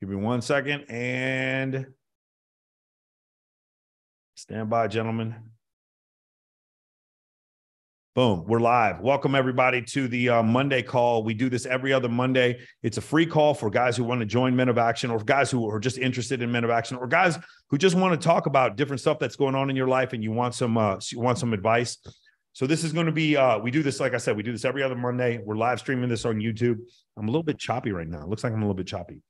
Give me 1 second and stand by, gentlemen. Boom, we're live. Welcome everybody to the Monday call. We do this every other Monday. It's a free call for guys who want to join Men of Action, or guys who are just interested in Men of Action, or guys who just want to talk about different stuff that's going on in your life and you want some advice. So this is going to be, we do this, like I said, we do this every other Monday. We're live streaming this on YouTube. I'm a little bit choppy right now. It looks like I'm a little bit choppy.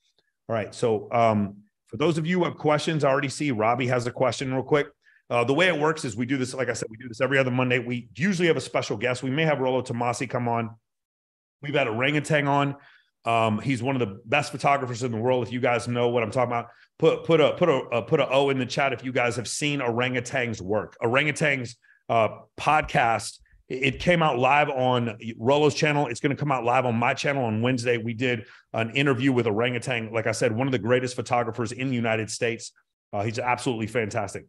All right. So for those of you who have questions, I already see Robbie has a question real quick. The way it works is we do this, like I said, we do this every other Monday. We usually have a special guest. We may have Rollo Tomasi come on. We've had Orangutan on. He's one of the best photographers in the world. If you guys know what I'm talking about, put a O in the chat if you guys have seen Orangutan's work. Orangutan's podcast, it came out live on Rollo's channel. It's going to come out live on my channel on Wednesday. We did an interview with Orangutan. Like I said, one of the greatest photographers in the United States. He's absolutely fantastic.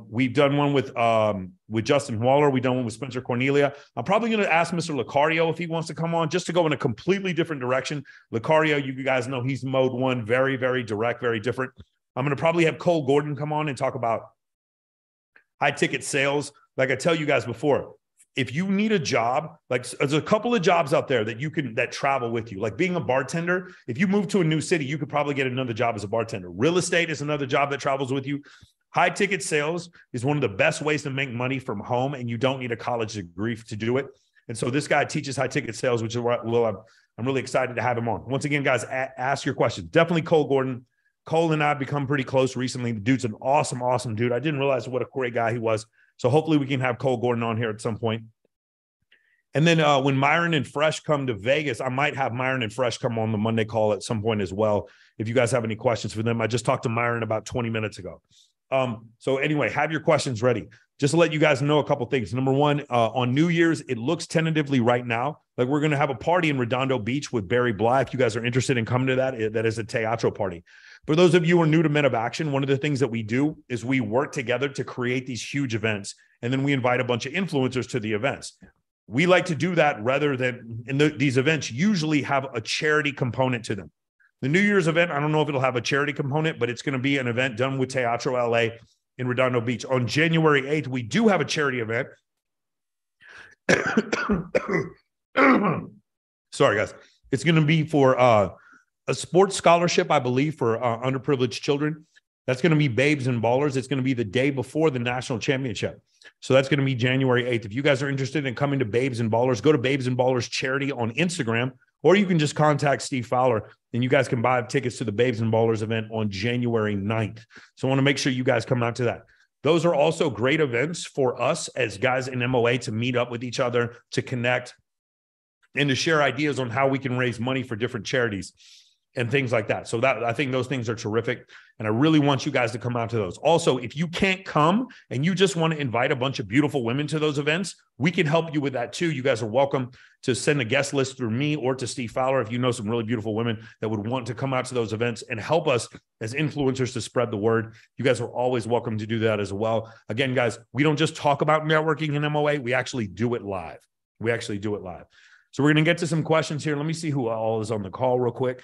We've done one with Justin Waller. We've done one with Spencer Cornelia. I'm probably going to ask Mr. Lucario if he wants to come on, just to go in a completely different direction. Lucario, you guys know he's mode one, very, very direct, very different. I'm going to probably have Cole Gordon come on and talk about high ticket sales. Like I tell you guys before, if you need a job, like there's a couple of jobs out there that travel with you, like being a bartender. If you move to a new city, you could probably get another job as a bartender. Real estate is another job that travels with you. High ticket sales is one of the best ways to make money from home, and you don't need a college degree to do it. And so this guy teaches high ticket sales, which is what I'm really excited to have him on. Once again, guys, ask your questions. Definitely Cole Gordon. Cole and I have become pretty close recently. The dude's an awesome, awesome dude. I didn't realize what a great guy he was. So hopefully we can have Cole Gordon on here at some point. And then when Myron and Fresh come to Vegas, I might have Myron and Fresh come on the Monday call at some point as well. If you guys have any questions for them, I just talked to Myron about 20 minutes ago. So anyway, have your questions ready. Just to let you guys know a couple things. Number one, on New Year's, it looks tentatively right now like we're going to have a party in Redondo Beach with Barry Bly. If you guys are interested in coming to that, that is a teatro party. For those of you who are new to Men of Action, one of the things that we do is we work together to create these huge events, and then we invite a bunch of influencers to the events. We like to do that rather than, these events usually have a charity component to them. The New Year's event, I don't know if it'll have a charity component, but it's going to be an event done with Teatro LA in Redondo Beach. On January 8th, we do have a charity event. Sorry, guys. It's going to be for a sports scholarship, I believe, for underprivileged children. That's going to be Babes and Ballers. It's going to be the day before the national championship. So that's going to be January 8th. If you guys are interested in coming to Babes and Ballers, go to Babes and Ballers Charity on Instagram, or you can just contact Steve Fowler, and you guys can buy tickets to the Babes and Ballers event on January 9th. So I want to make sure you guys come out to that. Those are also great events for us as guys in MOA to meet up with each other, to connect, and to share ideas on how we can raise money for different charities and things like that. So I think those things are terrific. And I really want you guys to come out to those. Also, if you can't come and you just want to invite a bunch of beautiful women to those events, we can help you with that too. You guys are welcome to send a guest list through me or to Steve Fowler if you know some really beautiful women that would want to come out to those events and help us as influencers to spread the word. You guys are always welcome to do that as well. Again, guys, we don't just talk about networking in MOA. We actually do it live. So we're going to get to some questions here. Let me see who all is on the call real quick.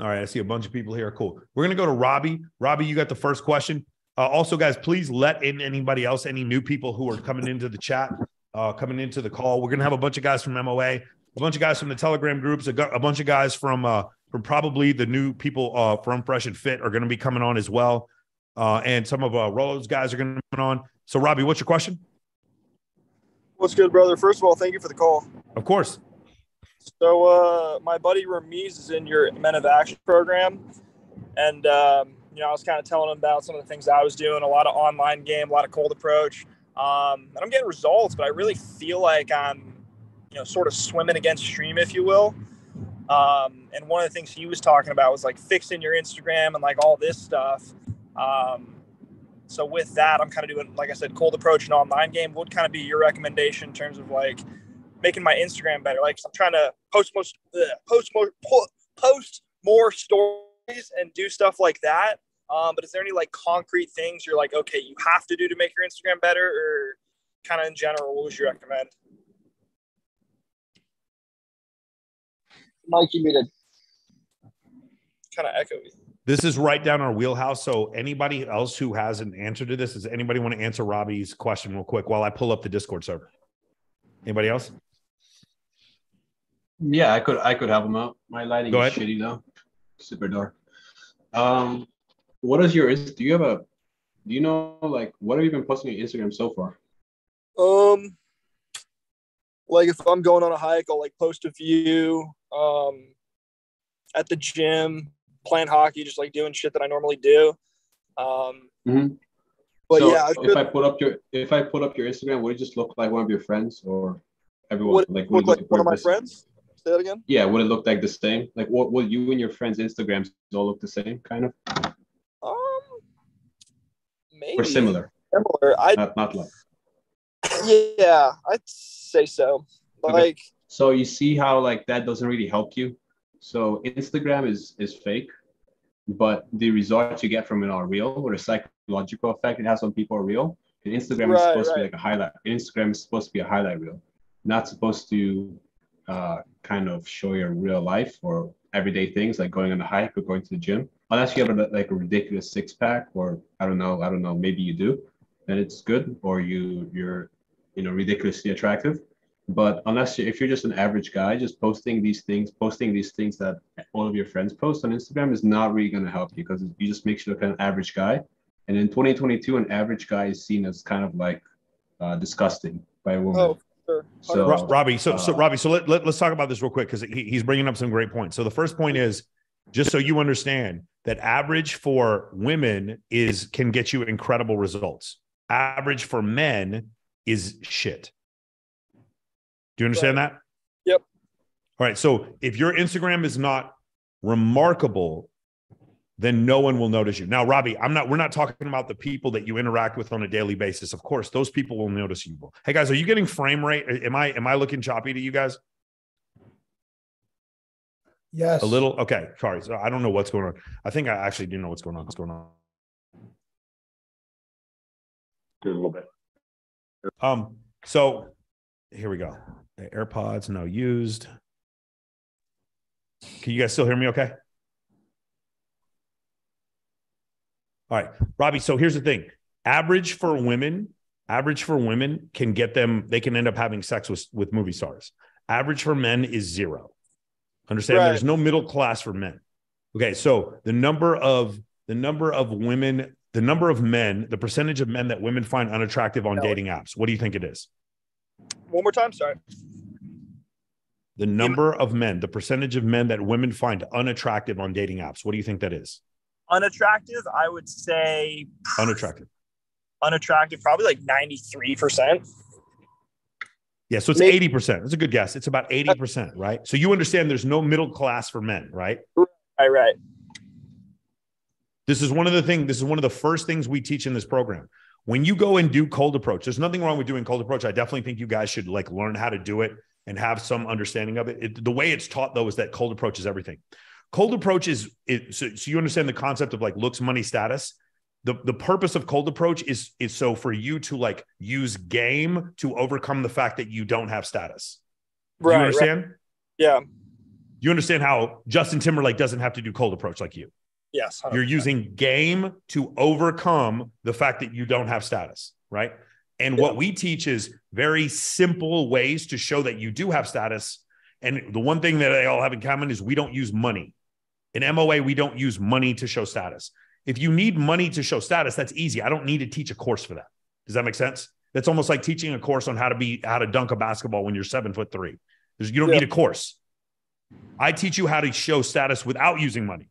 All right, I see a bunch of people here. Cool. We're going to go to Robbie. Robbie, you got the first question. Also, guys, please let in anybody else, any new people who are coming into the chat, coming into the call. We're going to have a bunch of guys from MOA, a bunch of guys from the Telegram groups, a bunch of guys from probably the new people from Fresh and Fit are going to be coming on as well. And some of Rollo's guys are going to be coming on. So, Robbie, what's your question? What's good, brother? First of all, thank you for the call. Of course. So my buddy Ramiz is in your Men of Action program. And, I was kind of telling him about some of the things I was doing, a lot of online game, a lot of cold approach. And I'm getting results, but I really feel like I'm, sort of swimming against stream, if you will. And one of the things he was talking about was like fixing your Instagram and like all this stuff. So with that, I'm kind of doing, like I said, cold approach and online game. What would kind of be your recommendation in terms of like making my Instagram better? Like, I'm trying to post more stories and do stuff like that. But is there any like concrete things you're like, okay, you have to do to make your Instagram better, or kind of in general, what would you recommend? Mike, you muted. kind of echoey. This is right down our wheelhouse. So anybody else who has an answer to this, does anybody want to answer Robbie's question real quick while I pull up the Discord server? Anybody else? Yeah, I could help him out. My lighting Go is ahead. shitty though. Super dark. What is your, do you know, like, what have you been posting on Instagram so far? Like if I'm going on a hike, I'll like post a view, at the gym, playing hockey, just like doing shit that I normally do. But so yeah, if I put up your Instagram, would it just look like one of your friends or everyone? Would Like, it look like one of my friends? Say that again. Yeah, would it look like the same? Like, what would you and your friends' Instagrams all look the same, kind of? Maybe Or similar. Not like. Yeah, I'd say so. Like, okay. So you see how like that doesn't really help you. So Instagram is fake, but the results you get from it are real, or the psychological effect it has on people are real. And Instagram is supposed to be like a highlight. Instagram is supposed to be a highlight reel, not supposed to kind of show your real life or everyday things like going on a hike or going to the gym. Unless you have a ridiculous six-pack, or I don't know, maybe you do, then it's good, or you're ridiculously attractive. But if you're just an average guy, just posting these things that all of your friends post on Instagram is not really going to help you, because you just makes you look like an average guy. And in 2022, an average guy is seen as kind of like disgusting by a woman. oh, sure. So Robbie, so let's talk about this real quick, because he's bringing up some great points. So the first point is, just so you understand, that average for women can get you incredible results. Average for men is shit. Do you understand that? Yep. All right. So if your Instagram is not remarkable, then no one will notice you. Now, Robbie, we're not talking about the people that you interact with on a daily basis. Of course, those people will notice you. Hey guys, are you getting frame rate? Am I looking choppy to you guys? Yes. A little. Okay. Sorry. So I don't know what's going on. I think I actually do know what's going on. Do a little bit. So here we go. The AirPods, no used. Can you guys still hear me okay? All right, Robbie. So here's the thing. Average for women can get them, they can end up having sex with movie stars. Average for men is 0. Understand? Right. There's no middle class for men. Okay, so the number of women, the number of men, the percentage of men that women find unattractive on dating apps, what do you think it is? One more time, sorry. The number of men, the percentage of men that women find unattractive on dating apps, what do you think that is? Unattractive, I would say. Unattractive, probably like 93%. Yeah, so it's 80%. That's a good guess. It's about 80%, right? So you understand there's no middle class for men, right? Right. This is one of the first things we teach in this program. When you go and do cold approach, there's nothing wrong with doing cold approach. I definitely think you guys should like learn how to do it and have some understanding of it. The way it's taught though is that cold approach is everything. Cold approach so you understand the concept of like looks, money, status. The purpose of cold approach is so for you to like use game to overcome the fact that you don't have status. Do you understand? Right. Yeah. You understand how Justin Timberlake doesn't have to do cold approach like you? Yes. 100%. You're using game to overcome the fact that you don't have status, right? And what we teach is very simple ways to show that you do have status. And the one thing that they all have in common is we don't use money. In MOA, we don't use money to show status. If you need money to show status, that's easy. I don't need to teach a course for that. Does that make sense? That's almost like teaching a course on how to dunk a basketball when you're 7'3". You don't need a course. I teach you how to show status without using money.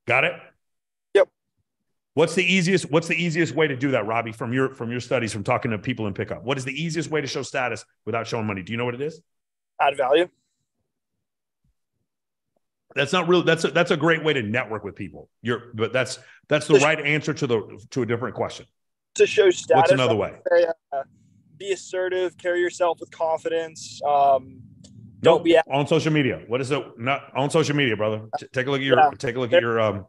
Got it? Yep. What's the easiest way to do that, Robbie, from your studies, from talking to people in pickup? What is the easiest way to show status without showing money? Do you know what it is? Add value. That's not real. That's a great way to network with people. But that's the right answer to a different question. To show status. What's another way? Be assertive. Carry yourself with confidence. Don't be on social media. What is it? Not on social media, brother. Take a look at your.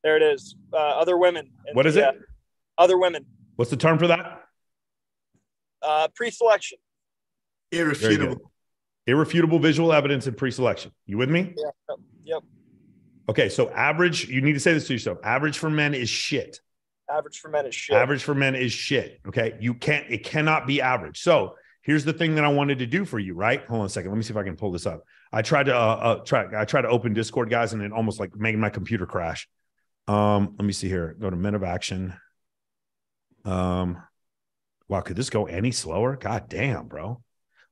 There it is. Other women. What is it? Other women. What's the term for that? Pre-selection. Irrefutable. Irrefutable visual evidence in pre-selection. You with me? Yeah. Yep. Okay, so average, you need to say this to yourself. Average for men is shit. Average for men is shit. Average for men is shit. Okay. It cannot be average. So here's the thing that I wanted to do for you, right? Hold on a second. Let me see if I can pull this up. I tried to open Discord, guys, and it almost like made my computer crash. Let me see here. Go to Men of Action. Wow, could this go any slower? God damn, bro.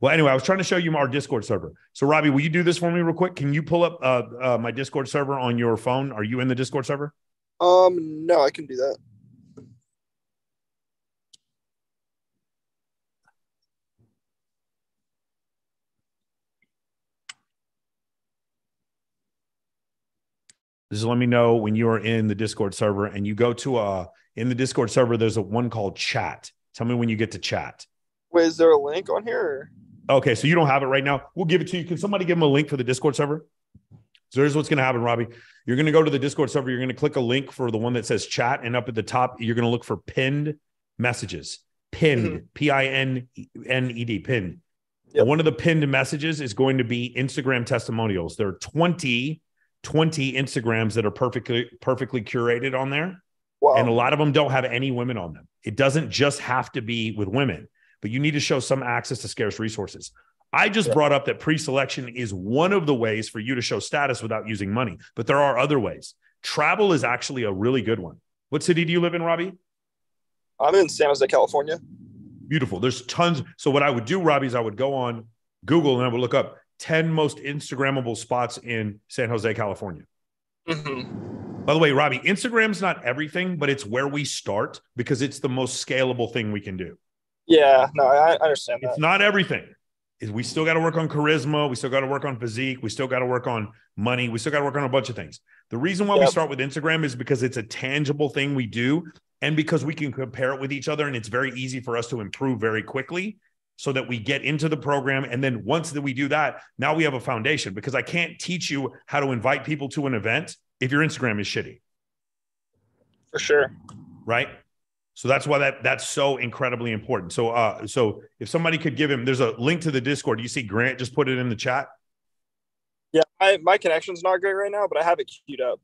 Well, anyway, I was trying to show you our Discord server. So Robbie, will you do this for me real quick? Can you pull up my Discord server on your phone? Are you in the Discord server? No, I can do that. Just let me know when you are in the Discord server and you go to in the Discord server, there's a one called chat. Tell me when you get to chat. Wait, is there a link on here? Okay, so you don't have it right now. We'll give it to you. Can somebody give them a link for the Discord server? So here's what's going to happen, Robbie. You're going to go to the Discord server. You're going to click a link for the one that says chat. And up at the top, you're going to look for pinned messages. Pinned, P-I-N-N-E-D, pinned. Yep. One of the pinned messages is going to be Instagram testimonials. There are 20 Instagrams that are perfectly curated on there. Wow. And a lot of them don't have any women on them. It doesn't just have to be with women, but you need to show some access to scarce resources. I just brought up that pre-selection is one of the ways for you to show status without using money, but there are other ways. Travel is actually a really good one. What city do you live in, Robbie? I'm in San Jose, California. Beautiful. There's tons. So what I would do, Robbie, is I would go on Google and I would look up 10 most Instagrammable spots in San Jose, California. Mm-hmm. By the way, Robbie, Instagram's not everything, but it's where we start because it's the most scalable thing we can do. Yeah, no, I understand that. It's not everything. We still got to work on charisma. We still got to work on physique. We still got to work on money. We still got to work on a bunch of things. The reason why we start with Instagram is because it's a tangible thing we do and because we can compare it with each other and it's very easy for us to improve very quickly so that we get into the program. And then once that we do that, now we have a foundation because I can't teach you how to invite people to an event if your Instagram is shitty. For sure. Right? So that's why that's so incredibly important. So if somebody could give him, there's a link to the Discord. You see Grant just put it in the chat. Yeah, my connection's not great right now, but I have it queued up.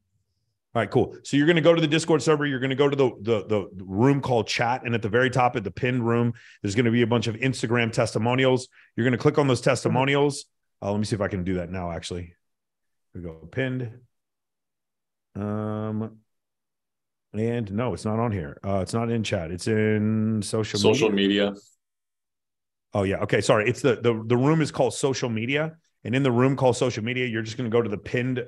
All right, cool. So you're going to go to the Discord server. You're going to go to the room called chat. And at the very top of the pinned room, there's going to be a bunch of Instagram testimonials. You're going to click on those testimonials. Let me see if I can do that now, actually. Here we go. Pinned. And no, it's not on here. It's not in chat. It's in social media. Oh yeah. Okay. Sorry. It's the room is called social media. And in the room called social media, you're just going to go to the pinned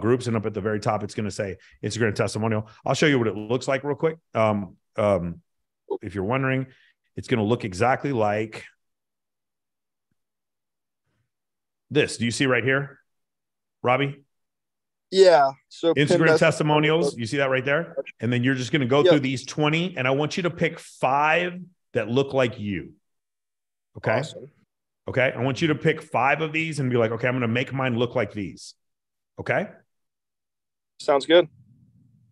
groups. And up at the very top, it's going to say Instagram testimonial. I'll show you what it looks like real quick. If you're wondering, it's going to look exactly like this. Do you see right here, Robbie? Yeah. So Instagram testimonials, you see that right there? And then you're just going to go through these 20, and I want you to pick 5 that look like you. Okay. Awesome. Okay. I want you to pick 5 of these and be like, okay, I'm going to make mine look like these. Okay. Sounds good.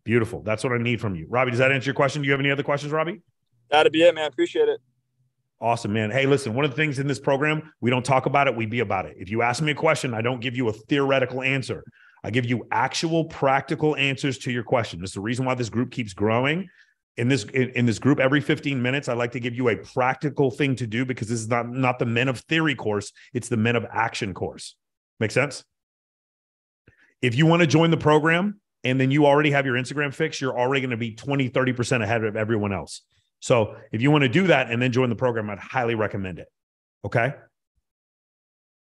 Beautiful. That's what I need from you. Robbie, does that answer your question? Do you have any other questions, Robbie? That'd be it, man. Appreciate it. Awesome, man. Hey, listen, one of the things in this program, we don't talk about it. We be about it. If you ask me a question, I don't give you a theoretical answer. I give you actual practical answers to your question. That's the reason why this group keeps growing. In this group, every 15 minutes, I like to give you a practical thing to do because this is not the Men of Theory course. It's the Men of Action course. Make sense? If you want to join the program and then you already have your Instagram fixed, you're already going to be 20, 30% ahead of everyone else. So if you want to do that and then join the program, I'd highly recommend it. Okay?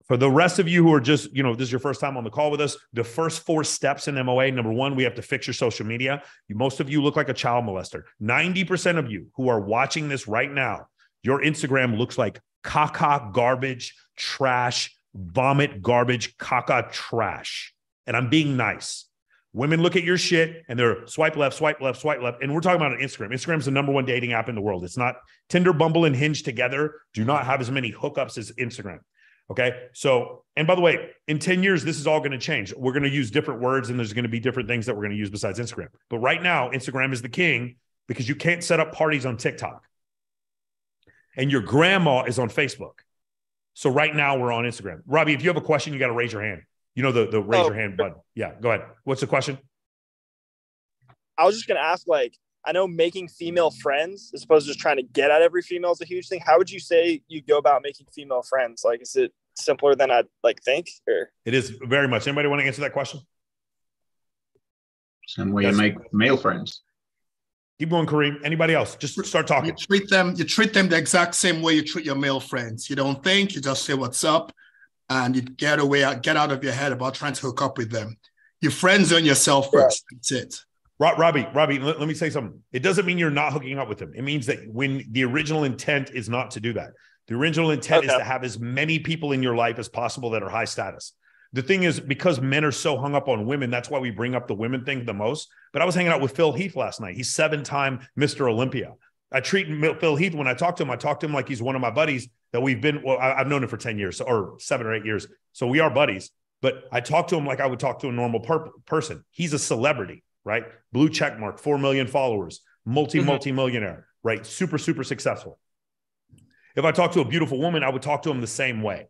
For the rest of you who are just, this is your first time on the call with us, the first 4 steps in MOA, number 1, we have to fix your social media. Most of you look like a child molester. 90% of you who are watching this right now, your Instagram looks like caca, garbage, trash, vomit, garbage, caca, trash. And I'm being nice. Women look at your shit and they're swipe left, swipe left, swipe left. And we're talking about an Instagram. Instagram's the number 1 dating app in the world. It's not Tinder, Bumble, and Hinge together do not have as many hookups as Instagram. Okay. So, and by the way, in 10 years, this is all going to change. We're going to use different words and there's going to be different things that we're going to use besides Instagram. But right now, Instagram is the king because you can't set up parties on TikTok. And your grandma is on Facebook. So right now we're on Instagram. Robbie, if you have a question, you got to raise your hand. You know, the raise your hand button. Yeah, go ahead. What's the question? I was just going to ask, like, I know making female friends as opposed to just trying to get at every female is a huge thing. How would you say you go about making female friends? Like, is it simpler than I'd like think? Or It is very much. Anybody want to answer that question? Same way you make male friends. Keep going, Kareem. Anybody else? Just start talking. You treat them the exact same way you treat your male friends. You don't think, you just say what's up, and you get out of your head about trying to hook up with them. You friend zone yourself first. That's it. Robbie, let me say something. It doesn't mean you're not hooking up with them. It means that when the original intent is not to do that. The original intent is to have as many people in your life as possible that are high status. The thing is, because men are so hung up on women, that's why we bring up the women thing the most. But I was hanging out with Phil Heath last night. He's 7-time Mr. Olympia. I treat Phil Heath, when I talk to him like he's one of my buddies that I've known him for 10 years or 7 or 8 years. So we are buddies, but I talk to him like I would talk to a normal person. He's a celebrity, right? Blue check mark, 4 million followers, multi-millionaire, right? Super, super successful. If I talk to a beautiful woman, I would talk to him the same way.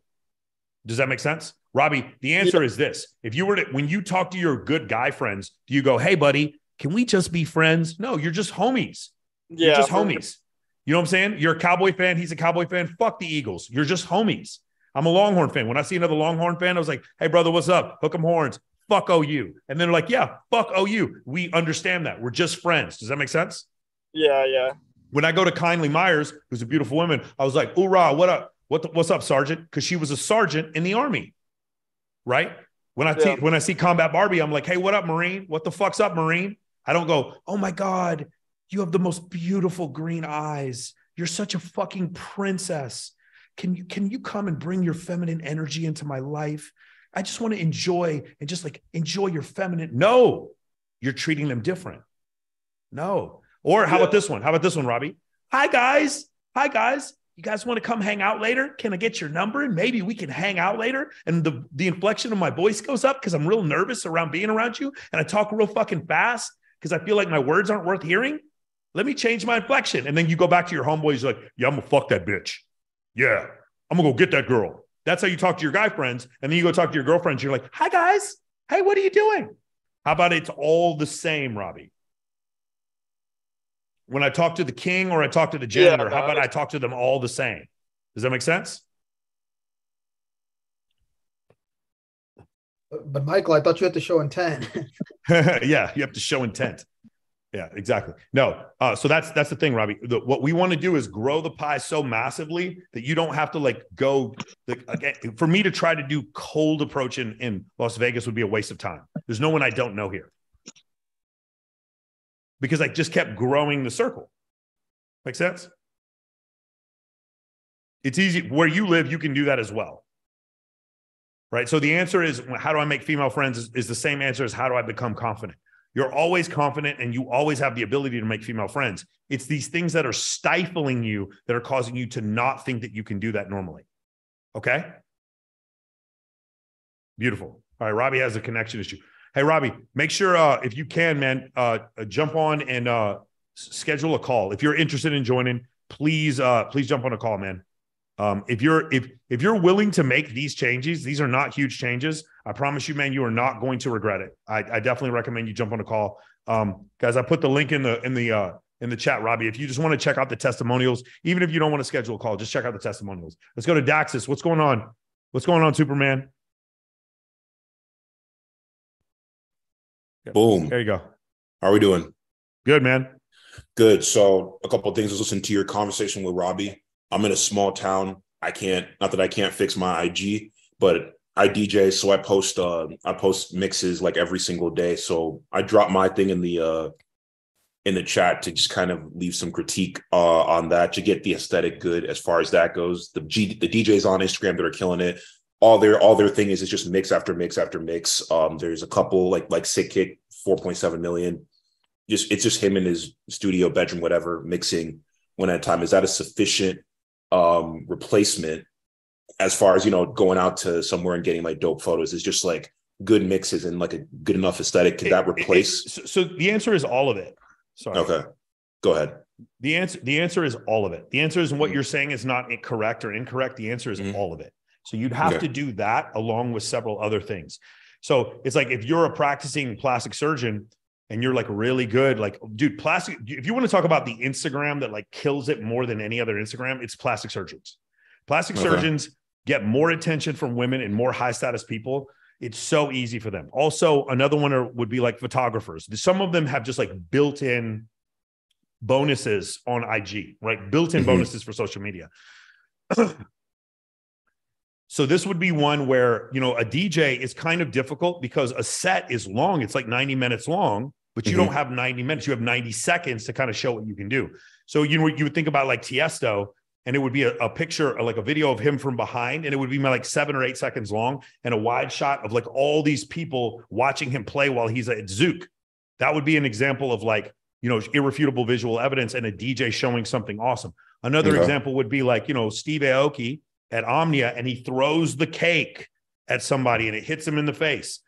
Does that make sense? Robbie, the answer is this. If you were to, when you talk to your good guy friends, do you go, hey, buddy, can we just be friends? No, you're just homies. Yeah, you're just homies. You know what I'm saying? You're a Cowboy fan. He's a Cowboy fan. Fuck the Eagles. You're just homies. I'm a Longhorn fan. When I see another Longhorn fan, I was like, hey, brother, what's up? Hook 'em horns. Fuck OU. And then they're like, yeah, fuck OU. We understand that. We're just friends. Does that make sense? Yeah, yeah. When I go to Kindly Myers, who's a beautiful woman, I was like, hoorah, what up? What's up, Sergeant? Because she was a sergeant in the Army, right? When I see Combat Barbie, I'm like, hey, what up, Marine? What the fuck's up, Marine? I don't go, oh my God, you have the most beautiful green eyes. You're such a fucking princess. Can you come and bring your feminine energy into my life? I just want to enjoy your feminine. No, you're treating them different. No. Or how about this one? How about this one, Robbie? Hi, guys. You guys want to come hang out later? Can I get your number? And maybe we can hang out later. And the inflection of my voice goes up because I'm real nervous around being around you. And I talk real fucking fast because I feel like my words aren't worth hearing. Let me change my inflection. And then you go back to your homeboys like, yeah, I'm going to fuck that bitch. Yeah, I'm going to go get that girl. That's how you talk to your guy friends. And then you go talk to your girlfriends. You're like, hi, guys. Hey, what are you doing? How about it's all the same, Robbie? When I talk to the king or I talk to the janitor, how about I talk to them all the same? Does that make sense? But Michael, I thought you had to show intent. Yeah, you have to show intent. Yeah, exactly. No, so that's the thing, Robbie. What we want to do is grow the pie so massively that you don't have to for me to try to do cold approach in Las Vegas would be a waste of time. There's no one I don't know here. Because I just kept growing the circle. Make sense? It's easy. Where you live, you can do that as well. Right? So the answer is, how do I make female friends is the same answer as how do I become confident? You're always confident and you always have the ability to make female friends. It's these things that are stifling you that are causing you to not think that you can do that normally. Okay? Beautiful. All right, Robbie has a connection issue. Hey, Robbie, make sure, if you can, man, jump on and schedule a call. If you're interested in joining, please jump on a call, man. If you're willing to make these changes, these are not huge changes. I promise you, man, you are not going to regret it. I definitely recommend you jump on a call. Guys, I put the link in the chat, Robbie. If you just want to check out the testimonials, even if you don't want to schedule a call, just check out the testimonials. Let's go to Daxis. What's going on? What's going on, Superman? Boom. There you go. How are we doing? Good, man. Good. So a couple of things. I was listening to your conversation with Robbie. I'm in a small town. Not that I can't fix my IG, but I DJ. So I post mixes like every single day. So I drop my thing in the chat to just kind of leave some critique on that to get the aesthetic good as far as that goes. The DJs on Instagram that are killing it. All their thing is just mix after mix after mix. There's a couple like Sick Kick, 4.7 million. It's just him in his studio, bedroom, whatever, mixing one at a time. Is that a sufficient replacement as far as, going out to somewhere and getting like dope photos? Is just like good mixes and like a good enough aesthetic? Could that replace? So the answer is all of it. Sorry. Okay, go ahead. The answer is all of it. The answer is what you're saying is not correct or incorrect. The answer is all of it. So you'd have Okay. to do that along with several other things. So it's like, if you're a practicing plastic surgeon and you're like really good, like, dude, plastic, if you want to talk about the Instagram that like kills it more than any other Instagram, it's plastic surgeons. Plastic surgeons get more attention from women and more high status people. It's so easy for them. Also, another one would be like photographers. Some of them have just like built-in bonuses on IG, right? Built-in bonuses for social media. So this would be one where, you know, a DJ is kind of difficult because a set is long. It's like 90 minutes long, but you don't have 90 minutes. You have 90 seconds to kind of show what you can do. So, you know, you would think about like Tiesto, and it would be a picture, like a video of him from behind, and it would be like 7 or 8 seconds long and a wide shot of like all these people watching him play while he's at Zouk. That would be an example of like, you know, irrefutable visual evidence and a DJ showing something awesome. Another example would be like, you know, Steve Aoki at Omnia, and he throws the cake at somebody and it hits him in the face.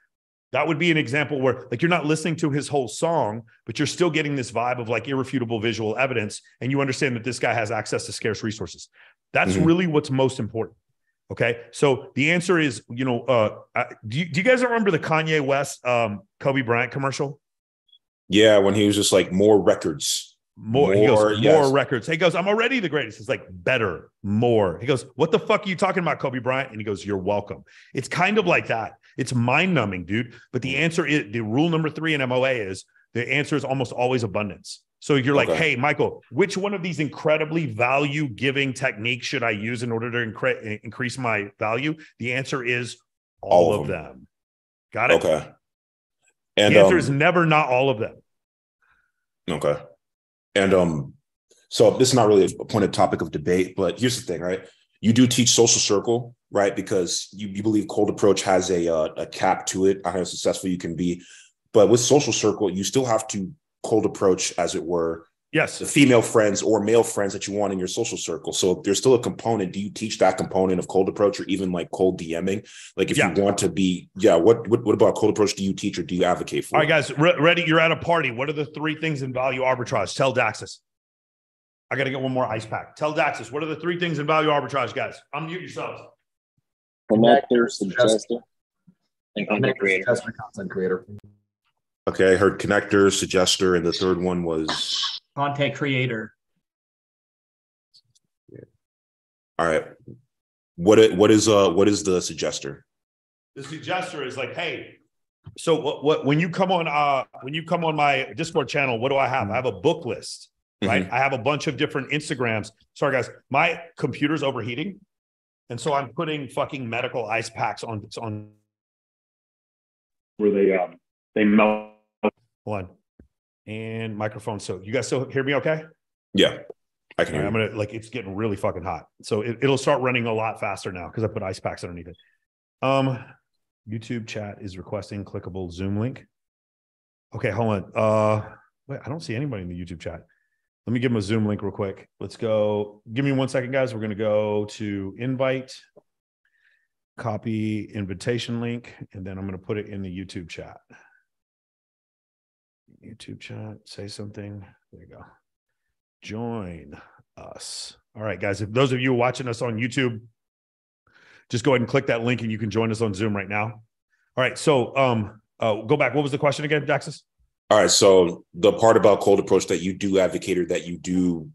That would be an example where like you're not listening to his whole song, but you're still getting this vibe of like irrefutable visual evidence. And you understand that this guy has access to scarce resources. That's really what's most important. Okay. So the answer is, you know, do you guys remember the Kanye West, Kobe Bryant commercial? Yeah. When he was just like, more records. He goes, more records. He goes, I'm already the greatest. It's like, better, more. He goes, what the fuck are you talking about, Kobe Bryant? And he goes, you're welcome. It's kind of like that. It's mind numbing, dude. But the answer is, the rule number 3 in MOA is, the answer is almost always abundance. So you're like, hey, Michael, which one of these incredibly value giving techniques should I use in order to increase my value? The answer is all of them. Got it? Okay. And the answer is never not all of them. Okay. And so this is not really a pointed topic of debate, but here's the thing, right? You do teach social circle, right? Because you believe cold approach has a cap to it, how successful you can be. But with social circle, you still have to cold approach, as it were, yes, the female friends or male friends that you want in your social circle. So there's still a component. Do you teach that component of cold approach, or even like cold DMing? Like if you want to be, what about cold approach do you teach or do you advocate for? All right, guys, ready? You're at a party. What are the 3 things in value arbitrage? Tell Daxus. I got to get one more ice pack. Tell Daxus, what are the 3 things in value arbitrage, guys? Unmute yourselves. Connector, suggester, and content creator. Content creator. Okay, I heard connector, suggester, and the third one was content creator. All right. What is the suggester? The suggester is like, hey, so what when you come on my Discord channel, what do I have? I have a book list, right? I have a bunch of different Instagrams. Sorry guys, my computer's overheating, and so I'm putting fucking medical ice packs on where they melt. One and microphone. So you guys still hear me okay? Yeah, I can hear you. I'm gonna like, it's getting really fucking hot, so it'll start running a lot faster now because I put ice packs underneath it. YouTube chat is requesting clickable Zoom link. Okay, hold on. Wait, I don't see anybody in the YouTube chat. Let me give them a Zoom link real quick. Let's go. Give me 1 second, guys. We're gonna go to invite, copy invitation link, and then I'm gonna put it in the YouTube chat. YouTube chat, say something. There you go. Join us. All right, guys. If those of you watching us on YouTube, just go ahead and click that link and you can join us on Zoom right now. All right. So go back. What was the question again, Daxus? All right. So the part about cold approach that you do advocate, or that you do,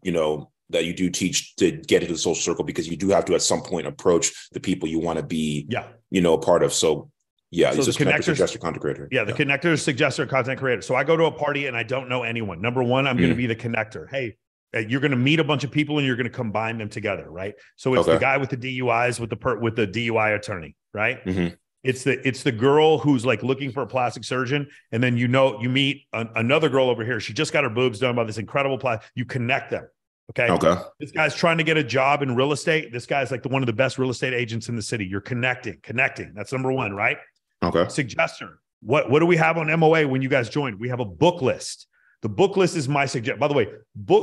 that you do teach to get into the social circle, because you do have to at some point approach the people you want to be, a part of. So so the connector, suggester, content creator. The connector, suggester, content creator. So I go to a party and I don't know anyone. Number one, I'm going to be the connector. Hey, you're going to meet a bunch of people and you're going to combine them together, right? So it's the guy with the DUIs with the DUI attorney, right? It's the girl who's like looking for a plastic surgeon, and then you meet another girl over here. She just got her boobs done by this incredible plastic. You connect them. Okay. This guy's trying to get a job in real estate. This guy's like one of the best real estate agents in the city. You're connecting. That's number one, right? Okay. Suggester. What do we have on MOA when you guys joined? We have a book list. The book list is my suggestion. By the way,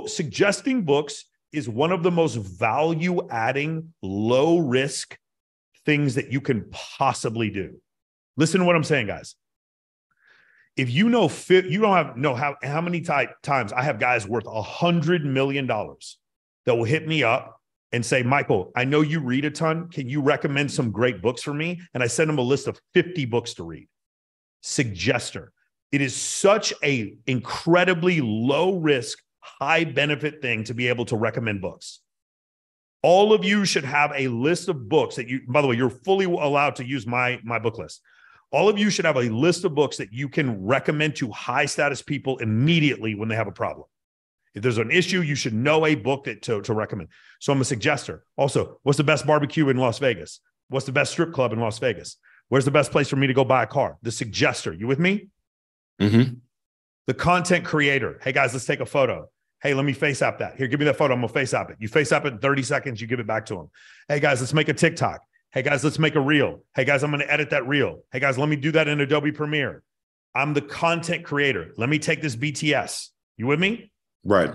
suggesting books is one of the most value-adding, low-risk things that you can possibly do. Listen to what I'm saying, guys. If you know, you don't know how many times I have guys worth $100 million that will hit me up and say, Michael, I know you read a ton. Can you recommend some great books for me? And I send them a list of 50 books to read. Suggester. It is such a incredibly low risk, high benefit thing to be able to recommend books. All of you should have a list of books that you, by the way, you're fully allowed to use my book list. All of you should have a list of books that you can recommend to high status people immediately when they have a problem. If there's an issue, you should know a book that to recommend. So I'm a suggester. Also, what's the best barbecue in Las Vegas? What's the best strip club in Las Vegas? Where's the best place for me to go buy a car? The suggester. You with me? Mm-hmm. The content creator. Hey, guys, let's take a photo. Hey, let me face app that. Here, give me that photo. I'm going to face app it. You face app it in 30 seconds. You give it back to them. Hey, guys, let's make a TikTok. Hey, guys, let's make a reel. Hey, guys, I'm going to edit that reel. Hey, guys, let me do that in Adobe Premiere. I'm the content creator. Let me take this BTS. You with me? Right.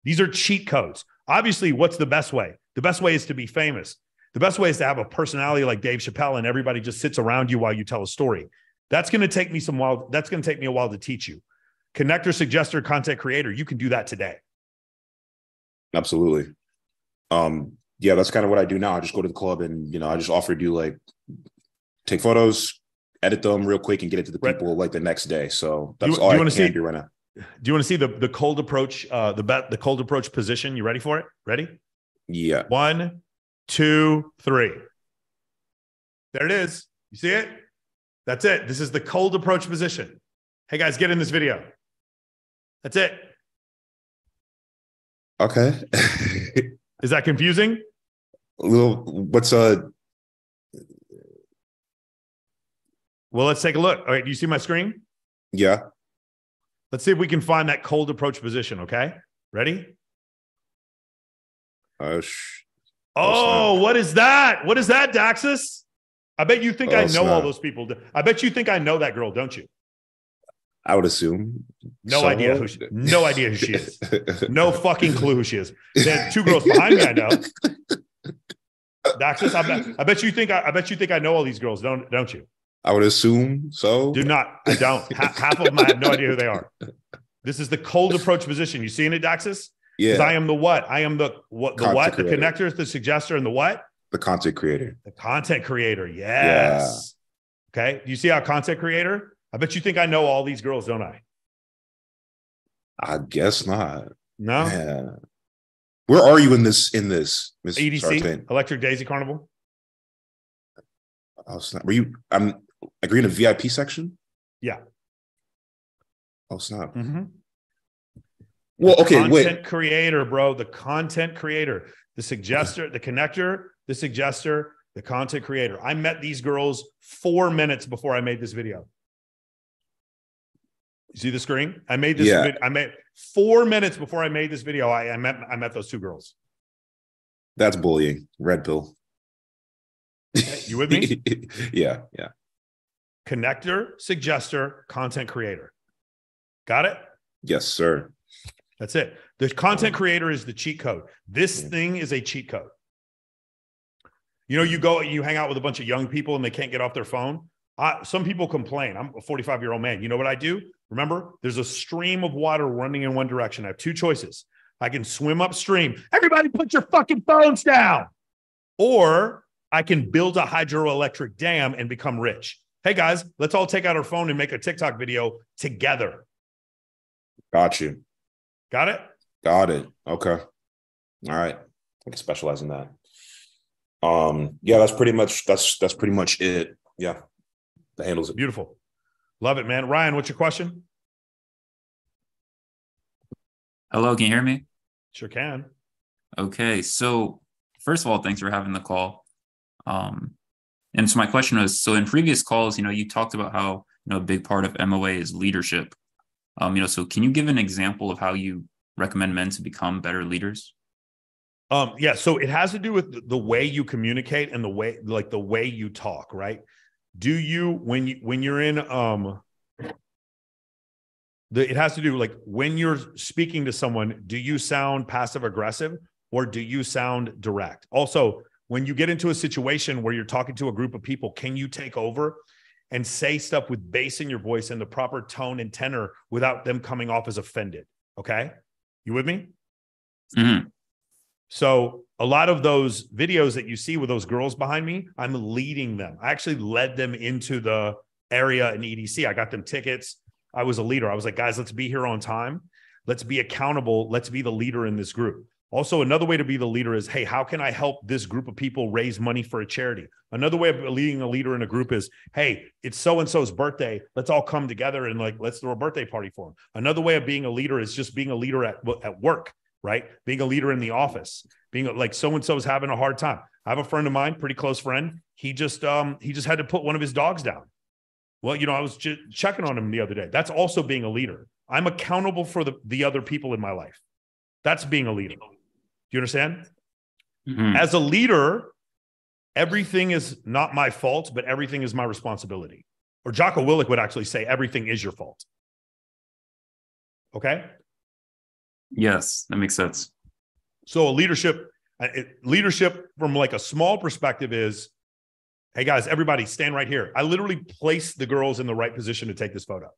These are cheat codes. Obviously, what's the best way? The best way is to be famous. The best way is to have a personality like Dave Chappelle and everybody just sits around you while you tell a story. That's going to take me that's going to take me a while to teach you. Connector, suggester, content creator. You can do that today. Absolutely. Yeah, that's kind of what I do now. I just go to the club and, I just offer to like take photos, edit them real quick and get it to the people like the next day. So that's all I can do right now. Do you want to see the cold approach, the cold approach position? You ready for it? Ready? Yeah. 1, 2, 3. There it is. You see it? That's it. This is the cold approach position. Hey guys, get in this video. That's it. Okay. Is that confusing? Well, let's take a look. All right. Do you see my screen? Yeah. Let's see if we can find that cold approach position. Okay. Ready? What is that? What is that, Daxus? I bet you think I know all those people. I bet you think I know that girl, don't you? I would assume. No idea who she is. No fucking clue who she is. There's 2 girls behind me I know. Daxus, I bet you think I know all these girls, don't you? I would assume so. Do not. I don't. Half of them, I have no idea who they are. This is the cold approach position. You seeing it, Daxus? Yeah. Because I am the what? I am the connector, the suggester, and the what? The content creator. The content creator. Yes. Yeah. Okay. Do you see how content creator? I bet you think I know all these girls, don't I? I guess not. No. Yeah. Where are you in this, Miss EDC, Sartain? Electric Daisy Carnival? Oh, snap. Were you in a VIP section? Yeah. Oh, snap. Mm-hmm. Well, okay, content creator, bro. The content creator, the suggester, the connector, the suggester, the content creator. I met these girls 4 minutes before I made this video. You see the screen? I made this. Yeah. I made 4 minutes before I made this video. I met those 2 girls. That's bullying. Red pill. Okay, you with me? Yeah. Connector, suggester, content creator. Got it? Yes, sir. That's it. The content creator is the cheat code. This thing is a cheat code. You hang out with a bunch of young people and they can't get off their phone. Some people complain. I'm a 45-year-old man. You know what I do? Remember, there's a stream of water running in one direction. I have 2 choices. I can swim upstream. Everybody put your fucking phones down. Or I can build a hydroelectric dam and become rich. Hey, guys, let's all take out our phone and make a TikTok video together. Got you. Got it? Got it. Okay. All right. I can specialize in that. Yeah, that's pretty much it. Yeah. That handles it. Beautiful. Love it, man. Ryan, what's your question? Hello, can you hear me? Sure can. Okay, so first of all, thanks for having the call. And so my question was, so in previous calls, you talked about how, a big part of MOA is leadership. So can you give an example of how you recommend men to become better leaders? Yeah, so it has to do with the way you communicate and the way you talk, right? Do you, when you're in, it has to do when you're speaking to someone, do you sound passive aggressive or do you sound direct? Also, when you get into a situation where you're talking to a group of people, can you take over and say stuff with bass in your voice and the proper tone and tenor without them coming off as offended? Okay. You with me? Mm-hmm. So a lot of those videos that you see with those girls behind me, I'm leading them. I actually led them into the area in EDC. I got them tickets. I was a leader. I was like, guys, let's be here on time. Let's be accountable. Let's be the leader in this group. Also, another way to be the leader is, hey, how can I help this group of people raise money for a charity? Another way of leading a leader in a group is, hey, it's so-and-so's birthday. Let's all come together and let's throw a birthday party for them. Another way of being a leader is just being a leader at work, right? Being a leader in the office, being like so-and-so's having a hard time. I have a friend of mine, pretty close friend. He just had to put one of his dogs down. Well, I was just checking on him the other day. That's also being a leader. I'm accountable for the other people in my life. That's being a leader. Do you understand? Mm-hmm. As a leader, everything is not my fault, but everything is my responsibility. Or Jocko Willink would actually say, everything is your fault. Okay? Yes, that makes sense. So leadership from like a small perspective is, hey guys, everybody stand right here. I literally placed the girls in the right position to take this photo.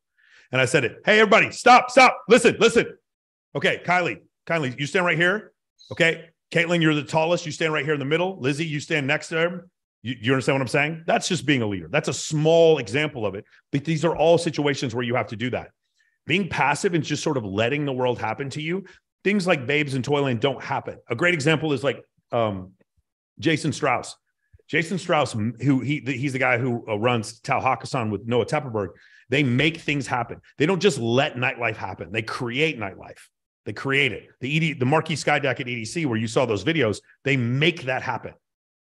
And I said it, hey, everybody, stop, listen. Okay, Kylie, you stand right here. Okay, Caitlin, you're the tallest. You stand right here in the middle. Lizzie, you stand next to him. You understand what I'm saying? That's just being a leader. That's a small example of it. But these are all situations where you have to do that. Being passive and just sort of letting the world happen to you, things like Babes in Toyland don't happen. A great example is like Jason Strauss. Jason Strauss, he's the guy who runs Tal Hakkasan with Noah Tepperberg. They make things happen. They don't just let nightlife happen. They create nightlife. They create it. The Marquee Sky Deck at EDC, where you saw those videos, they make that happen.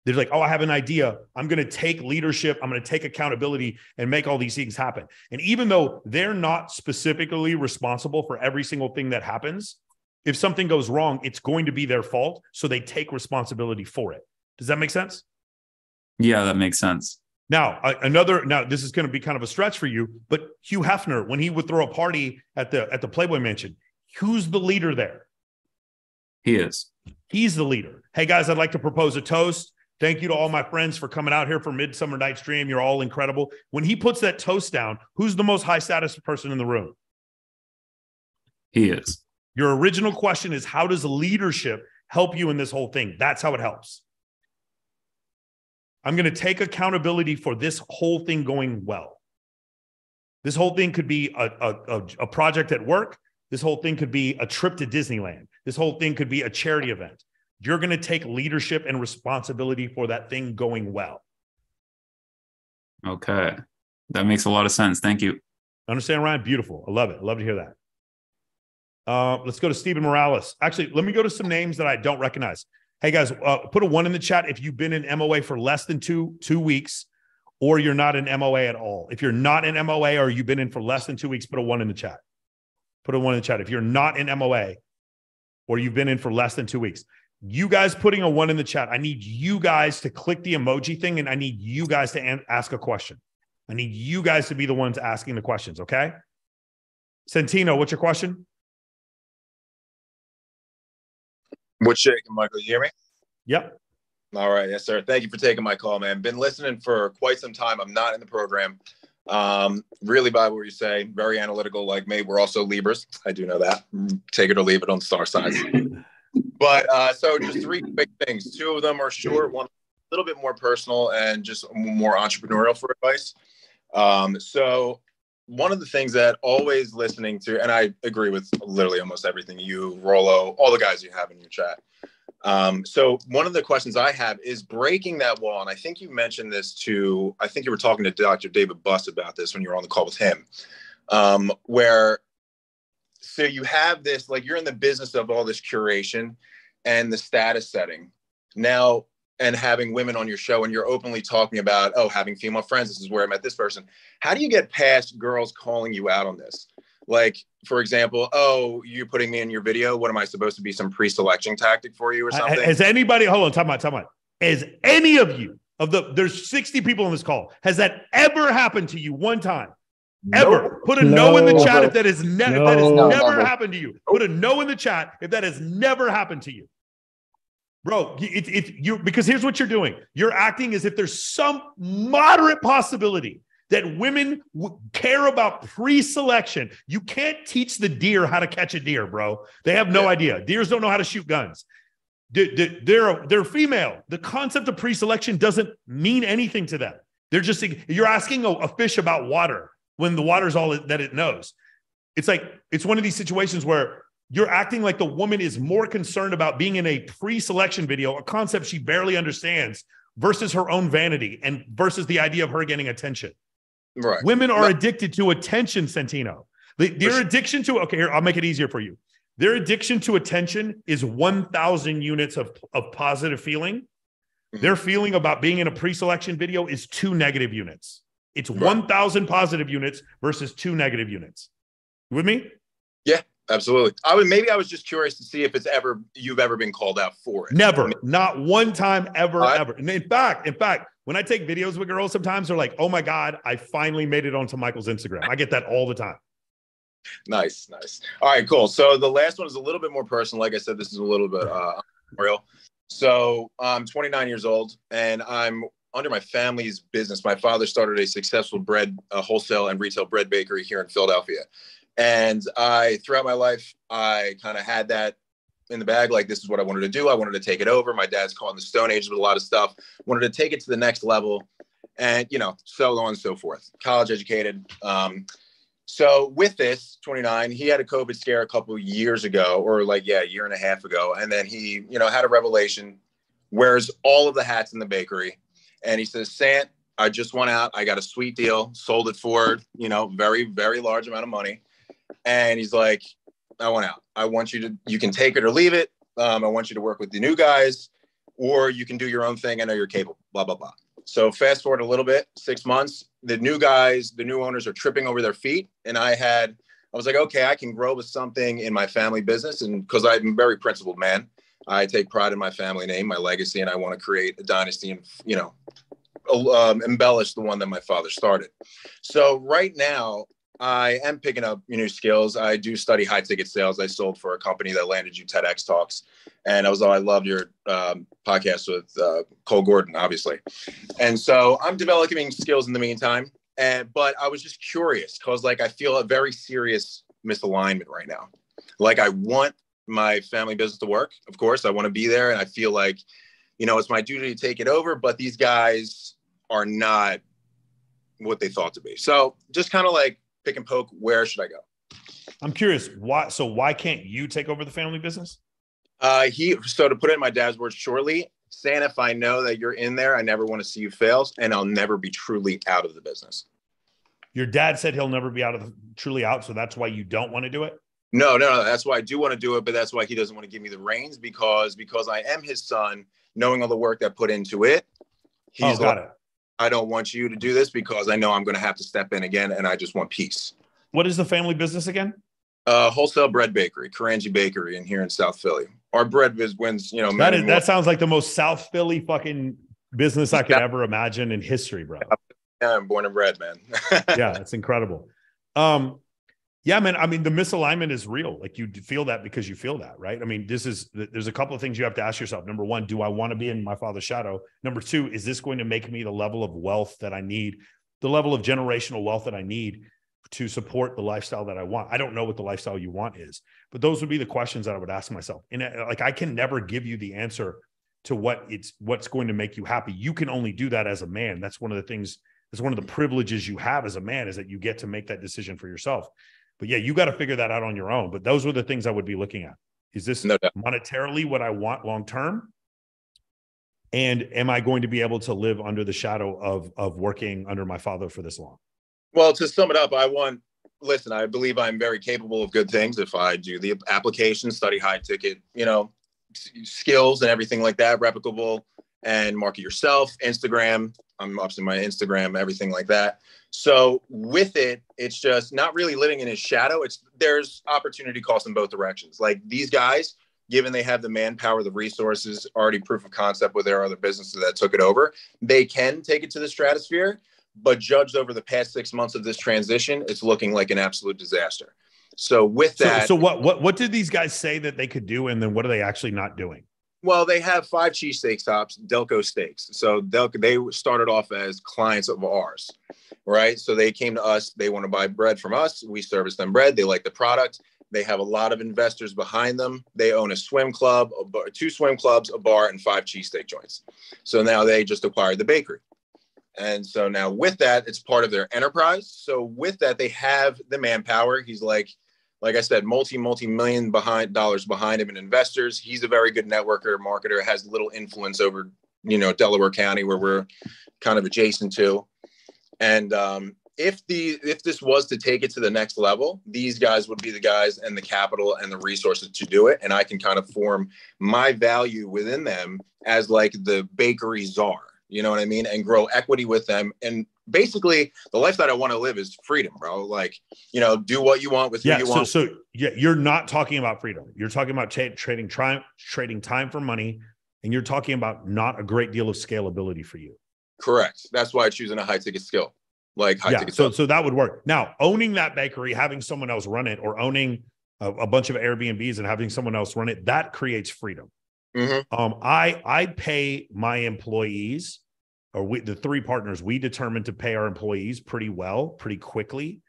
They're like, oh, I have an idea. I'm going to take leadership. I'm going to take accountability and make all these things happen. And even though they're not specifically responsible for every single thing that happens, if something goes wrong, it's going to be their fault. So they take responsibility for it. Does that make sense? Yeah, that makes sense. Now, this is going to be kind of a stretch for you, but Hugh Hefner, when he would throw a party at the Playboy Mansion, who's the leader there? He is. He's the leader. Hey, guys, I'd like to propose a toast. Thank you to all my friends for coming out here for Midsummer Night's Dream. You're all incredible. When he puts that toast down, who's the most high status person in the room? He is. Your original question is, how does leadership help you in this whole thing? That's how it helps. I'm going to take accountability for this whole thing going well. This whole thing could be a project at work. This whole thing could be a trip to Disneyland. This whole thing could be a charity event. You're going to take leadership and responsibility for that thing going well. Okay. That makes a lot of sense. Thank you. Understand, Ryan? Beautiful. I love it. I love to hear that. Let's go to Steven Morales. Actually, let me go to some names that I don't recognize. Hey, guys, put a 1 in the chat if you've been in MOA for less than two weeks, or you're not in MOA at all. If you're not in MOA or you've been in for less than 2 weeks, put a 1 in the chat. Put a 1 in the chat. If you're not in MOA or you've been in for less than 2 weeks, you guys putting a 1 in the chat, I need you guys to click the emoji thing, and I need you guys to ask a question. I need you guys to be the ones asking the questions, okay? Santino, what's your question? What's shaking, Michael? You hear me? Yep. All right. Yes, sir. Thank you for taking my call, man. Been listening for quite some time. I'm not in the program. Really by what you say, very analytical like me. We're also Libras. I do know that. Take it or leave it on star signs. But so just 3 big things. 2 of them are short, one a little bit more personal and just more entrepreneurial for advice. So one of the things that always listening to, and I agree with literally almost everything you, Rollo, all the guys you have in your chat. So one of the questions I have is breaking that wall. And I think you mentioned this to, I think you were talking to Dr. David Buss about this when you were on the call with him, so you have this, like you're in the business of all this curation and the status setting now, and having women on your show, and you're openly talking about, oh, having female friends, this is where I met this person. How do you get past girls calling you out on this? Like, for example, oh, you're putting me in your video. What am I supposed to be, some pre-selection tactic for you or something? Has anybody, hold on, time out. Has any of you, there's 60 people on this call, has that ever happened to you one time? Ever? Nope. Put a no in the chat if that has never happened to you. Put a no in the chat if that has never happened to you. Bro, because here's what you're doing. You're acting as if there's some moderate possibility that women care about pre-selection. You can't teach the deer how to catch a deer, bro. They have no idea. Deers don't know how to shoot guns. They're female. The concept of pre-selection doesn't mean anything to them. They're just, you're asking a fish about water when the water's all that it knows. It's like, it's one of these situations where you're acting like the woman is more concerned about being in a pre-selection video, a concept she barely understands, versus her own vanity and versus the idea of her getting attention. Right. Women are addicted to attention, Santino. Their addiction to, okay, here, I'll make it easier for you. Their addiction to attention is 1,000 units of positive feeling. Their feeling about being in a pre-selection video is 2 negative units. It's 1,000 positive units versus 2 negative units. You with me? Yeah, absolutely. Maybe I was just curious to see if you've ever been called out for it. Never, not one time ever. And in fact, when I take videos with girls, sometimes they're like, "Oh my God, I finally made it onto Michael's Instagram." I get that all the time. Nice. All right, cool. So the last one is a little bit more personal. Like I said, this is a little bit real. So I'm 29 years old and I'm under my family's business. My father started a successful bread wholesale and retail bread bakery here in Philadelphia. And throughout my life, I kind of had that in the bag. Like, this is what I wanted to do. I wanted to take it over. My dad's caught in the Stone Age with a lot of stuff. Wanted to take it to the next level and, so on and so forth. College educated. So with this 29, he had a COVID scare a couple of years ago, or a year and a half ago. And then he, had a revelation, wears all of the hats in the bakery. And he says, "Sant, I just went out. I got a sweet deal, sold it for, very, very large amount of money." And he's like, "I want out. I want you can take it or leave it. I want you to work with the new guys, or you can do your own thing. I know you're capable, blah, blah, blah." So fast forward a little bit, 6 months, the new guys, the new owners are tripping over their feet. And I was like, okay, I can grow with something in my family business. And because I'm a very principled man, I take pride in my family name, my legacy, and I want to create a dynasty and, embellish the one that my father started. So right now, I am picking up new skills. I do study high ticket sales. I sold for a company that landed you TEDx talks. And I loved your podcast with Cole Gordon, obviously. And so I'm developing skills in the meantime. But I was just curious because I feel a very serious misalignment right now. I want my family business to work. Of course, I want to be there. And I feel like, it's my duty to take it over. But these guys are not what they thought to be. So just kind of pick and poke, where should I go? I'm curious, why can't you take over the family business? So to put it in my dad's words shortly, "Sant, if I know that you're in there, I never want to see you fail, and I'll never be truly out of the business." Your dad said he'll never be truly out, so that's why you don't want to do it? No. That's why I do want to do it, but that's why he doesn't want to give me the reins because I am his son, knowing all the work that put into it. He's got it. "I don't want you to do this because I know I'm going to have to step in again, and I just want peace." What is the family business again? Wholesale bread bakery, Karanji Bakery, in here in South Philly. Our bread wins, that sounds like the most South Philly fucking business I could ever imagine in history, bro. Yeah, I'm born and bred, man. Yeah, it's incredible. Yeah, man. I mean, the misalignment is real. You feel that because you feel that, right? I mean, there's a couple of things you have to ask yourself. Number one, do I want to be in my father's shadow? Number two, is this going to make me the level of wealth that I need, the level of generational wealth that I need to support the lifestyle that I want? I don't know what the lifestyle you want is, but those would be the questions that I would ask myself. And I can never give you the answer to what's going to make you happy. You can only do that as a man. That's one of the things, that's one of the privileges you have as a man, is that you get to make that decision for yourself. But yeah, you got to figure that out on your own. But those were the things I would be looking at. Is this monetarily what I want long-term? And am I going to be able to live under the shadow of working under my father for this long? Well, to sum it up, I believe I'm very capable of good things. If I do the application, study high ticket, skills and everything like that, replicable, and market yourself, Instagram. I'm up to my Instagram, everything like that. So with it, it's just not really living in his shadow. There's opportunity costs in both directions. These guys, given they have the manpower, the resources, already proof of concept with their other businesses that took it over, they can take it to the stratosphere. But judged over the past 6 months of this transition, it's looking like an absolute disaster. So with that, so what did these guys say that they could do, and then what are they actually not doing? Well, they have 5 cheesesteak shops, Delco Steaks. So they started off as clients of ours, right? So they came to us. They want to buy bread from us. We service them bread. They like the product. They have a lot of investors behind them. They own a swim club, two swim clubs, a bar, and 5 cheesesteak joints. So now they just acquired the bakery. And so now with that, it's part of their enterprise. So with that, they have the manpower. He's like I said, multi-million dollars behind him in investors. He's a very good networker, marketer, has little influence over, Delaware County, where we're kind of adjacent to. And if this was to take it to the next level, these guys would be the guys and the capital and the resources to do it. And I can kind of form my value within them as like the bakery czar, you know what I mean? And grow equity with them. And basically the life that I want to live is freedom, bro. Like, do what you want with who you want. So you're not talking about freedom. You're talking about trading time for money. And you're talking about not a great deal of scalability for you. Correct. That's why I'm choosing a high ticket skill. So that would work. Now, owning that bakery, having someone else run it, or owning a bunch of Airbnbs and having someone else run it, that creates freedom. Mm-hmm. I pay my employees, or the 3 partners, we determine to pay our employees pretty well, pretty quickly.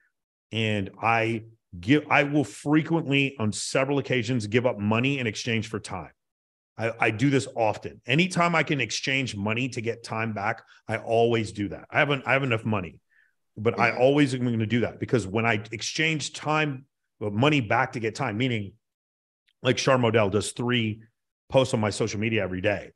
And I will frequently, on several occasions, give up money in exchange for time. I do this often. Anytime I can exchange money to get time back, I always do that. I have enough money, but I always am going to do that, because when I exchange money back to get time, meaning like Char Modell does 3 posts on my social media every day.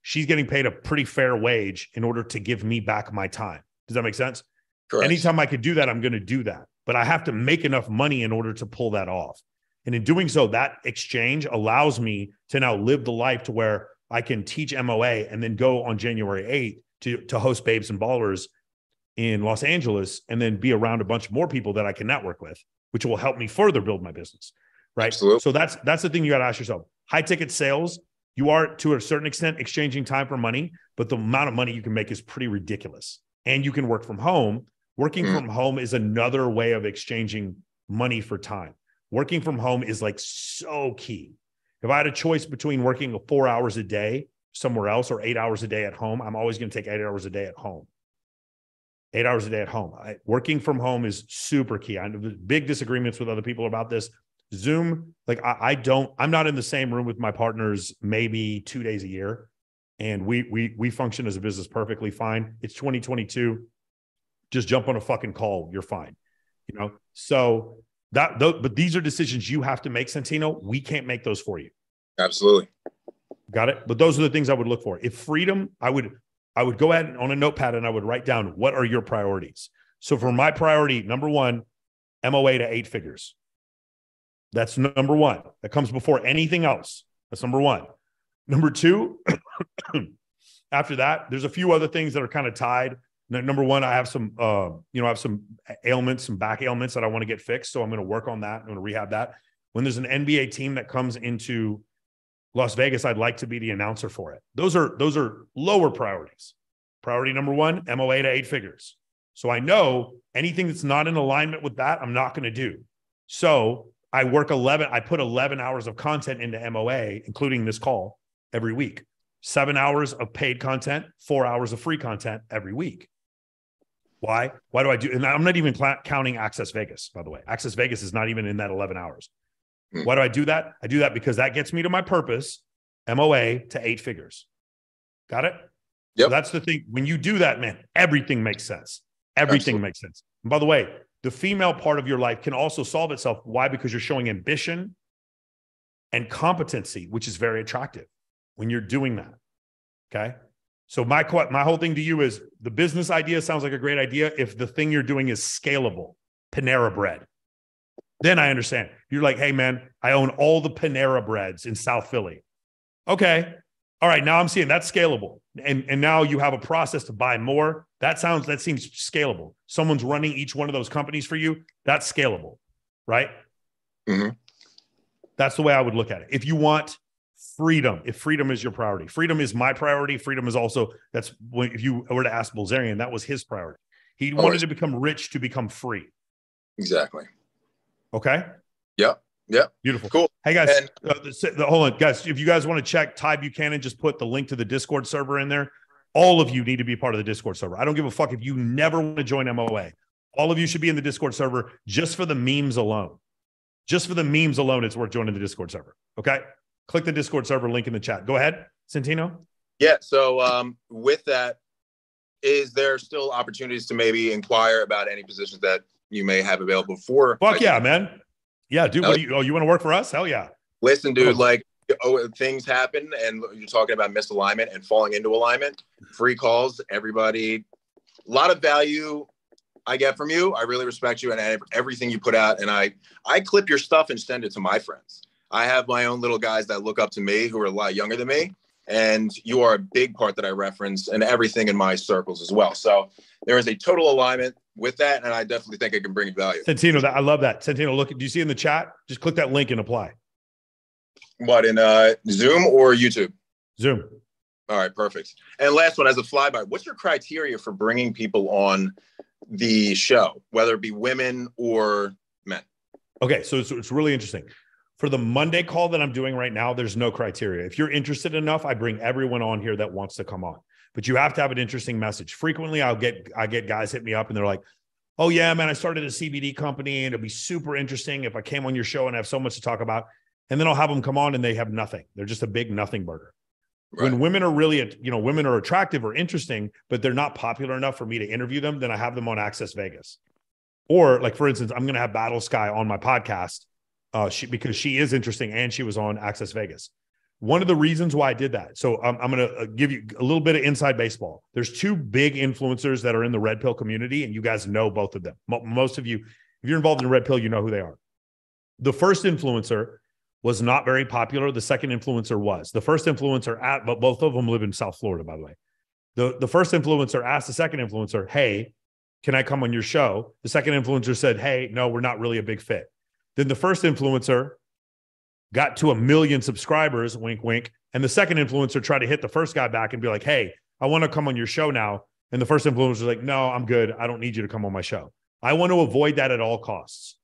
She's getting paid a pretty fair wage in order to give me back my time. Does that make sense? Correct. Anytime I could do that, I'm going to do that, but I have to make enough money in order to pull that off. And in doing so, that exchange allows me to now live the life to where I can teach MOA and then go on January 8th to host Babes and Ballers in Los Angeles, and then be around a bunch more people that I can network with, which will help me further build my business. Right. Absolutely. So that's the thing you got to ask yourself. High ticket sales, you are to a certain extent exchanging time for money, but the amount of money you can make is pretty ridiculous. And you can work from home. Working from home is another way of exchanging money for time. Working from home is like so key. If I had a choice between working 4 hours a day somewhere else or 8 hours a day at home, I'm always going to take 8 hours a day at home. 8 hours a day at home. Working from home is super key. I have big disagreements with other people about this. Zoom, I'm not in the same room with my partners maybe 2 days a year. And we function as a business perfectly fine. It's 2022. Just jump on a fucking call. You're fine. So but these are decisions you have to make, Santino. We can't make those for you. Absolutely. Got it. But those are the things I would look for. If freedom, I would go ahead on a notepad and I would write down, what are your priorities? So for my priority, number 1, MOA to 8 figures. That's number 1. That comes before anything else. That's number 1. Number 2, after that, there's a few other things that are kind of tied. Number 1, I have some, ailments, some back ailments that I want to get fixed. So I'm going to work on that. I'm going to rehab that. When there's an NBA team that comes into Las Vegas, I'd like to be the announcer for it. Those are lower priorities. Priority number 1, MOA to 8 figures. So I know anything that's not in alignment with that, I'm not going to do. So I put 11 hours of content into MOA, including this call, every week. 7 hours of paid content, 4 hours of free content every week. Why? Why do I do? And I'm not even counting Access Vegas, by the way. Access Vegas is not even in that 11 hours. Why do I do that? I do that because that gets me to my purpose, MOA to 8 figures. Got it? Yep. So that's the thing. When you do that, man, everything makes sense. Everything Absolutely. makes sense. And by the way, the female part of your life can also solve itself. Why? Because you're showing ambition and competency, which is very attractive when you're doing that. Okay. So my whole thing to you is, the business idea sounds like a great idea if the thing you're doing is scalable, Panera Bread. Then I understand. You're like, hey man, I own all the Panera Breads in South Philly. Okay. All right. Now I'm seeing that's scalable. And now you have a process to buy more. That seems scalable. Someone's running each one of those companies for you. That's scalable. Right. Mm-hmm. That's the way I would look at it. If you want freedom, if freedom is your priority, freedom is my priority. Freedom is also, if you were to ask Bilzerian, that was his priority. He wanted to become rich to become free. Exactly. Okay. Yep. Yep. Beautiful. Cool. Hey guys, hold on, guys. If you guys want to check Ty Buchanan, just put the link to the Discord server in there. All of you need to be part of the Discord server. I don't give a fuck if you never want to join MOA. All of you should be in the Discord server just for the memes alone. Just for the memes alone, it's worth joining the Discord server. Okay. Click the Discord server link in the chat. Go ahead, Santino. Yeah. So with that, is there still opportunities to maybe inquire about any positions that you may have available for? Fuck yeah, man. Yeah, dude. What do you? Oh, you want to work for us? Hell yeah. Listen, dude. Like, things happen, and you're talking about misalignment and falling into alignment. Free calls, everybody. A lot of value I get from you. I really respect you and everything you put out. And I clip your stuff and send it to my friends. I have my own little guys that look up to me who are a lot younger than me. And you are a big part that I reference and everything in my circles as well. So there is a total alignment with that. And I definitely think I can bring value. Santino, I love that. Santino, look, do you see in the chat? Just click that link and apply. What, in Zoom or YouTube? Zoom. All right, perfect. And last one, as a flyby, what's your criteria for bringing people on the show, whether it be women or men? Okay, so it's really interesting. For the Monday call that I'm doing right now, there's no criteria. If you're interested enough, I bring everyone on here that wants to come on. But you have to have an interesting message. Frequently, I get guys hit me up and they're like, "Oh yeah, man, I started a CBD company and it'd be super interesting if I came on your show and have so much to talk about." And then I'll have them come on and they have nothing. They're just a big nothing burger. Right. When women are really, women are attractive or interesting, but they're not popular enough for me to interview them, then I have them on Access Vegas. Or like, for instance, I'm going to have Battle Sky on my podcast because she is interesting and she was on Access Vegas. One of the reasons why I did that. So I'm going to give you a little bit of inside baseball. There's two big influencers that are in the Red Pill community, and you guys know both of them. Most of you, if you're involved in Red Pill, you know who they are. The first influencer was not very popular. The second influencer was. The first influencer, but both of them live in South Florida, by the way. The first influencer asked the second influencer, "Hey, can I come on your show?" The second influencer said, "Hey, no, we're not really a big fit." Then the first influencer got to 1 million subscribers, wink, wink. And the second influencer tried to hit the first guy back and be like, "Hey, I want to come on your show now." And the first influencer was like, "No, I'm good. I don't need you to come on my show." I want to avoid that at all costs.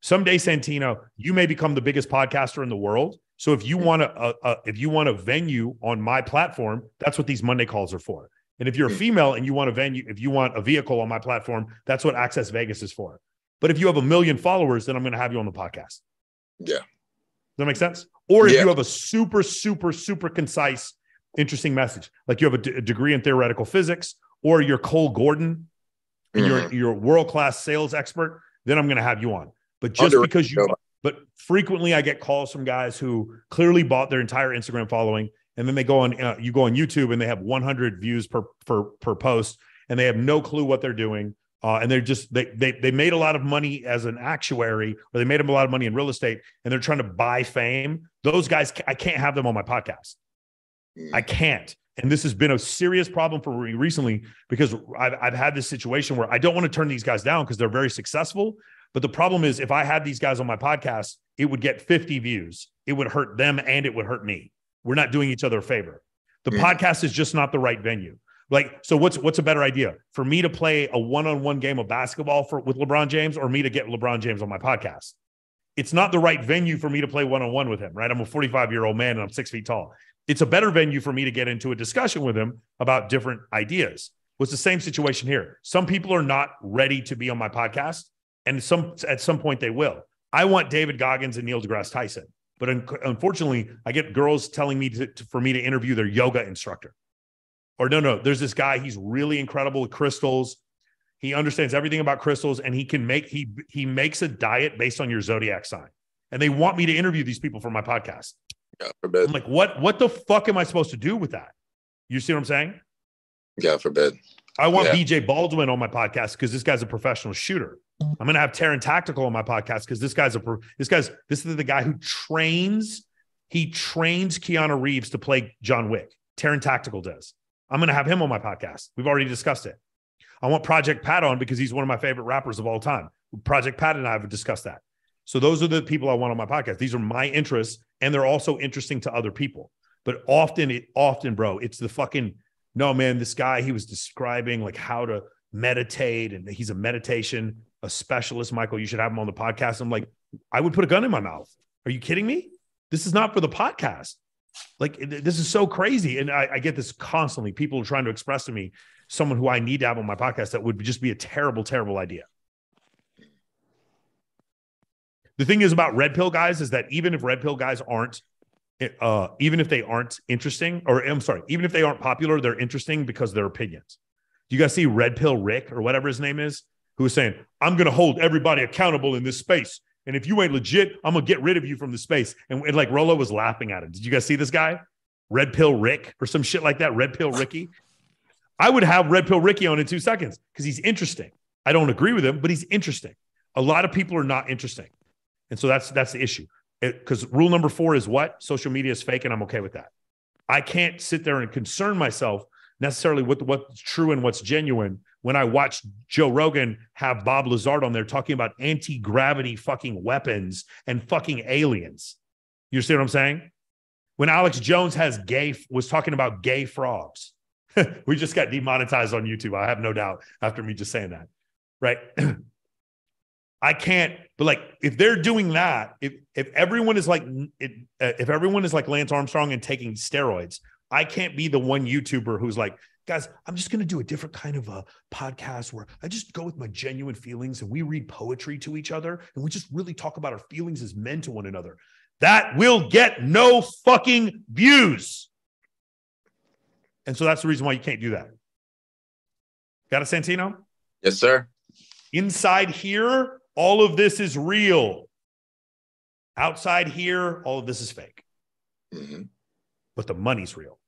Someday, Santino, you may become the biggest podcaster in the world. So if you want a venue on my platform, that's what these Monday calls are for. And if you're a female and you want a venue, if you want a vehicle on my platform, that's what Access Vegas is for. But if you have 1 million followers, then I'm going to have you on the podcast. Yeah. Does that make sense? Or if you have a super, super, super concise, interesting message, like you have a degree in theoretical physics, or you're Cole Gordon and you're a world-class sales expert, then I'm going to have you on. But just because but frequently I get calls from guys who clearly bought their entire Instagram following, and then they go on, you go on YouTube and they have 100 views per post, and they have no clue what they're doing. And they're just, they made a lot of money as an actuary, or they made them a lot of money in real estate, and they're trying to buy fame. Those guys, I can't have them on my podcast. I can't. And this has been a serious problem for me recently, because I've had this situation where I don't want to turn these guys down because they're very successful. But the problem is, if I had these guys on my podcast, it would get 50 views. It would hurt them and it would hurt me. We're not doing each other a favor. The podcast is just not the right venue. Like, so what's a better idea? For me to play a one-on-one game of basketball with LeBron James, or me to get LeBron James on my podcast? It's not the right venue for me to play one-on-one with him, right? I'm a 45-year-old man and I'm 6 feet tall. It's a better venue for me to get into a discussion with him about different ideas. It's the same situation here. Some people are not ready to be on my podcast, and at some point they will. I want David Goggins and Neil deGrasse Tyson, but unfortunately, I get girls telling me for me to interview their yoga instructor. Or no, there's this guy, he's really incredible with crystals. He understands everything about crystals, and he makes a diet based on your zodiac sign. And they want me to interview these people for my podcast. God forbid. I'm like, what the fuck am I supposed to do with that? You see what I'm saying? God forbid. I want BJ Baldwin on my podcast because this guy's a professional shooter. I'm going to have Taryn Tactical on my podcast because this is the guy who trains Keanu Reeves to play John Wick. Taryn Tactical does. I'm going to have him on my podcast. We've already discussed it. I want Project Pat on because he's one of my favorite rappers of all time. Project Pat and I have discussed that. So those are the people I want on my podcast. These are my interests, and they're also interesting to other people. But often, bro, it's the fucking, no, man, this guy, he was describing like how to meditate, and he's a specialist. Michael, you should have him on the podcast. I'm like, I would put a gun in my mouth. Are you kidding me? This is not for the podcast. Like, this is so crazy. And I get this constantly. People are trying to express to me someone who I need to have on my podcast that would just be a terrible, terrible idea. The thing is about red pill guys is that even if red pill guys aren't, even if they aren't interesting, or I'm sorry, even if they aren't popular, they're interesting because their opinions. Do you guys see Red Pill Rick or whatever his name is, who is saying, I'm going to hold everybody accountable in this space. And if you ain't legit, I'm going to get rid of you from the space. And like Rolo was laughing at him. Did you guys see this guy? Red Pill Rick or some shit like that. Red Pill Ricky. I would have Red Pill Ricky on in 2 seconds because he's interesting. I don't agree with him, but he's interesting. A lot of people are not interesting. And so that's the issue. Because rule number 4 is what? Social media is fake, and I'm okay with that. I can't sit there and concern myself necessarily with what's true and what's genuine when I watch Joe Rogan have Bob Lazard on there talking about anti-gravity fucking weapons and fucking aliens. You see what I'm saying? When Alex Jones was talking about gay frogs. We just got demonetized on YouTube. I have no doubt after me just saying that. Right? I can't, but like, if they're doing that, if everyone is like, if everyone is like Lance Armstrong and taking steroids, I can't be the one YouTuber who's like, guys, I'm just going to do a different kind of a podcast where I just go with my genuine feelings and we read poetry to each other and we just really talk about our feelings as men to one another. That will get no fucking views. And so that's the reason why you can't do that. Got it, Santino? Yes, sir. Inside here, all of this is real. Outside here, all of this is fake. Mm-hmm. But the money's real.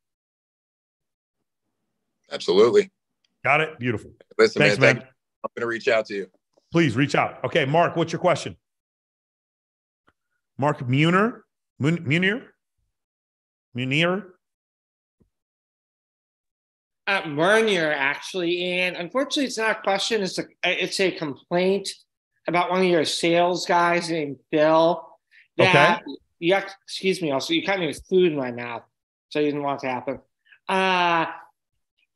Absolutely. Got it? Beautiful. Listen, thanks, man. man. I'm going to reach out to you. Please reach out. Okay, Mark, what's your question? Mark Munir? Munir? Bernier, actually, and unfortunately, it's not a question. It's a complaint about one of your sales guys named Bill. That excuse me. Also, you caught me with food in my mouth, so you didn't want it to happen.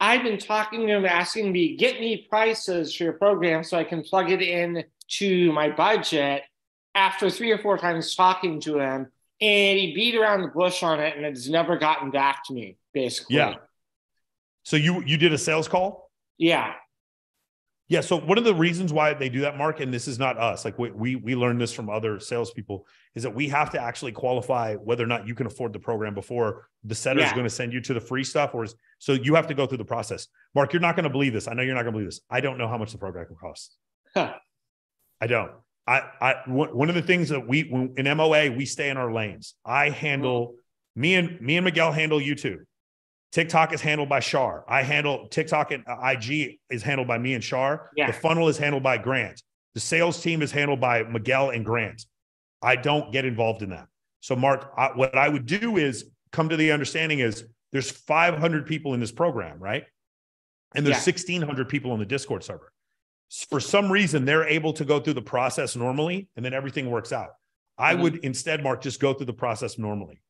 I've been talking to him, asking me get me prices for your program so I can plug it in to my budget. After 3 or 4 times talking to him, and he beat around the bush on it, and it's never gotten back to me. Basically, yeah. So you did a sales call? Yeah. Yeah. So one of the reasons why they do that, Mark, and this is not us, like we learned this from other salespeople, is that we have to actually qualify whether or not you can afford the program before the setter is going to send you to the free stuff. So you have to go through the process. Mark, you're not going to believe this. I know you're not going to believe this. I don't know how much the program will cost. Huh. I don't. One of the things that in MOA, we stay in our lanes. I handle, me and Miguel handle YouTube. TikTok is handled by Shar. I handle TikTok, and IG is handled by me and Shar. Yeah. The funnel is handled by Grant. The sales team is handled by Miguel and Grant. I don't get involved in that. So Mark, what I would do is come to the understanding is there's 500 people in this program, right? And there's 1,600 people on the Discord server. For some reason, they're able to go through the process normally, and then everything works out. I would instead, Mark, just go through the process normally.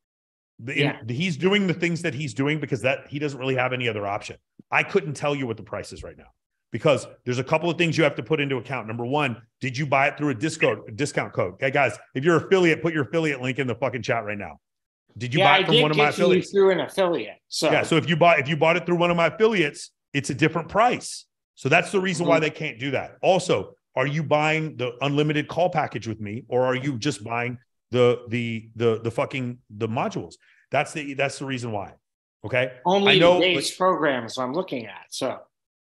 He's doing the things that he's doing because he doesn't really have any other option. I couldn't tell you what the price is right now because there's a couple of things you have to put into account. Number one, did you buy it through a discount code? Okay, guys, if you're an affiliate, put your affiliate link in the fucking chat right now. Did you buy it from one of my affiliates? Through an affiliate. So if you bought it through one of my affiliates, it's a different price. So that's the reason why they can't do that. Also, are you buying the unlimited call package with me, or are you just buying the modules? That's the reason why. Okay. Only the base programs I'm looking at. So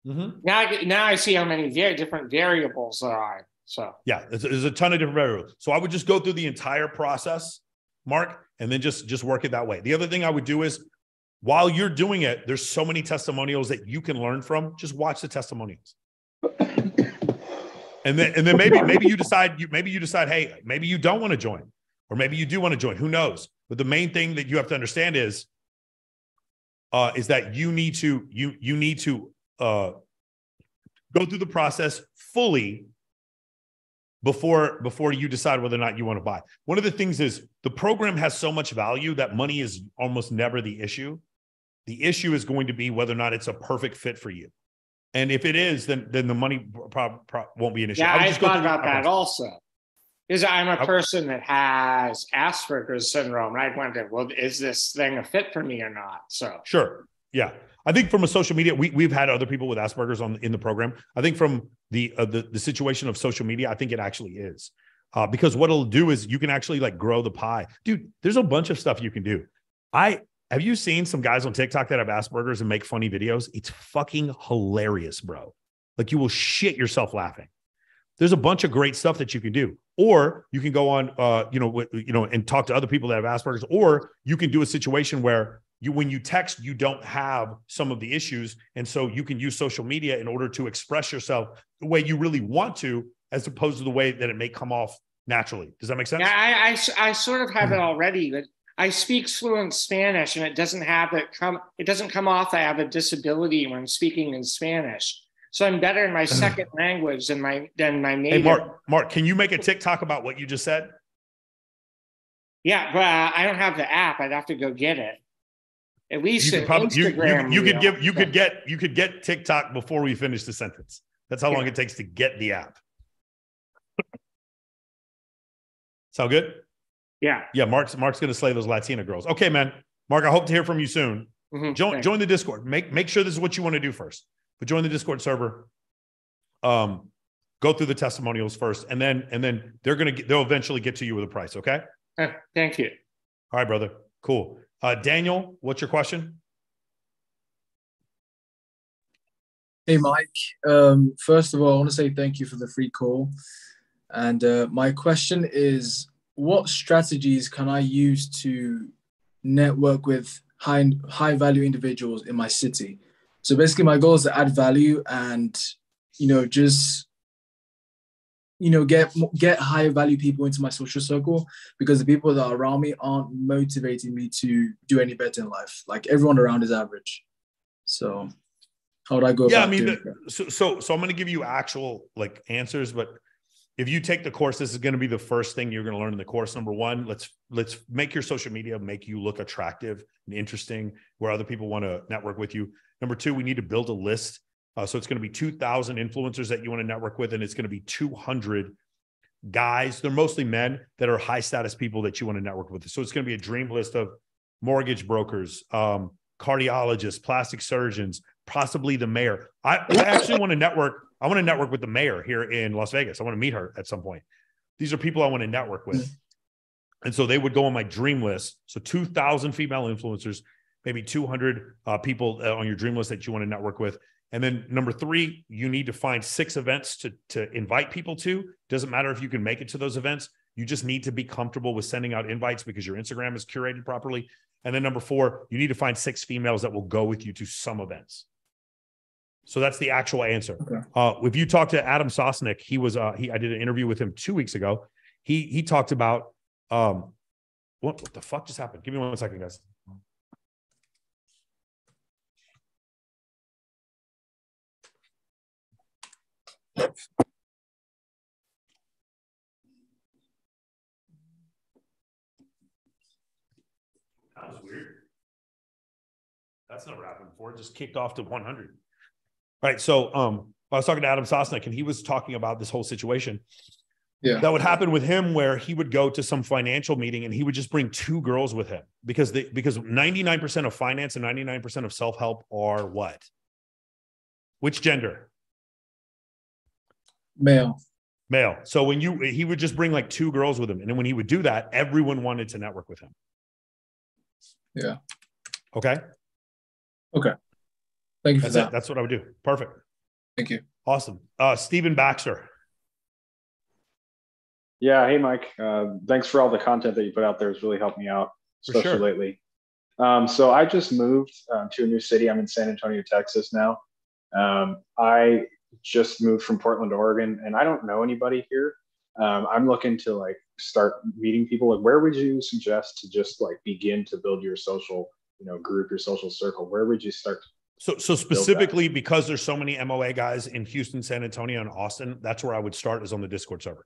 now I see how many different variables there are. So yeah, there's a ton of different variables. So I would just go through the entire process, Mark, and then just work it that way. The other thing I would do is while you're doing it, there's so many testimonials that you can learn from. Just watch the testimonials. And then maybe you decide, hey, maybe you don't want to join, or maybe you do want to join. Who knows? But the main thing that you have to understand is that you need to go through the process fully before you decide whether or not you want to buy. One of the things is the program has so much value that money is almost never the issue. The issue is going to be whether or not it's a perfect fit for you. And if it is, then the money won't be an issue. Yeah, I thought about that also. Because I'm a person that has Asperger's syndrome, and I wondered, well, is this thing a fit for me or not? So sure, yeah. I think from a social media, we've had other people with Asperger's in the program. I think from the situation of social media, I think it actually is. because what it'll do is you can actually like grow the pie. Dude, there's a bunch of stuff you can do. Have you seen some guys on TikTok that have Asperger's and make funny videos? It's fucking hilarious, bro. Like you will shit yourself laughing. There's a bunch of great stuff that you can do. Or you can go on, and talk to other people that have Asperger's, or you can do a situation where when you text, you don't have some of the issues. And so you can use social media in order to express yourself the way you really want to, as opposed to the way that it may come off naturally. Does that make sense? Yeah, I sort of have it already, but I speak fluent Spanish, and it doesn't come off I have a disability when speaking in Spanish. So I'm better in my second language than my native. Hey, Mark, can you make a TikTok about what you just said? Yeah, but I don't have the app. I'd have to go get it. At least you could probably you could get TikTok before we finish the sentence. That's how long it takes to get the app. Sound good? Yeah. Yeah, Mark's gonna slay those Latina girls. Okay, man. Mark, I hope to hear from you soon. Join the Discord. Make sure this is what you want to do first. But join the Discord server. Go through the testimonials first, and then they'll eventually get to you with a price. Okay. Thank you. All right, brother. Cool. Daniel, what's your question? Hey, Mike. First of all, I want to say thank you for the free call. And my question is, what strategies can I use to network with high value individuals in my city? So basically my goal is to add value and, get higher value people into my social circle, because the people that are around me aren't motivating me to do any better in life. Like everyone around is average. So how would I go about doing that? So I'm going to give you actual like answers, but if you take the course, this is going to be the first thing you're going to learn in the course. Number one, let's make your social media make you look attractive and interesting where other people want to network with you. Number two, we need to build a list. So it's going to be 2,000 influencers that you want to network with, and it's going to be 200 guys. They're mostly men that are high status people that you want to network with. So it's going to be a dream list of mortgage brokers, cardiologists, plastic surgeons, possibly the mayor. I actually want to network. I want to network with the mayor here in Las Vegas. I want to meet her at some point. These are people I want to network with. And so they would go on my dream list. So 2,000 female influencers, maybe 200 people on your dream list that you want to network with. And then number three, you need to find 6 events to invite people to. Doesn't matter if you can make it to those events. You just need to be comfortable with sending out invites because your Instagram is curated properly. And then number 4, you need to find 6 females that will go with you to some events. So that's the actual answer. Okay. If you talk to Adam Sosnick, I did an interview with him 2 weeks ago. He talked about what the fuck just happened? Give me 1 second, guys. That was weird. That's never happened before. It just kicked off to 100. All right. So I was talking to Adam Sosnick, and he was talking about this whole situation. Yeah. That would happen with him where he would go to some financial meeting and he would just bring 2 girls with him because 99% of finance and 99% of self-help are what? Which gender? Male. So he would just bring like 2 girls with him. And then when he would do that, everyone wanted to network with him. Yeah. Okay. Thank you for that. That's what I would do. Perfect. Thank you. Awesome. Stephen Baxter. Yeah. Hey, Mike. Thanks for all the content that you put out there. It's really helped me out, especially lately. So I just moved to a new city. I'm in San Antonio, Texas now. I just moved from Portland, Oregon, and I don't know anybody here. I'm looking to like start meeting people. Like, where would you suggest to just like begin to build your social, group, your social circle? Where would you start? So specifically because there's so many MOA guys in Houston, San Antonio, and Austin, that's where I would start, is on the Discord server.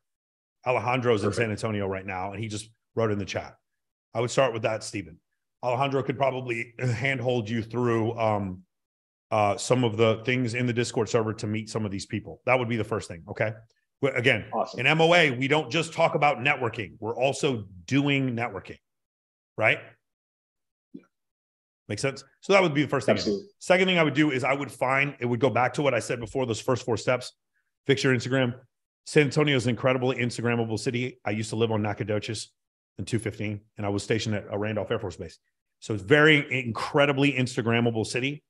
Alejandro's in San Antonio right now, and he just wrote in the chat. I would start with that, Stephen. Alejandro could probably handhold you through some of the things in the Discord server to meet some of these people. That would be the first thing. Okay. Again, awesome. In MOA, we don't just talk about networking. We're also doing networking, right? Make sense? So that would be the first thing. Absolutely. Second thing I would do is it would go back to what I said before, those first 4 steps. Fix your Instagram. San Antonio is an incredibly Instagrammable city. I used to live on Nacogdoches in 215, and I was stationed at Randolph Air Force Base. So it's very incredibly Instagrammable city.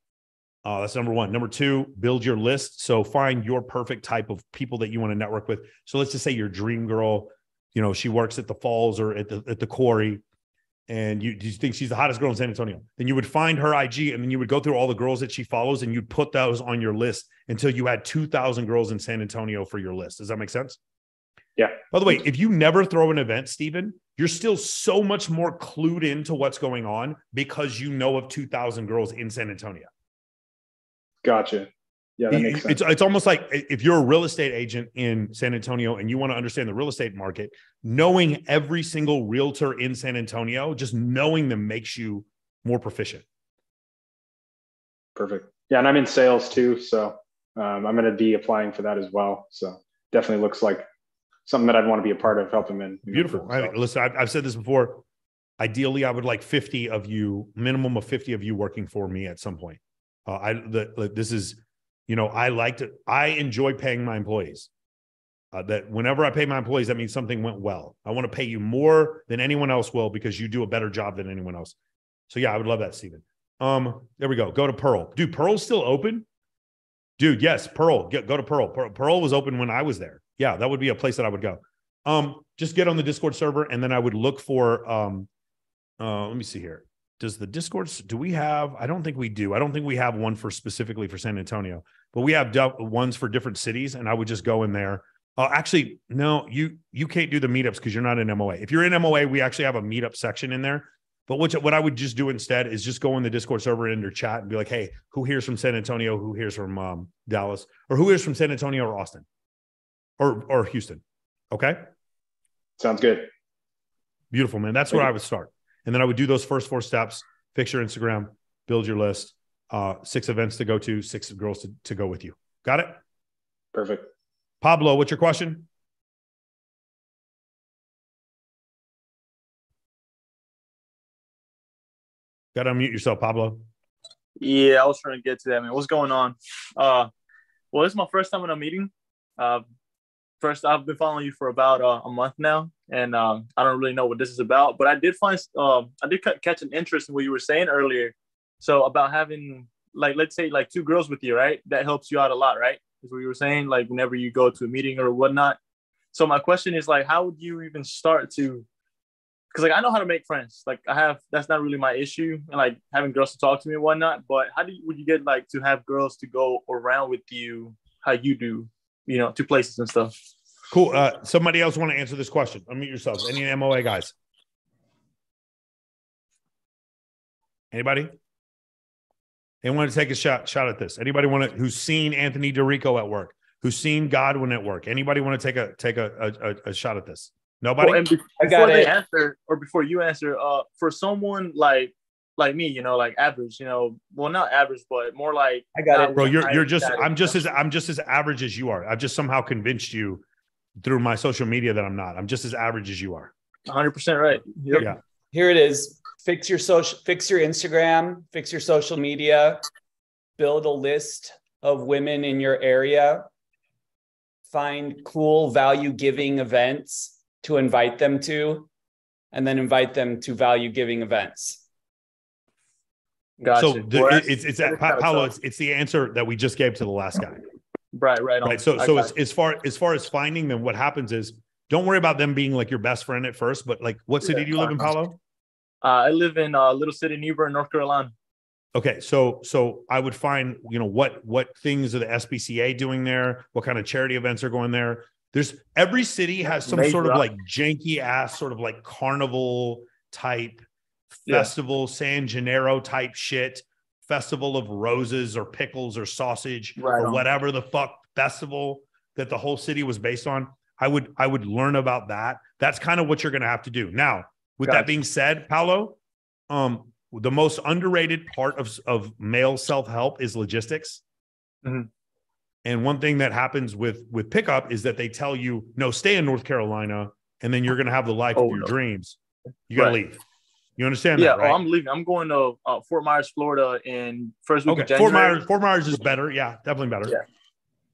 That's number one. Number two, build your list. So find your perfect type of people that you want to network with. So let's just say your dream girl, you know, she works at the Falls or at the quarry, and you think she's the hottest girl in San Antonio. Then you would find her IG, and then you would go through all the girls that she follows, and you'd put those on your list until you had 2,000 girls in San Antonio for your list. Does that make sense? Yeah. By the way, if you never throw an event, Steven, you're still so much more clued into what's going on because you know of 2,000 girls in San Antonio. Gotcha. Yeah, that makes sense. It's almost like if you're a real estate agent in San Antonio and you want to understand the real estate market, knowing every single realtor in San Antonio, just knowing them makes you more proficient. Perfect. Yeah, and I'm in sales too, so I'm going to be applying for that as well. So definitely looks like something that I'd want to be a part of, helping them. Beautiful. Listen, I've said this before. Ideally, I would like 50 of you, minimum of 50 of you working for me at some point. This is, you know, I enjoy paying my employees. That whenever I pay my employees, that means something went well. I want to pay you more than anyone else will because you do a better job than anyone else. So yeah, I would love that, Steven. There we go. Go to Pearl. Dude, Pearl's still open? Dude, yes, Pearl. Go to Pearl. Pearl was open when I was there. Yeah, that would be a place that I would go. Just get on the Discord server, and then I would look for let me see here. Does the Discord, do we have, I don't think we do. I don't think we have one for specifically for San Antonio, but we have ones for different cities, and I would just go in there. Actually, no, you can't do the meetups because you're not in MOA. If you're in MOA, we actually have a meetup section in there. But what I would just do instead is just go in the Discord server in their chat and be like, hey, who here's from San Antonio? Who here's from Dallas? Or who here's from San Antonio or Austin? Or Houston? Okay? Sounds good. Beautiful, man. That's where I would start. And then I would do those first 4 steps, fix your Instagram, build your list, 6 events to go to, 6 girls to go with you. Got it? Perfect. Pablo, what's your question? Got to unmute yourself, Pablo. Yeah, I was trying to get to that, man. What's going on? Well, this is my first time in a meeting. First, I've been following you for about a month now, and I don't really know what this is about. But I did catch an interest in what you were saying earlier. So about having, like, let's say like 2 girls with you, right? That helps you out a lot, right? Is what you were saying, like whenever you go to a meeting or whatnot. So my question is, like, how would you even start to? Because like I know how to make friends. Like that's not really my issue, and like having girls to talk to me and whatnot. But how would you get like to have girls to go around with you? How you do? You know, to places and stuff. Cool. Somebody else want to answer this question? Unmute yourselves. Any MOA guys? Anybody? Anyone want to take a shot at this? Anybody who's seen Anthony DeRico at work? Who's seen Godwin at work? Anybody want to take a shot at this? Nobody? Well, and before you answer, for someone like me, you know, like average, you know, well, not average, but more like I got it, bro. I'm just as average as you are. I've just somehow convinced you through my social media that I'm not. I'm just as average as you are. 100% right. Yep. Yeah. Here it is. Fix your Instagram, fix your social media, build a list of women in your area, find cool value-giving events to invite them to, and then invite them to value-giving events. Gotcha. So it's Paolo. It's the answer that we just gave to the last guy. Right. So as far as finding them, what happens is don't worry about them being like your best friend at first. But like, what city do you live in, Paolo? I live in a little city, New Bern, North Carolina. Okay, so I would find, you know, what things are the SPCA doing there? What kind of charity events are going there? Every city has some sort of like janky ass sort of like carnival type festival, San Gennaro type shit, festival of roses or pickles or sausage or whatever the fuck festival that the whole city was based on. I would learn about that. That's kind of what you're going to have to do. Now, with that being said, Paolo, the most underrated part of male self-help is logistics. Mm-hmm. And one thing that happens with pickup is that they tell you, no, stay in North Carolina, and then you're going to have the life of your dreams. You got to leave. You understand that, right? I'm leaving. I'm going to Fort Myers, Florida in first week of January. Fort Myers is better. Yeah, definitely better. Yeah.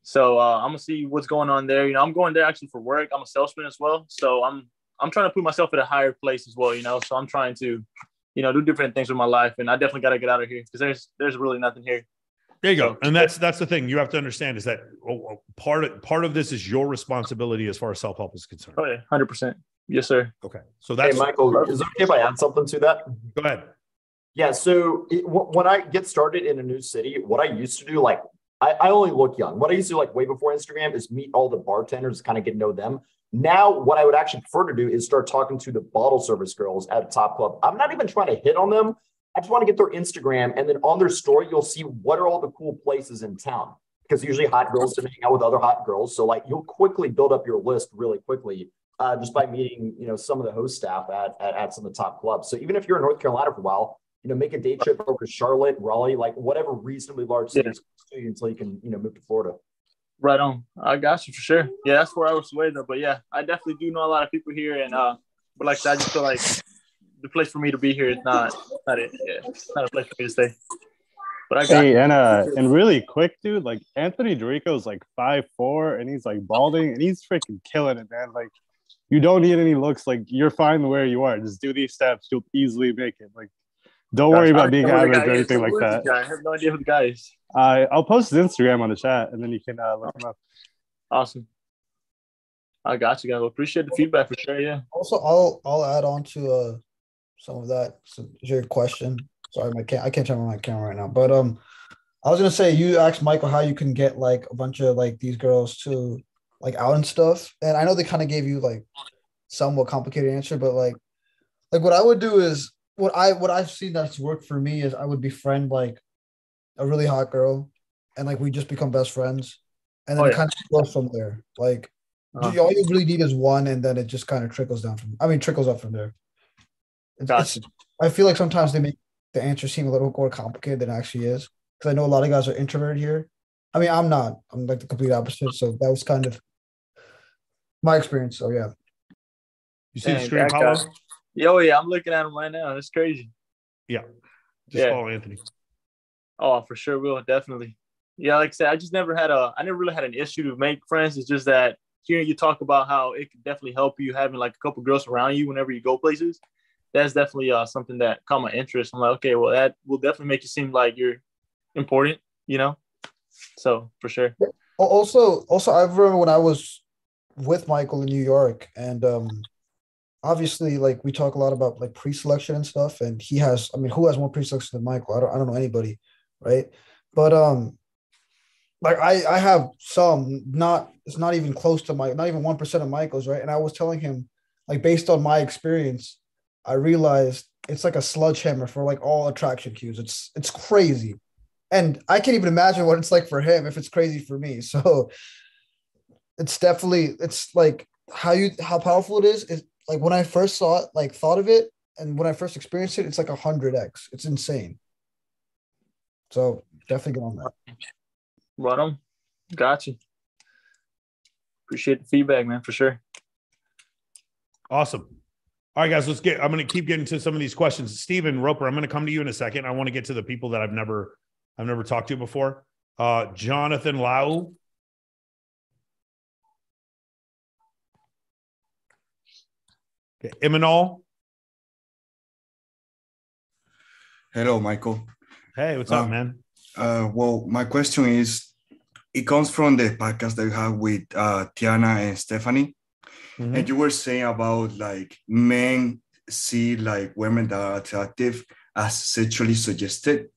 So I'm gonna see what's going on there. I'm going there actually for work. I'm a salesman as well, so I'm trying to put myself at a higher place as well. So I'm trying to, do different things with my life, and I definitely got to get out of here because there's really nothing here. There you go. And that's the thing you have to understand is that part of this is your responsibility as far as self-help is concerned. Oh yeah, 100%. Yes, sir. Okay. So that's Michael, is it okay if I add something to that? Go ahead. Yeah. So when I get started in a new city, what I used to do, like I only look young. What I used to do, like way before Instagram, is meet all the bartenders, kind of get to know them. Now, what I would actually prefer to do is start talking to the bottle service girls at a top club. I'm not even trying to hit on them. I just want to get their Instagram, and then on their story, you'll see what are all the cool places in town. Because usually hot girls tend to hang out with other hot girls. So like you'll quickly build up your list really quickly just by meeting, some of the host staff at some of the top clubs. So even if you're in North Carolina for a while, make a day trip over to Charlotte, Raleigh, like whatever reasonably large cities until you can, move to Florida. Right on. I got you for sure. Yeah, that's 4 hours away though. But yeah, I definitely do know a lot of people here, and but like I said, I just feel like the place for me to be here is not it. Yeah, it's not a place for me to stay. But I got and really quick, dude. Like Anthony Dorico's like 5'4", and he's like balding, and he's freaking killing it, man. Like you don't need any looks. Like you're fine where you are. Just do these steps. You'll easily make it. Like don't worry about being average or anything like that. I have no idea who the guy is. I'll post his Instagram on the chat, and then you can look him up. Awesome. I got you, guys. Well, appreciate the feedback for sure. Yeah. Also, I'll add on to some of that. So your question. Sorry, I can't turn on my camera right now. But I was gonna say you asked Michael how you can get like a bunch of like these girls to like out and stuff, and I know they kind of gave you like somewhat complicated answer, but like what I would do is what I've seen that's worked for me is I would befriend like a really hot girl, and like we just become best friends, and then it kind of goes from there. Like all you really need is one, and then it just kind of trickles up from there. I feel like sometimes they make the answer seem a little more complicated than it actually is, because I know a lot of guys are introverted here. I mean, I'm not. I'm like the complete opposite. So that was kind of my experience. So yeah. You see the screen, Paulo? Yeah, I'm looking at him right now. That's crazy. Yeah. Just follow Anthony. Oh, for sure will, definitely. Yeah, like I said, I never really had an issue to make friends. It's just that hearing you talk about how it could definitely help you having like a couple girls around you whenever you go places. That's definitely something that caught my interest. I'm like, okay, well, that will definitely make you seem like you're important, So for sure. Also, I remember when I was with Michael in New York, and obviously, like we talk a lot about like pre-selection and stuff, and who has more pre-selection than Michael? I don't know anybody, right? But like I have some, it's not even close to not even 1% of Michael's, right? And I was telling him, like based on my experience, I realized it's like a sledgehammer for like all attraction cues. It's crazy. And I can't even imagine what it's like for him if it's crazy for me. So it's like how powerful it is like when I first saw it, like thought of it, and when I first experienced it, it's like 100x. It's insane. So definitely get on that. Right on. Gotcha. Appreciate the feedback, man, for sure. Awesome. All right, guys, I'm going to keep getting to some of these questions. Steven Roper, I'm going to come to you in a second. I want to get to the people that I've never talked to before. Jonathan Lau. Okay. Imanol. Hello, Michael. Hey, what's up, man? Well, my question is, it comes from the podcast that you have with Tiana and Stephanie. Mm-hmm. And you were saying about like men see like women that are attractive as sexually suggested.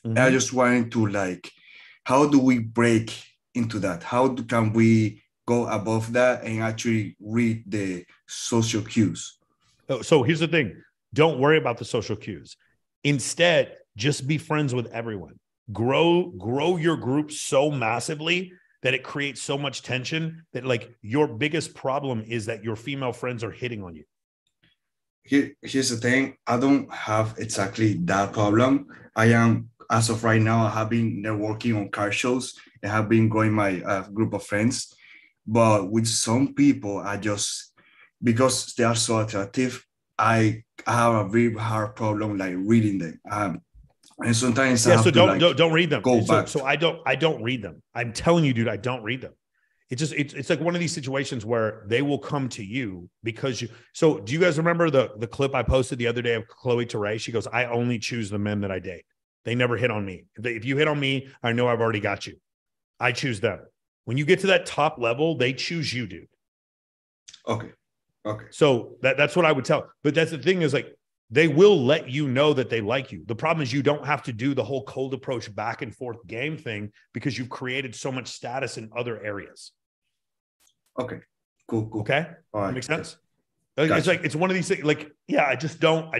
Mm-hmm. I just wanted to like, how do we break into that? Can we go above that and actually read the social cues? So here's the thing. Don't worry about the social cues. Instead, just be friends with everyone. Grow your group so massively that it creates so much tension that like your biggest problem is that your female friends are hitting on you. Here's the thing. I don't have exactly that problem. As of right now, I have been networking on car shows and have been growing my group of friends. But with some people, because they are so attractive, I have a very hard problem like reading them. And sometimes yeah, I have so to don't read them. Go so, back. so I don't read them. I'm telling you, dude, I don't read them. It's like one of these situations where they will come to you because you. So do you guys remember the clip I posted the other day of Chloe Teray? She goes, I only choose the men that I date. They never hit on me. If you hit on me, I know I've already got you. I choose them. When you get to that top level, they choose you, dude. Okay. So that's what I would tell. But that's the thing is like, they will let you know that they like you. The problem is you don't have to do the whole cold approach back and forth game thing because you've created so much status in other areas. Okay. Cool. Okay. All right. That makes sense. Gotcha. It's like, it's one of these things like, yeah, I just don't.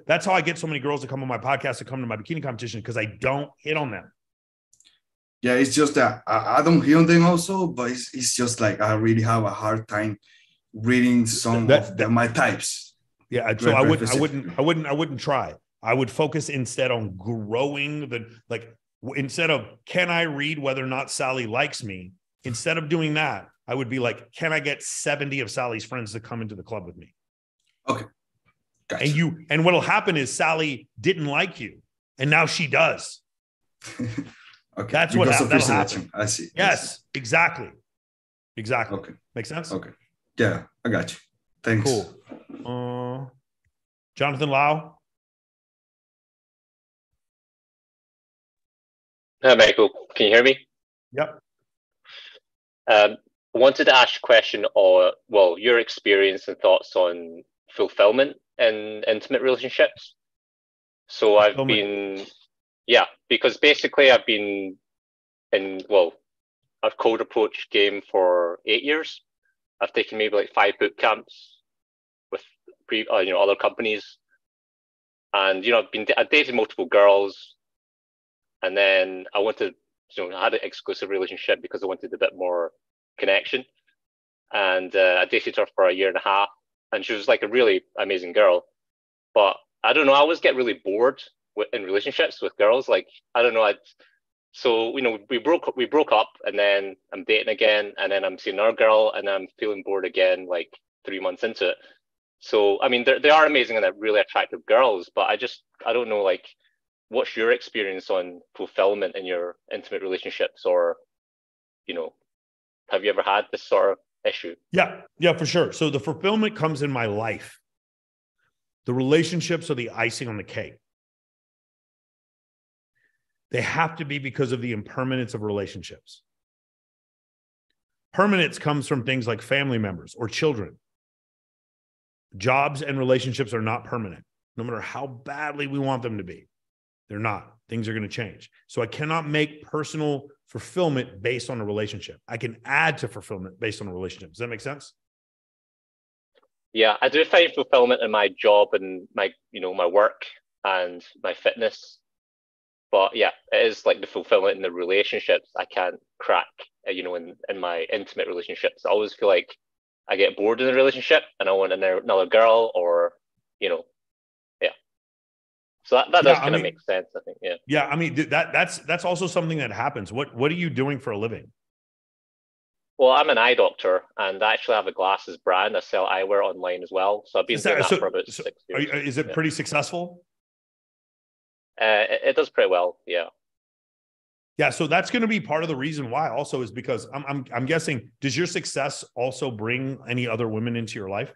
That's how I get so many girls to come on my podcast, to come to my bikini competition, because I don't hit on them. Yeah, it's just that I don't hit on them also, but it's just like I really have a hard time reading some of my types. Yeah, so I wouldn't try. I would focus instead on growing instead of can I read whether or not Sally likes me? Instead of doing that, I would be like, can I get 70 of Sally's friends to come into the club with me? Okay. Gotcha. And what'll happen is Sally didn't like you, and now she does. Okay. That's what that'll happen. I see. Yes, exactly. Okay. Make sense? Okay. Yeah, I got you. Thanks. Cool. Jonathan Lau. Hi, Michael. Can you hear me? Yep. I wanted to ask a question on, your experience and thoughts on fulfillment in intimate relationships. So because basically I've been I've cold approached game for 8 years. I've taken maybe like 5 boot camps with other companies, and I dated multiple girls, and then I wanted, I had an exclusive relationship because I wanted a bit more connection, and I dated her for 1.5 years, and she was like a really amazing girl, but I don't know, I always get really bored in relationships with girls. Like, I don't know, so we broke up, and then I'm dating again, and then I'm seeing another girl, and I'm feeling bored again, like 3 months into it. So I mean, they are amazing and they're really attractive girls, but I don't know, like, what's your experience on fulfillment in your intimate relationships, or have you ever had this sort of issue? Yeah, for sure. So the fulfillment comes in my life. The relationships are the icing on the cake. They have to be because of the impermanence of relationships. Permanence comes from things like family members or children. Jobs and relationships are not permanent, no matter how badly we want them to be. They're not. Things are going to change. So I cannot make personal fulfillment based on a relationship. I can add to fulfillment based on a relationship. Does that make sense? Yeah, I do find fulfillment in my job and my work and my fitness. But yeah, it is like the fulfillment in the relationships I can't crack, in my intimate relationships. I always feel like I get bored in a relationship and I want another girl, or, yeah. So that does kind of make sense, I think. Yeah. Yeah. I mean, that's also something that happens. What are you doing for a living? Well, I'm an eye doctor, and I actually have a glasses brand. I sell eyewear online as well. So I've been doing that for about 6 years. Is it pretty successful? It does pretty well. Yeah. Yeah. So that's going to be part of the reason why also is because I'm guessing, does your success also bring any other women into your life?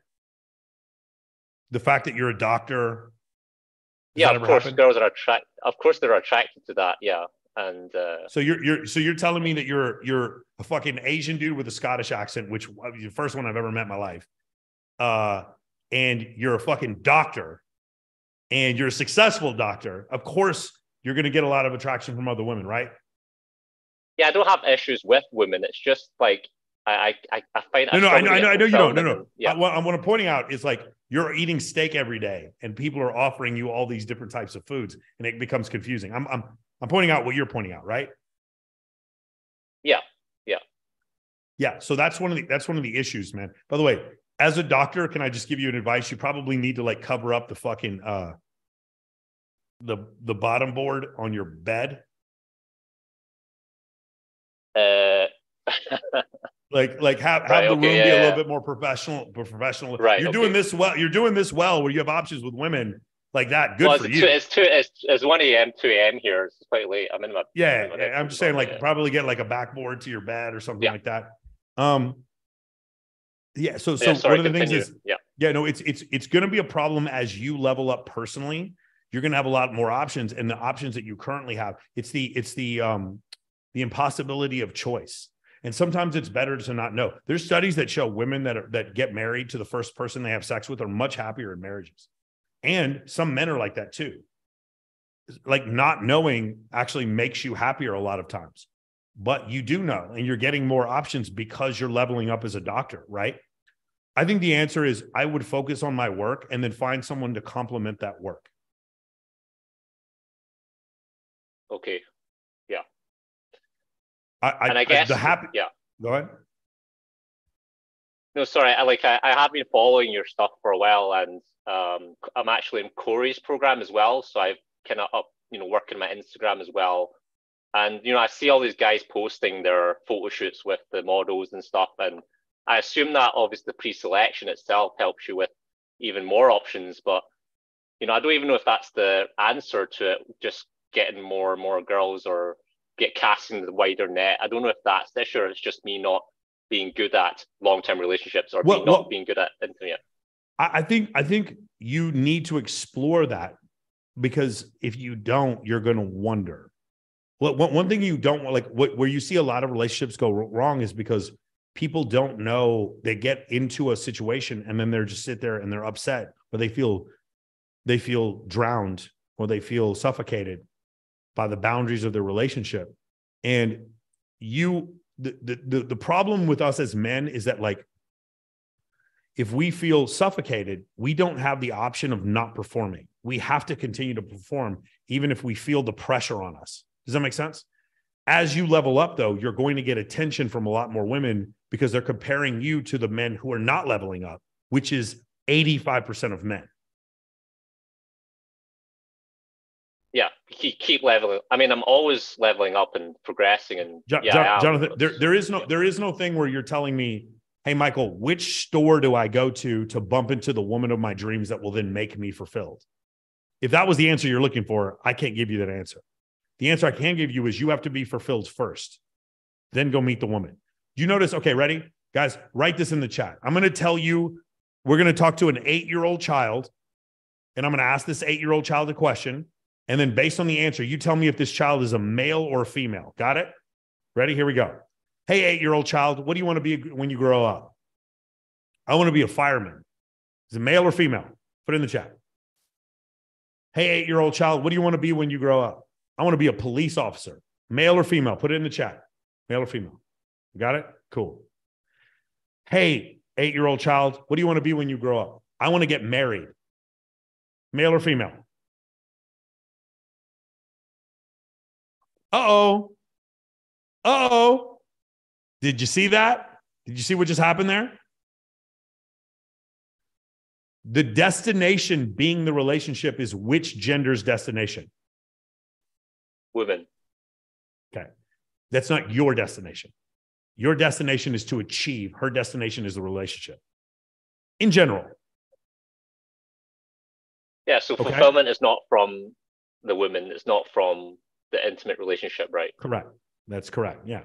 The fact that you're a doctor. Yeah, of course, girls are attracted. Of course, they're attracted to that. Yeah. And so you're telling me that you're a fucking Asian dude with a Scottish accent, which the first one I've ever met in my life, and you're a fucking doctor, and you're a successful doctor. Of course, you're going to get a lot of attraction from other women, right? Yeah, I don't have issues with women. It's just like I find. No, I know you don't. No. Yeah. What I'm pointing out is like you're eating steak every day, and people are offering you all these different types of foods, and it becomes confusing. I'm pointing out what you're pointing out, right? Yeah. So that's one of the issues, man. By the way, as a doctor, can I just give you an advice? You probably need to like cover up the fucking the bottom board on your bed. Like have the room be a little bit more professional. Right. You're doing this well. You're doing this well where you have options with women. like that. Good well, for you. It's 1 a.m., 2 a.m. here. It's quite late. I'm in my I'm just saying, like, probably get like a backboard to your bed or something like that. So sorry, one of the things is no, it's going to be a problem as you level up personally. You're going to have a lot more options, and the options that you currently have, it's the impossibility of choice. And sometimes it's better to not know. There's studies that show women that get married to the first person they have sex with are much happier in marriages. And some men are like that too. Like, not knowing actually makes you happier a lot of times, but you do know, and you're getting more options because you're leveling up as a doctor, right? I think the answer is I would focus on my work and then find someone to complement that work. Okay. Yeah. I guess Go ahead. No, sorry. I have been following your stuff for a while, and I'm actually in Corey's program as well. So I've kind of working my Instagram as well. And, I see all these guys posting their photo shoots with the models and stuff. And I assume that obviously the pre-selection itself helps you with even more options. But, I don't even know if that's the answer to it, just getting more and more girls or get casting the wider net. I don't know if that's the issue, or it's just me not being good at long-term relationships or not being good at internet. I think you need to explore that, because if you don't, you're going to wonder. Well, one thing you don't like, where you see a lot of relationships go wrong is because people don't know. They get into a situation and then they're just sit there and they're upset, or they feel drowned, or they feel suffocated by the boundaries of their relationship. And the problem with us as men is that, like, if we feel suffocated, we don't have the option of not performing. We have to continue to perform, even if we feel the pressure on us. Does that make sense? As you level up, though, you're going to get attention from a lot more women because they're comparing you to the men who are not leveling up, which is 85% of men. Yeah, keep leveling. I mean, I'm always leveling up and progressing. And Jonathan, there is no thing where you're telling me, hey, Michael, which store do I go to bump into the woman of my dreams that will then make me fulfilled? If that was the answer you're looking for, I can't give you that answer. The answer I can give you is you have to be fulfilled first, then go meet the woman. You notice? Okay, ready? Guys, write this in the chat. I'm going to tell you, we're going to talk to an 8-year-old child, and I'm going to ask this 8-year-old child a question. And then based on the answer, you tell me if this child is a male or a female. Got it? Ready? Here we go. Hey, 8-year-old child, what do you want to be when you grow up? I want to be a fireman. Is it male or female? Put it in the chat. Hey, 8-year-old child, what do you want to be when you grow up? I want to be a police officer. Male or female? Put it in the chat. Male or female? Got it? Cool. Hey, 8-year-old child, what do you want to be when you grow up? I want to get married. Male or female? Uh-oh. Uh-oh. Did you see that? Did you see what just happened there? The destination being the relationship is which gender's destination? Women. Okay. That's not your destination. Your destination is to achieve. Her destination is the relationship. In general. Yeah, so fulfillment is not from the women. It's not from the intimate relationship, right? Correct. That's correct. Yeah.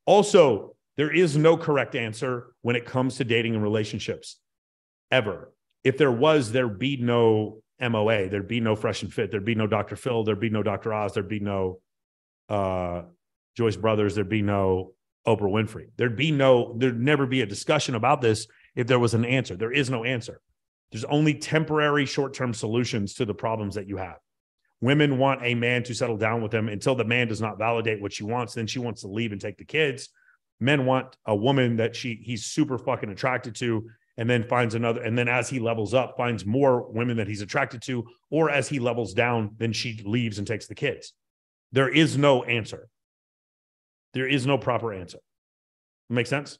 Also, there is no correct answer when it comes to dating and relationships, ever. If there was, there'd be no MOA. There'd be no Fresh and Fit. There'd be no Dr. Phil. There'd be no Dr. Oz. There'd be no Joyce Brothers. There'd be no Oprah Winfrey. There'd never be a discussion about this if there was an answer. There is no answer. There's only temporary short-term solutions to the problems that you have. Women want a man to settle down with them until the man does not validate what she wants. Then she wants to leave and take the kids. Men want a woman that he's super fucking attracted to, and then finds another. And then as he levels up, finds more women that he's attracted to, or as he levels down, then she leaves and takes the kids. There is no answer. There is no proper answer. Make sense?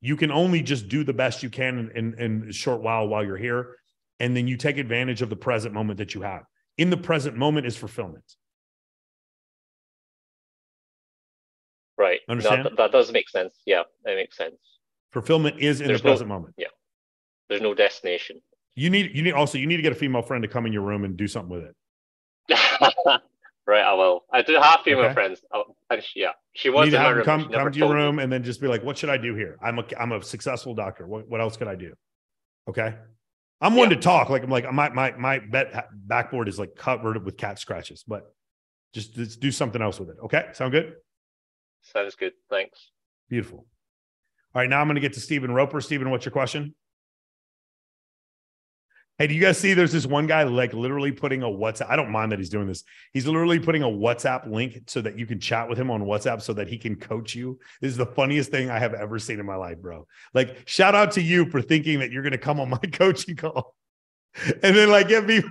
You can only just do the best you can in a short while you're here. And then you take advantage of the present moment that you have. In the present moment is fulfillment. Right. Understand? No, that does make sense. Yeah, that makes sense. Fulfillment is in the present moment. Yeah. There's no destination. You need to get a female friend to come in your room and do something with it. Right, I will. I do have female friends. Yeah, she was in my room. Come to your room and then just be like, "What should I do here? I'm a successful doctor. What else could I do?" Okay. I'm one to talk. Like my backboard is like covered with cat scratches, but just do something else with it. Okay. Sound good? Sounds good. Thanks. Beautiful. All right. Now I'm going to get to Stephen Roper. Stephen, what's your question? Hey, do you guys see there's this one guy like literally putting a WhatsApp? I don't mind that he's doing this. He's literally putting a WhatsApp link so that you can chat with him on WhatsApp so that he can coach you. This is the funniest thing I have ever seen in my life, bro. Like, shout out to you for thinking that you're going to come on my coaching call. And then like get me,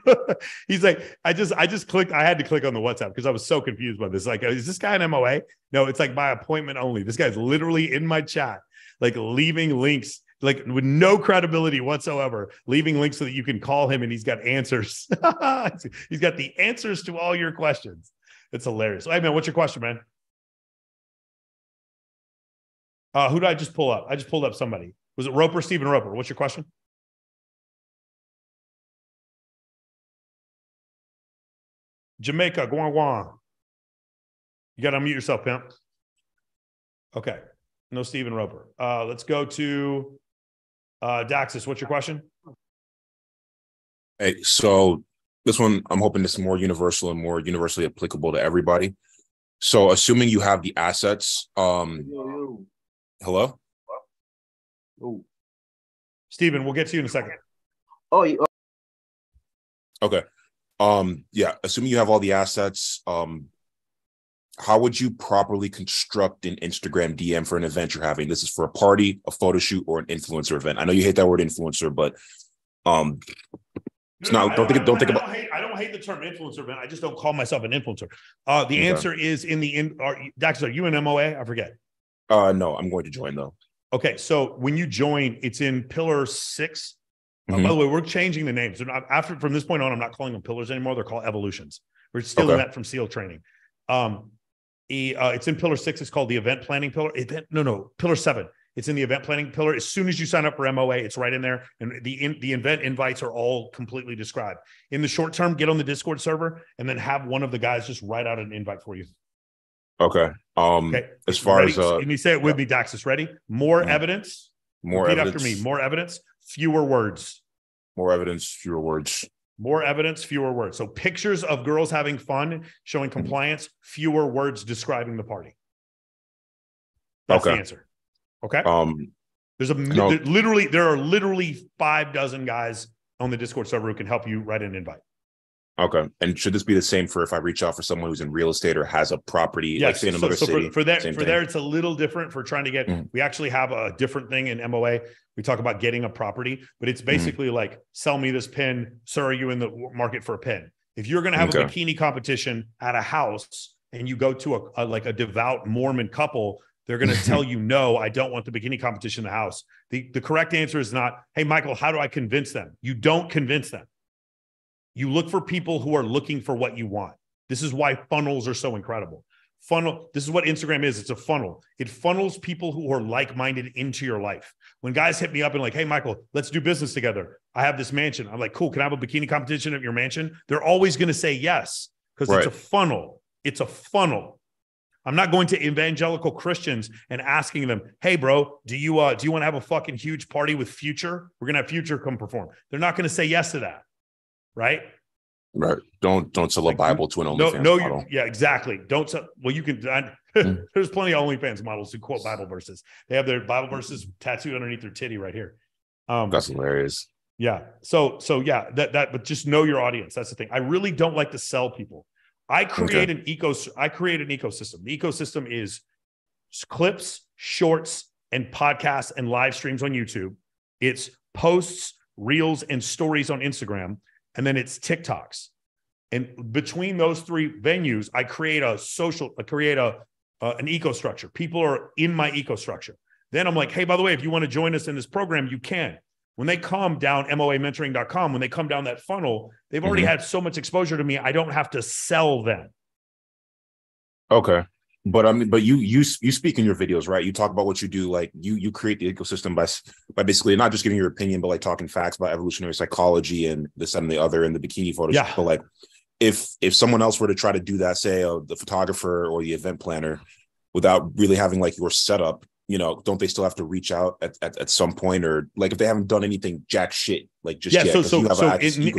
he's like, I just clicked. I had to click on the WhatsApp because I was so confused by this. Like, is this guy an MOA? No, it's like by appointment only. This guy's literally in my chat, like leaving links, like with no credibility whatsoever, leaving links so that you can call him and he's got answers. He's got the answers to all your questions. It's hilarious. Hey man, what's your question, man? Who did I just pull up? I just pulled up somebody. Was it Roper? Stephen Roper. What's your question? Jamaica, guan. You got to unmute yourself, pimp. Okay. No Stephen Roper. Let's go to Daxis. What's your question? Hey, so this one, I'm hoping this is more universal and more universally applicable to everybody. So assuming you have the assets, hello? Oh, Stephen, we'll get to you in a second. Okay. Yeah, assuming you have all the assets, how would you properly construct an Instagram DM for an event you're having? This is for a party, a photo shoot, or an influencer event. I know you hate that word influencer, but it's not. Don't think about. I don't hate the term influencer event. I just don't call myself an influencer. The answer is Dax, are you an MOA? I forget. No, I'm going to join though. Okay, so when you join, it's in Pillar 6. By the way, we're changing the names. From this point on, I'm not calling them pillars anymore. They're called evolutions. We're stealing that from SEAL training. It's in Pillar 6. It's called the event planning pillar. Pillar 7. It's in the event planning pillar. As soon as you sign up for MOA, it's right in there. And the event invites are all completely described. In the short term, get on the Discord server and then have one of the guys just write out an invite for you. Okay. As far ready? as Can you say it with me, Daxis? Ready? More evidence. Repeat after me. More evidence. Fewer words. More evidence, fewer words. More evidence, fewer words. So pictures of girls having fun, showing compliance, fewer words describing the party. That's the answer. Okay. There are literally 6 guys on the Discord server who can help you write an invite. Okay. And should this be the same for if I reach out for someone who's in real estate or has a property, yes. like say in another city? For there, it's a little different for trying to get, we actually have a different thing in MOA. We talk about getting a property, but it's basically like, sell me this pin. Sir, are you in the market for a pin? If you're going to have a bikini competition at a house and you go to a devout Mormon couple, they're going to tell you, no, I don't want the bikini competition in the house. The correct answer is not, hey, Michael, how do I convince them? You don't convince them. You look for people who are looking for what you want. This is why funnels are so incredible. This is what Instagram is. It's a funnel. It funnels people who are like-minded into your life. When guys hit me up and like, hey, Michael, let's do business together. I have this mansion. I'm like, cool. Can I have a bikini competition at your mansion? They're always going to say yes because it's a funnel. It's a funnel. I'm not going to evangelical Christians and asking them, hey, bro, do you want to have a fucking huge party with Future? We're going to have Future come perform. They're not going to say yes to that. Right. Don't sell a Bible to an OnlyFans model. Yeah, exactly. Don't sell. Well, you can. There's plenty of OnlyFans models who quote Bible verses. They have their Bible verses tattooed underneath their titty right here. That's hilarious. Yeah. So yeah. But just know your audience. That's the thing. I really don't like to sell people. I create an ecosystem. The ecosystem is clips, shorts, and podcasts and live streams on YouTube. It's posts, reels, and stories on Instagram. And then it's TikToks. And between those 3 venues, I create an ecostructure. People are in my ecostructure. Then I'm like, hey, by the way, if you want to join us in this program, you can. When they come down MOAmentoring.com, when they come down that funnel, they've already had so much exposure to me, I don't have to sell them. Okay. But I mean, but you speak in your videos, right? You talk about what you do, like you create the ecosystem by basically not just giving your opinion, but like talking facts about evolutionary psychology and this and the other and the bikini photos. Yeah. But like, if someone else were to try to do that, say the photographer or the event planner, without really having like your setup, you know, don't they still have to reach out at some point, or like if they haven't done anything jack shit like just yet?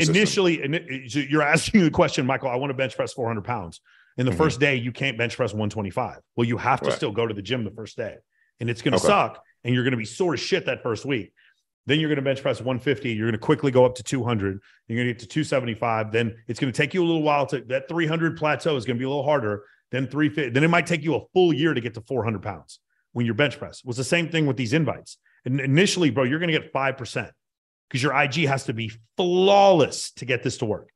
Initially, you're asking the question, Michael. I want to bench press 400 pounds. In the first day, you can't bench press 125. Well, you have to still go to the gym the first day, and it's going to suck, and you're going to be sore as shit that first week. Then you're going to bench press 150. You're going to quickly go up to 200. You're going to get to 275. Then it's going to take you a little while to that 300 plateau is going to be a little harder. Then 350. Then it might take you a full year to get to 400 pounds when you're bench press. It was the same thing with these invites. And initially, bro, you're going to get 5% because your IG has to be flawless to get this to work.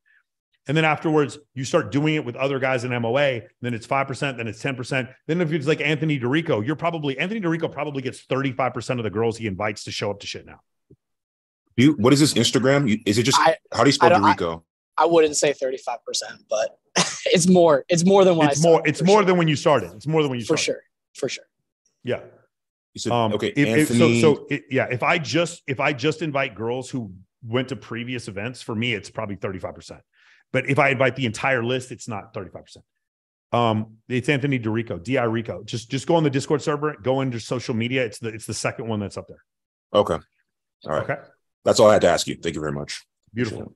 And then afterwards, you start doing it with other guys in MOA. Then it's 5%, then it's 10%. Then if it's like Anthony DeRico, Anthony DeRico probably gets 35% of the girls he invites to show up to shit now. What is this Instagram? Is it just, how do you spell DeRico? I wouldn't say 35%, but it's more. It's more than what It's more than when you started. It's more than when you started. For sure. Yeah. You said, okay, Anthony. If I just invite girls who went to previous events, for me, it's probably 35%. But if I invite the entire list, it's not 35%. It's Anthony DeRico, D.I. Rico. Just go on the Discord server, go into social media. It's the second one that's up there. Okay. All right. Okay. That's all I had to ask you. Thank you very much. Beautiful.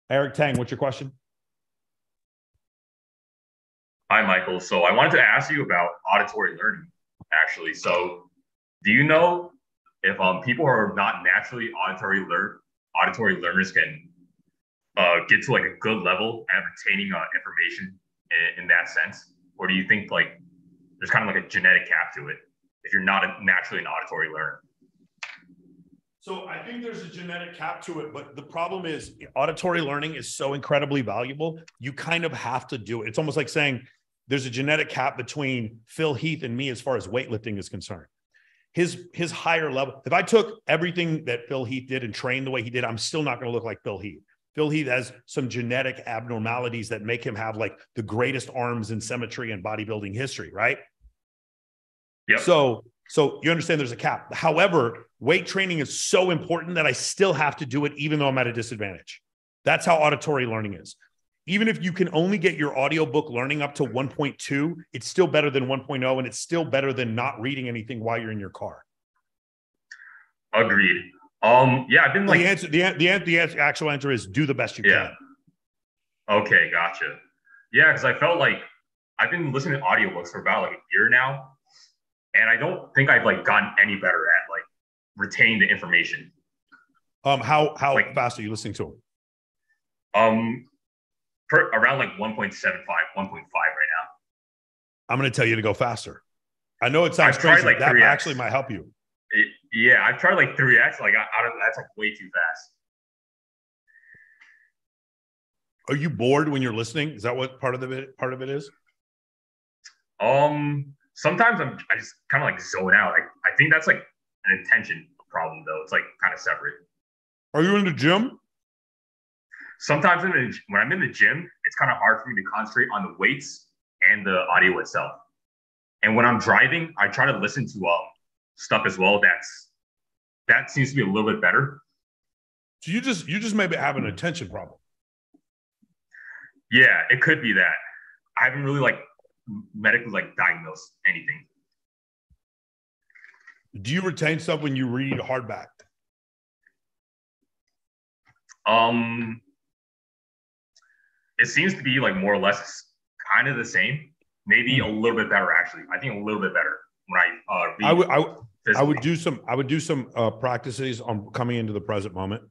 Eric Tang, what's your question? Hi, Michael. So I wanted to ask you about auditory learning, actually. So do you know if people who are not naturally auditory learners can get to like a good level at retaining information in that sense? Or do you think like there's kind of like a genetic cap to it if you're not naturally an auditory learner? So I think there's a genetic cap to it, but the problem is auditory learning is so incredibly valuable. You kind of have to do it. It's almost like saying there's a genetic cap between Phil Heath and me as far as weightlifting is concerned. His higher level, if I took everything that Phil Heath did and trained the way he did, I'm still not going to look like Phil Heath. Phil Heath has some genetic abnormalities that make him have like the greatest arms in symmetry and bodybuilding history, right? Yep. So you understand there's a cap. However, weight training is so important that I still have to do it even though I'm at a disadvantage. That's how auditory learning is. Even if you can only get your audiobook learning up to 1.2, it's still better than 1.0, and it's still better than not reading anything while you're in your car. Agreed. Yeah, I've been like the actual answer is do the best you can. Okay, gotcha. Yeah, because I felt like I've been listening to audiobooks for about like a year now, and I don't think I've like gotten any better at like retaining the information. How like, fast are you listening to them? Around like 1.75, 1.5 right now. I'm going to tell you to go faster. I know it sounds crazy. Like that 3X. Actually might help you. Yeah, I've tried like 3X. Like that's like way too fast. Are you bored when you're listening? Is that what part of it is? Sometimes I just kind of like zone out. I think that's like an attention problem though. It's like kind of separate. Are you in the gym? Sometimes when I'm in the gym, it's kind of hard for me to concentrate on the weights and the audio itself. And when I'm driving, I try to listen to stuff as well. That seems to be a little bit better. So you just maybe have an attention problem. Yeah, it could be that. I haven't really like medically like diagnosed anything. Do you retain stuff when you read hardback? It seems to be like more or less kind of the same, maybe a little bit better actually. I think a little bit better when I read. I would do some practices on coming into the present moment.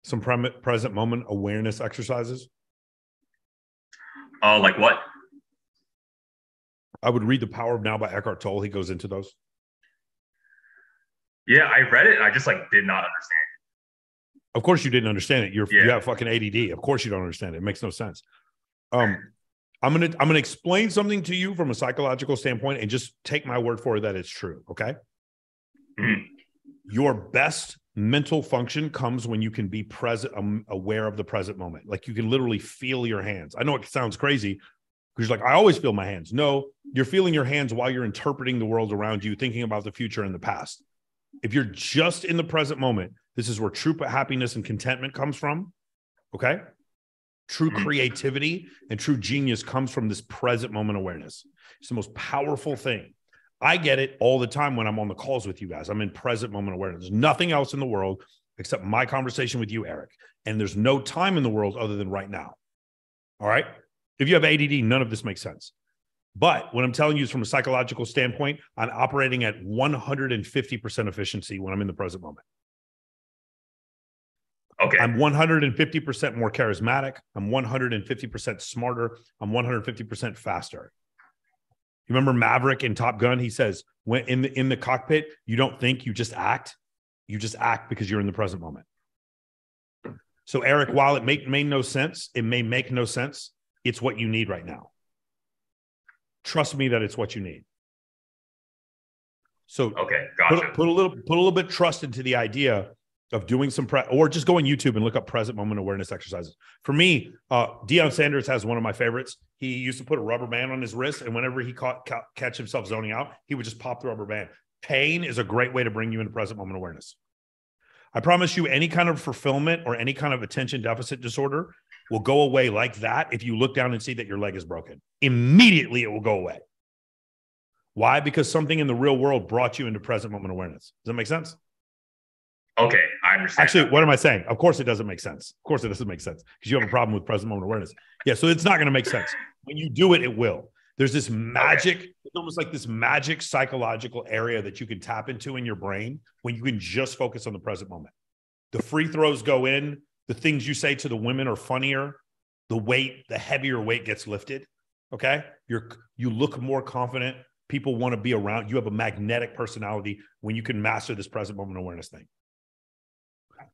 Some present moment awareness exercises. Like what? I would read The Power of Now by Eckhart Tolle. He goes into those. Yeah, I read it. And I just like did not understand it. Of course you didn't understand it. You have fucking ADD. Of course you don't understand it. It makes no sense. I'm gonna explain something to you from a psychological standpoint and just take my word for it that it's true. Okay. Mm-hmm. Your best mental function comes when you can be present, aware of the present moment. Like you can literally feel your hands. I know it sounds crazy, Because you're like, I always feel my hands. No, you're feeling your hands while you're interpreting the world around you, thinking about the future and the past. If you're just in the present moment, this is where true happiness and contentment comes from. Okay. True creativity and true genius comes from this present moment awareness. It's the most powerful thing. I get it all the time when I'm on the calls with you guys. I'm in present moment awareness. There's nothing else in the world except my conversation with you, Eric. And there's no time in the world other than right now. All right. If you have ADD, none of this makes sense. But what I'm telling you is from a psychological standpoint, I'm operating at 150% efficiency when I'm in the present moment. Okay. I'm 150% more charismatic. I'm 150% smarter. I'm 150% faster. You remember Maverick in Top Gun? He says, when in the cockpit, you don't think, you just act. You just act because you're in the present moment. So Eric, while it may no sense, it may make no sense. It's what you need right now. Trust me that it's what you need. So okay, gotcha. Put a little bit of trust into the idea of doing some or just go on YouTube and look up present moment awareness exercises. For me, Deion Sanders has one of my favorites. He used to put a rubber band on his wrist, and whenever he catch himself zoning out, he would just pop the rubber band. Pain is a great way to bring you into present moment awareness. I promise you, any kind of fulfillment or any kind of attention deficit disorder will go away like that if you look down and see that your leg is broken. Immediately, it will go away. Why? Because something in the real world brought you into present moment awareness. Does that make sense? Okay, I understand. Actually, what am I saying? Of course it doesn't make sense. Of course it doesn't make sense because you have a problem with present moment awareness. Yeah, so it's not going to make sense. When you do it, it will. There's this magic, it's almost like this magic psychological area that you can tap into in your brain when you can just focus on the present moment. The free throws go in, the things you say to the women are funnier, the heavier weight gets lifted. Okay? You look more confident. People want to be around. You have a magnetic personality when you can master this present moment awareness thing.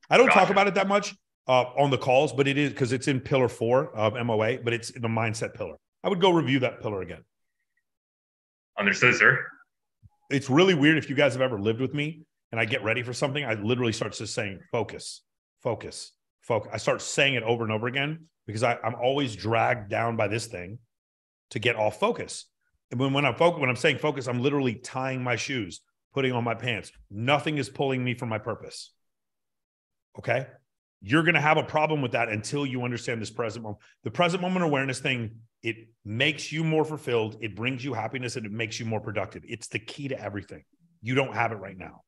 I don't talk about it that much on the calls, but it is because it's in pillar 4 of MOA, but it's the mindset pillar. I would go review that pillar again. Understood, sir. It's really weird if you guys have ever lived with me and I get ready for something, I literally start just saying, focus, focus, focus. I start saying it over and over again because I'm always dragged down by this thing to get off focus. And when I'm saying focus, I'm literally tying my shoes, putting on my pants. Nothing is pulling me from my purpose. Okay? You're going to have a problem with that until you understand this present moment. The present moment awareness thing, it makes you more fulfilled. It brings you happiness and it makes you more productive. It's the key to everything. You don't have it right now.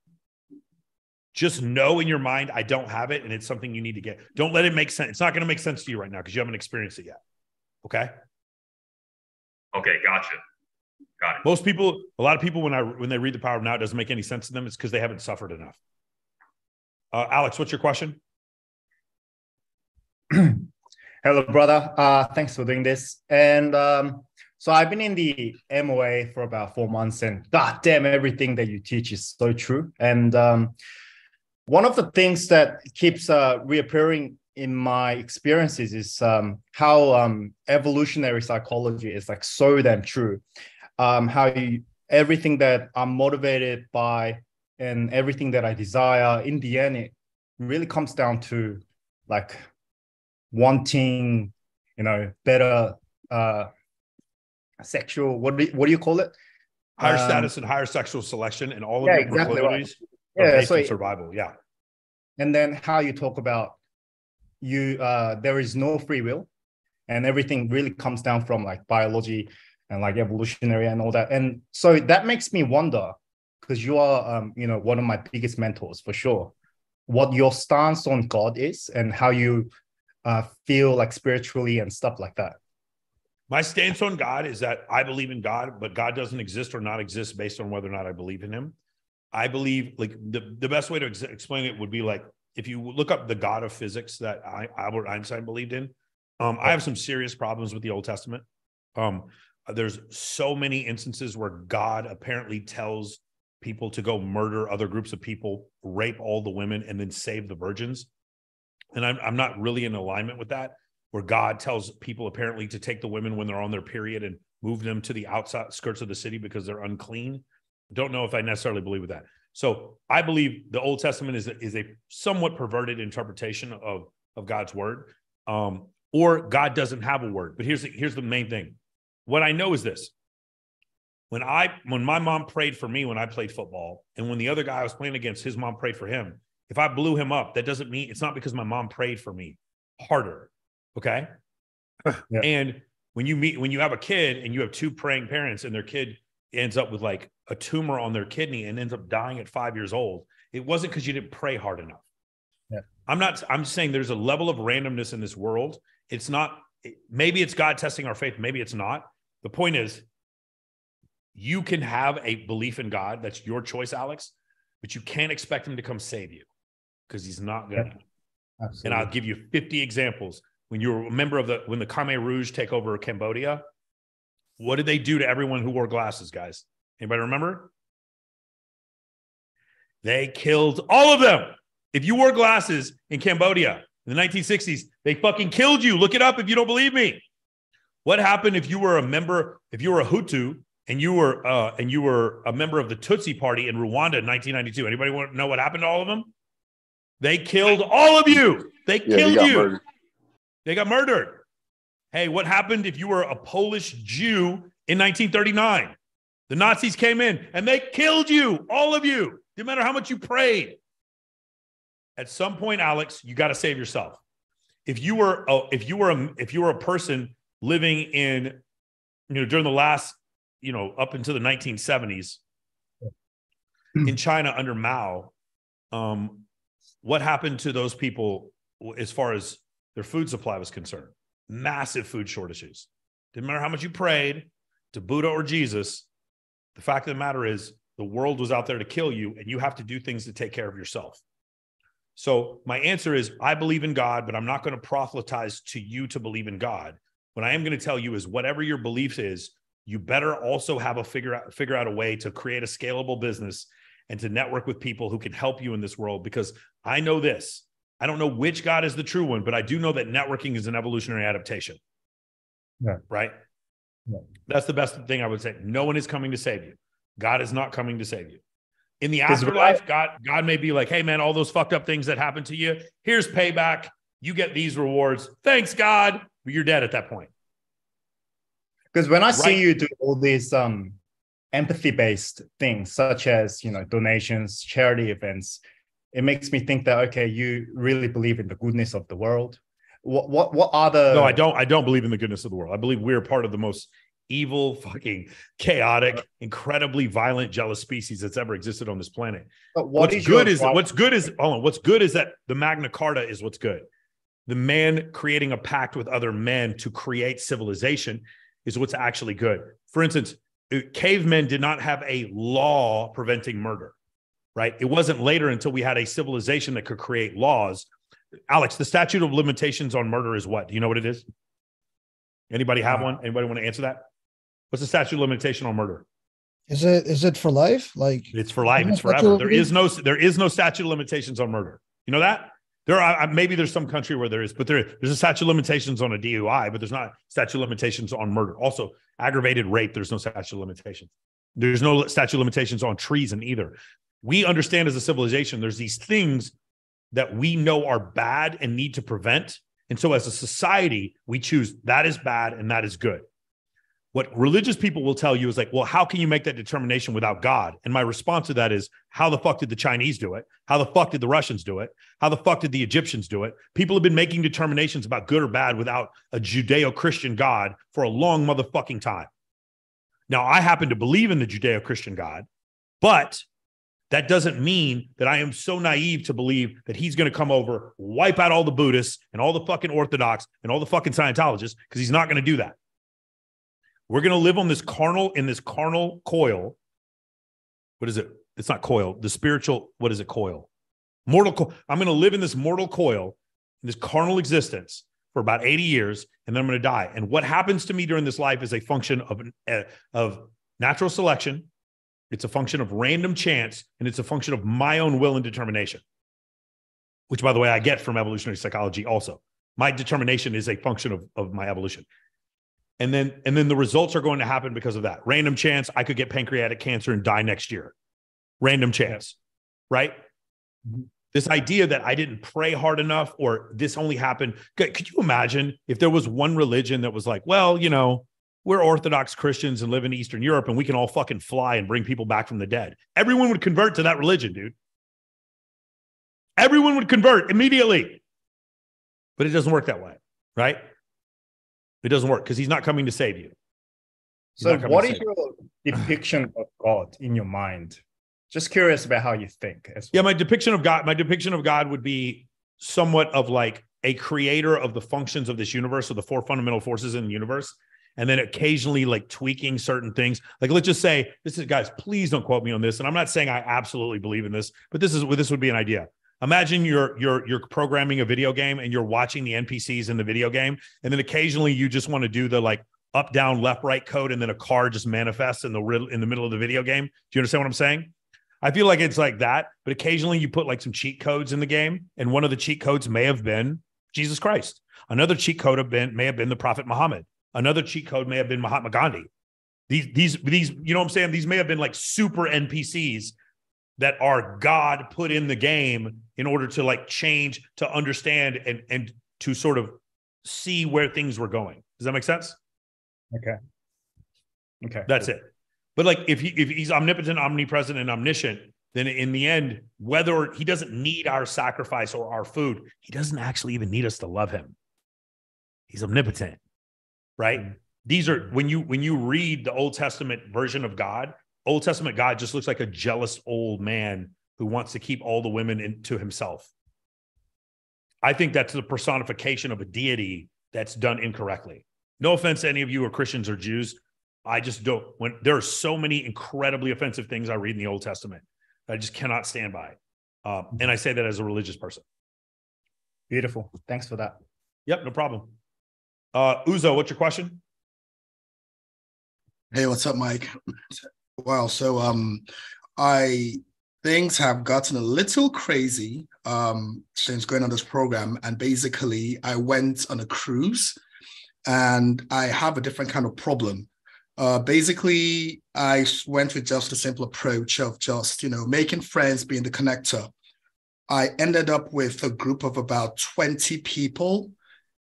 Just know in your mind, I don't have it, and it's something you need to get. Don't let it make sense. It's not going to make sense to you right now because you haven't experienced it yet. Okay? Okay, gotcha. Got it. Most people, a lot of people, when they read The Power of Now, it doesn't make any sense to them. It's because they haven't suffered enough. Alex, what's your question? Hello, brother. Thanks for doing this. And so I've been in the MOA for about 4 months, and goddamn, everything that you teach is so true. And one of the things that keeps reappearing in my experiences is how evolutionary psychology is like so damn true. Everything that I'm motivated by and everything that I desire, in the end, it really comes down to like wanting, better sexual, what do you call it? Higher status and higher sexual selection, and all of your proclivities are based on survival. Yeah. And then how you talk about there is no free will, and everything really comes down from like biology and like evolutionary and all that. And so that makes me wonder, because you are, one of my biggest mentors for sure, what your stance on God is and how you feel like spiritually and stuff like that. My stance on God is that I believe in God, but God doesn't exist or not exist based on whether or not I believe in him. I believe like the best way to explain it would be like, if you look up the God of physics that Albert Einstein believed in, I have some serious problems with the Old Testament. There's so many instances where God apparently tells people to go murder other groups of people, rape all the women, and then save the virgins. And I'm not really in alignment with that, where God tells people apparently to take the women when they're on their period and move them to the outside skirts of the city because they're unclean. Don't know if I necessarily believe with that. So I believe the Old Testament is a somewhat perverted interpretation of God's word, or God doesn't have a word. But here's the main thing. what I know is this. When my mom prayed for me when I played football, and when the other guy I was playing against, his mom prayed for him, if I blew him up, that doesn't mean, it's not because my mom prayed for me harder. Okay. Yeah. And when you have a kid and you have two praying parents and their kid ends up with like a tumor on their kidney and ends up dying at 5 years old, it wasn't because you didn't pray hard enough. Yeah. I'm saying there's a level of randomness in this world. It's not, maybe it's God testing our faith. Maybe it's not. The point is, you can have a belief in God. That's your choice, Alex, but you can't expect him to come save you because he's not going to. Absolutely. And I'll give you 50 examples. When you were a member of when the Khmer Rouge take over Cambodia, what did they do to everyone who wore glasses, guys? Anybody remember? They killed all of them. If you wore glasses in Cambodia in the 1960s, they fucking killed you. Look it up if you don't believe me. What happened if you were a member, if you were a Hutu and you were a member of the Tutsi Party in Rwanda in 1992? Anybody want to know what happened to all of them? They killed all of you. They killed you. Murdered. They got murdered. Hey, what happened if you were a Polish Jew in 1939? The Nazis came in and they killed you, all of you. Didn't matter how much you prayed. At some point, Alex, you got to save yourself. If you were a person living in, during the last, up into the 1970s in China under Mao, what happened to those people as far as their food supply was concerned? Massive food shortages. Didn't matter how much you prayed to Buddha or Jesus. The fact of the matter is the world was out there to kill you, and you have to do things to take care of yourself. So my answer is, I believe in God, but I'm not going to proselytize to you to believe in God. What I am going to tell you is whatever your belief is, you better also have figure out a way to create a scalable business and to network with people who can help you in this world. Because I know this. I don't know which God is the true one, but I do know that networking is an evolutionary adaptation. Yeah. Right? Yeah. That's the best thing I would say. No one is coming to save you. God is not coming to save you. In the afterlife, God may be like, hey, man, all those fucked up things that happened to you, here's payback. You get these rewards. Thanks, God. But you're dead at that point. Because when I see you do all these empathy-based things, such as, donations, charity events, it makes me think that, okay, you really believe in the goodness of the world. What are the... No, I don't believe in the goodness of the world. I believe we're part of the most evil, fucking chaotic, incredibly violent, jealous species that's ever existed on this planet. But what's good is that the Magna Carta is what's good. The man creating a pact with other men to create civilization is what's actually good. For instance, cavemen did not have a law preventing murder. Right? It wasn't later until we had a civilization that could create laws. Alex, the statute of limitations on murder is what? Do you know what it is? Anybody have one? Anybody want to answer that? What's the statute of limitation on murder? Is it for life? Like it's for life. It's forever. There is no statute of limitations on murder. You know that? Maybe there's some country where there is, but there's a statute of limitations on a DUI, but there's not statute of limitations on murder. Also, aggravated rape, there's no statute of limitations. There's no statute of limitations on treason either. We understand as a civilization, there's these things that we know are bad and need to prevent. And so as a society, we choose that is bad and that is good. What religious people will tell you is like, well, how can you make that determination without God? And my response to that is, how the fuck did the Chinese do it? How the fuck did the Russians do it? How the fuck did the Egyptians do it? People have been making determinations about good or bad without a Judeo-Christian God for a long motherfucking time. Now, I happen to believe in the Judeo-Christian God, but that doesn't mean that I am so naive to believe that he's going to come over, wipe out all the Buddhists and all the fucking Orthodox and all the fucking Scientologists, because he's not going to do that. We're going to live on this carnal coil. What is it? It's not coil. The spiritual, what is it? Coil. Mortal coil. I'm going to live in this mortal coil, in this carnal existence for about 80 years, and then I'm going to die. And what happens to me during this life is a function of natural selection. It's a function of random chance, and it's a function of my own will and determination, which, by the way, I get from evolutionary psychology also. My determination is a function of my evolution. And then the results are going to happen because of that. Random chance, I could get pancreatic cancer and die next year. Random chance, right? This idea that I didn't pray hard enough or this only happened. Could you imagine if there was one religion that was like, well, we're Orthodox Christians and live in Eastern Europe, and we can all fucking fly and bring people back from the dead. Everyone would convert to that religion, dude. Everyone would convert immediately. But it doesn't work that way, right? It doesn't work because he's not coming to save you. So what is your depiction of God in your mind? Just curious about how you think. Yeah, my depiction of God would be somewhat of like a creator of the functions of this universe, or the four fundamental forces in the universe, and then occasionally like tweaking certain things. Like, let's just say, guys, please don't quote me on this. And I'm not saying I absolutely believe in this, but this would be an idea. Imagine you're programming a video game and you're watching the NPCs in the video game, and then occasionally you just want to do the like up, down, left, right code, and then a car just manifests in the middle of the video game. Do you understand what I'm saying? I feel like it's like that, but occasionally you put like some cheat codes in the game, and one of the cheat codes may have been Jesus Christ. Another cheat code may have been the Prophet Muhammad. Another cheat code may have been Mahatma Gandhi. These, you know what I'm saying? These may have been like super NPCs that are God put in the game in order to like change, to understand, and to sort of see where things were going. Does that make sense? Okay. That's it. But like if he's omnipotent, omnipresent, and omniscient, then in the end, whether he doesn't need our sacrifice or our food, he doesn't actually even need us to love him. He's omnipotent, right? These are when you read the Old Testament version of God, Old Testament God just looks like a jealous old man who wants to keep all the women to himself. I think that's the personification of a deity that's done incorrectly. No offense to any of you who are Christians or Jews. I just don't. When there are so many incredibly offensive things I read in the Old Testament that I just cannot stand by. And I say that as a religious person. Beautiful. Thanks for that. Yep, no problem. Uzo, what's your question? Hey, what's up, Mike? Wow. So things have gotten a little crazy since going on this program. And basically I went on a cruise and I have a different kind of problem. Basically, I went with just a simple approach of just, making friends, being the connector. I ended up with a group of about 20 people,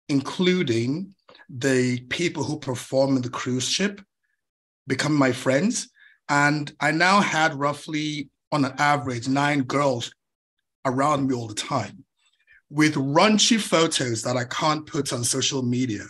including the people who perform in the cruise ship, become my friends. And I now had roughly, on an average, 9 girls around me all the time with raunchy photos that I can't put on social media.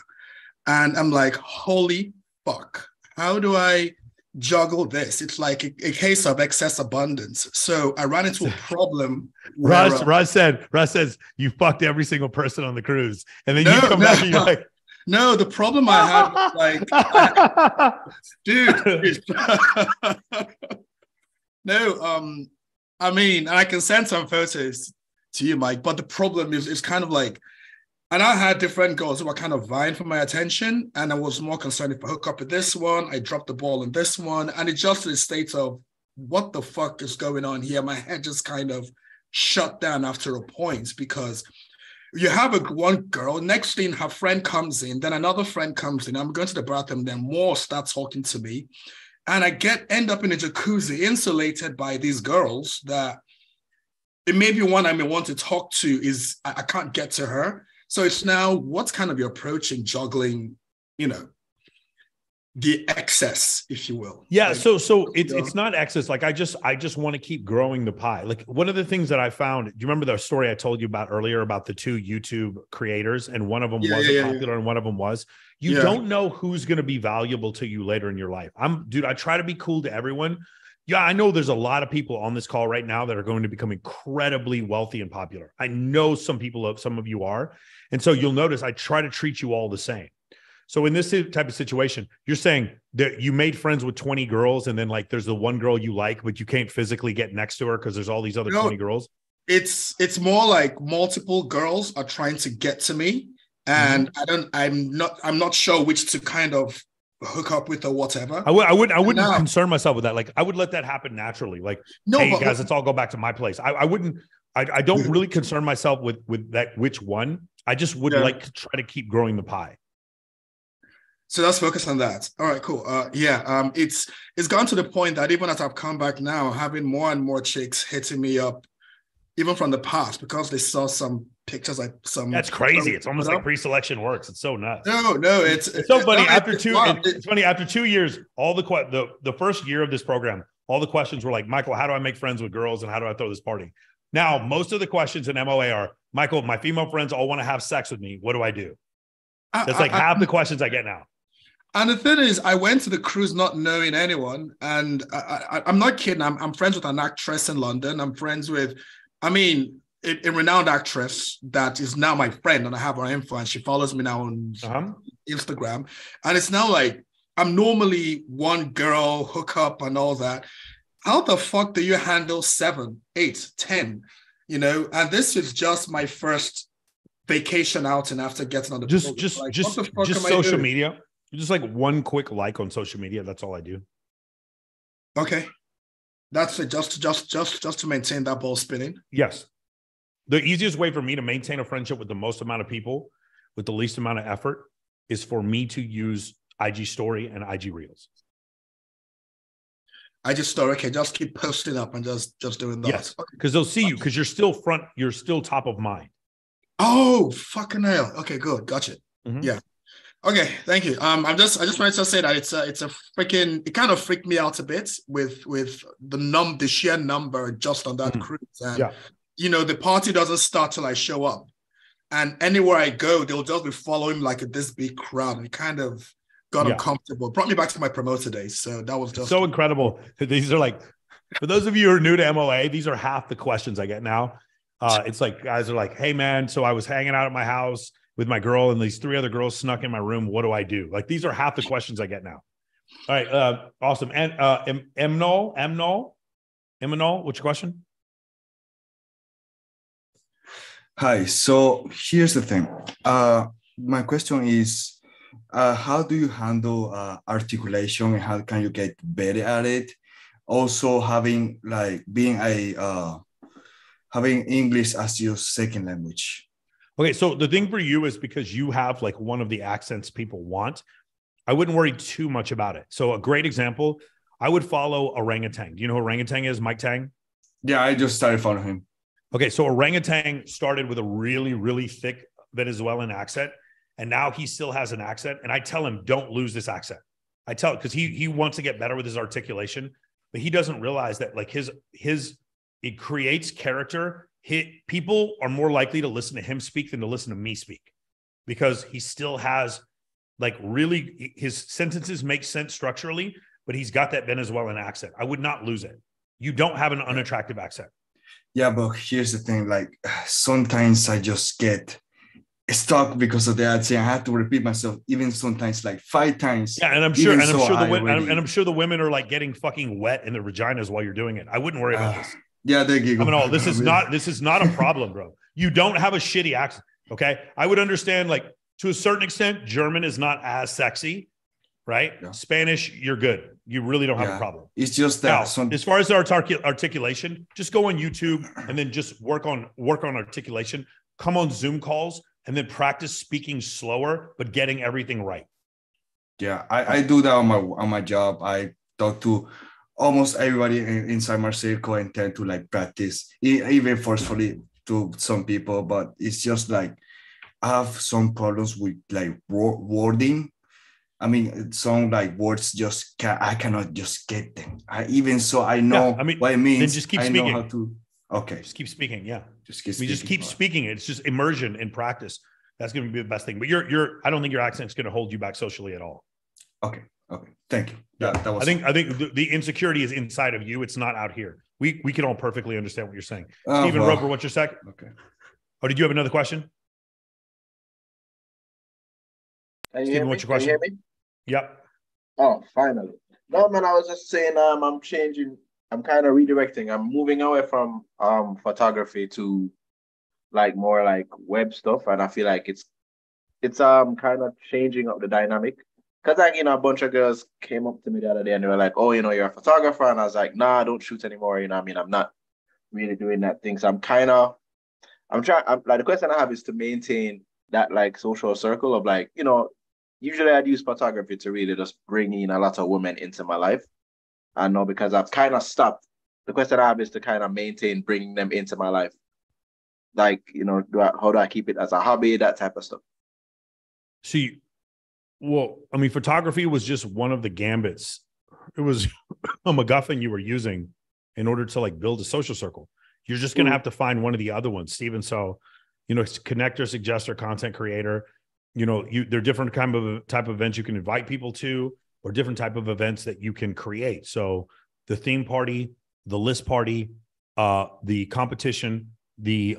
And I'm like, holy fuck. How do I juggle this? It's like a case of excess abundance. So I ran into a problem. Russ says you fucked every single person on the cruise, and then you come back and you're like, no. The problem I had was like, dude. No, I mean, I can send some photos to you, Mike. But the problem is kind of like. And I had different girls who were kind of vying for my attention. And I was more concerned if I hook up with this one, I dropped the ball on this one. And it just a state of what the fuck is going on here? My head just kind of shut down after a point because you have one girl, next thing her friend comes in, then another friend comes in. I'm going to the bathroom, then more start talking to me. And I end up in a jacuzzi insulated by these girls that it may be one I may want to talk to is I can't get to her. So it's now, what's kind of your approach in juggling, the excess, if you will? Yeah. Like, so it's not excess. Like I just want to keep growing the pie. Like one of the things that I found, do you remember the story I told you about earlier about the 2 YouTube creators, and one of them wasn't popular and one of them was? You don't know who's going to be valuable to you later in your life. I try to be cool to everyone. Yeah, I know there's a lot of people on this call right now that are going to become incredibly wealthy and popular. I know some of you are. And so you'll notice I try to treat you all the same. So in this type of situation, you're saying that you made friends with 20 girls and then like there's the one girl you like, but you can't physically get next to her because there's all these other 20 girls. It's more like multiple girls are trying to get to me. And I'm not sure which to kind of hook up with or whatever. I wouldn't concern myself with that. Like I would let that happen naturally. Like, hey guys, let's all go back to my place. I don't really concern myself with that which one. I just would like to try to keep growing the pie. So let's focus on that. All right, cool. It's gone to the point that even as I've come back now, having more and more chicks hitting me up even from the past, because they saw some pictures, like some. That's crazy. It's almost like pre-selection works. It's so nuts. No, it's so funny. It's funny. After 2 years, all the first year of this program, all the questions were like, Michael, how do I make friends with girls, and how do I throw this party? Now, most of the questions in MOA are, Michael, my female friends all want to have sex with me. What do I do? That's like half the questions I get now. And the thing is, I went to the cruise not knowing anyone, and I'm not kidding. I'm friends with an actress in London. I'm friends with, a renowned actress that is now my friend, and I have her info, and she follows me now on Instagram. And it's now like, I'm normally one girl hookup and all that. How the fuck do you handle 7, 8, 10? And this is just my first vacation outing after getting on the just social media. Just like one quick like on social media. That's all I do. Okay. That's it. Just to maintain that ball spinning. Yes. The easiest way for me to maintain a friendship with the most amount of people with the least amount of effort is for me to use IG story and IG reels. IG story. Okay. Just keep posting up and just doing that. Yes. Because they'll see you, because you're still top of mind. Oh, fucking hell. Okay, good. Gotcha. Mm-hmm. Yeah. Okay, thank you. I just wanted to say that it's a freaking, it kind of freaked me out a bit with the sheer number just on that cruise. And the party doesn't start till I show up. And anywhere I go, they'll just be following like this big crowd, and it kind of got uncomfortable. Brought me back to my promoter days. So that was just so incredible. These are like, for those of you who are new to MOA, these are half the questions I get now. It's like guys are like, hey man, so I was hanging out at my house with my girl, and these 3 other girls snuck in my room. What do I do? Like, these are half the questions I get now. All right. Awesome. And Emnol, what's your question? Hi. So here's the thing. My question is, how do you handle articulation, and how can you get better at it? Also having having English as your second language. Okay, so the thing for you is, because you have like one of the accents people want, I wouldn't worry too much about it. So a great example, I would follow Orangutan. Do you know who Orangutan is, Mike Tang? Yeah, I just started following him. Okay, so Orangutan started with a really, really thick Venezuelan accent, and now he still has an accent. And I tell him, don't lose this accent. I tell, because he wants to get better with his articulation, but he doesn't realize that like it creates character. People are more likely to listen to him speak than to listen to me speak, because he still has like really, his sentences make sense structurally, but he's got that Venezuelan accent. I would not lose it. You don't have an unattractive accent. Yeah, but here's the thing. Like, sometimes I just get stuck because of the accent. I have to repeat myself even sometimes like 5 times. Yeah, and I'm sure the women are like getting fucking wet in their vaginas while you're doing it. I wouldn't worry about this. Yeah, they giggle. This is not a problem, bro. You don't have a shitty accent. Okay. I would understand, like, to a certain extent, German is not as sexy, right? Yeah. Spanish, you're good. You really don't have a problem. It's just that now, as far as the articulation, just go on YouTube and then just work on articulation. Come on Zoom calls and then practice speaking slower, but getting everything right. Yeah, I do that on my job. I talk to almost everybody inside my circle and tend to like practice, even forcefully to some people, but it's just like I have some problems with like wording. I mean, some like words I cannot just get them. I know what it means. Then just keep speaking. I know how to. Okay. Just keep speaking. Yeah. Just keep speaking. It's just immersion in practice. That's going to be the best thing. But I don't think your accent's going to hold you back socially at all. Okay. Thank you. Yeah, that was. I think the insecurity is inside of you. It's not out here. We can all perfectly understand what you're saying. Stephen Roper, what's your second? Okay. Oh, did you have another question? Stephen, what's your question? Can you hear me? Yep. Oh, finally. No, man, I was just saying, I'm kind of redirecting. I'm moving away from photography to like more like web stuff, and I feel like it's kind of changing up the dynamic. Because like, a bunch of girls came up to me the other day and they were like, oh, you're a photographer, and I was like, nah, I don't shoot anymore. I'm not really doing that thing. So I'm the question I have is to maintain that like social circle of like, usually I'd use photography to really just bring in a lot of women into my life. I know, because I've kind of stopped. The question I have is to kind of maintain bringing them into my life Like, how do I keep it as a hobby, that type of stuff? See, well, I mean, photography was just one of the gambits. It was a MacGuffin you were using in order to like build a social circle. You're just going to have to find one of the other ones, Steven. So, connector, suggester, content creator, there are different type of events you can invite people to, or different type of events that you can create. So the theme party, the list party, the competition, the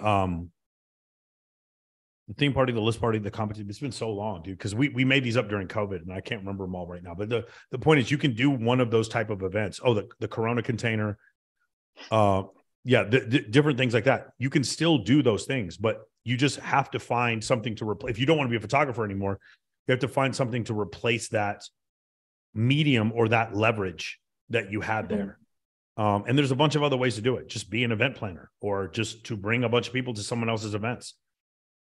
theme party, the list party, the competition. It's been so long, dude, because we made these up during COVID and I can't remember them all right now. But the point is you can do one of those type of events. Oh, the Corona container. The different things like that. You can still do those things, but you just have to find something to replace. If you don't want to be a photographer anymore, you have to find something to replace that medium or that leverage that you had there. And there's a bunch of other ways to do it. Just be an event planner, or just to bring a bunch of people to someone else's events.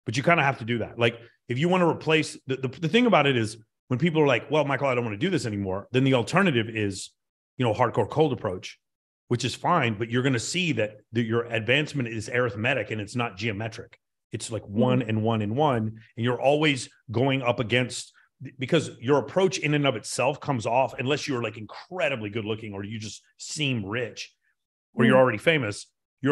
But you kind of have to do that. Like if you want to replace the thing about it is when people are like, well, Michael, I don't want to do this anymore. Then the alternative is, hardcore cold approach, which is fine, but you're going to see that your advancement is arithmetic and it's not geometric. It's like 1 and 1 and 1. And you're always going up against, because your approach in and of itself comes off, unless you're like incredibly good looking, or you just seem rich, or you're already famous, you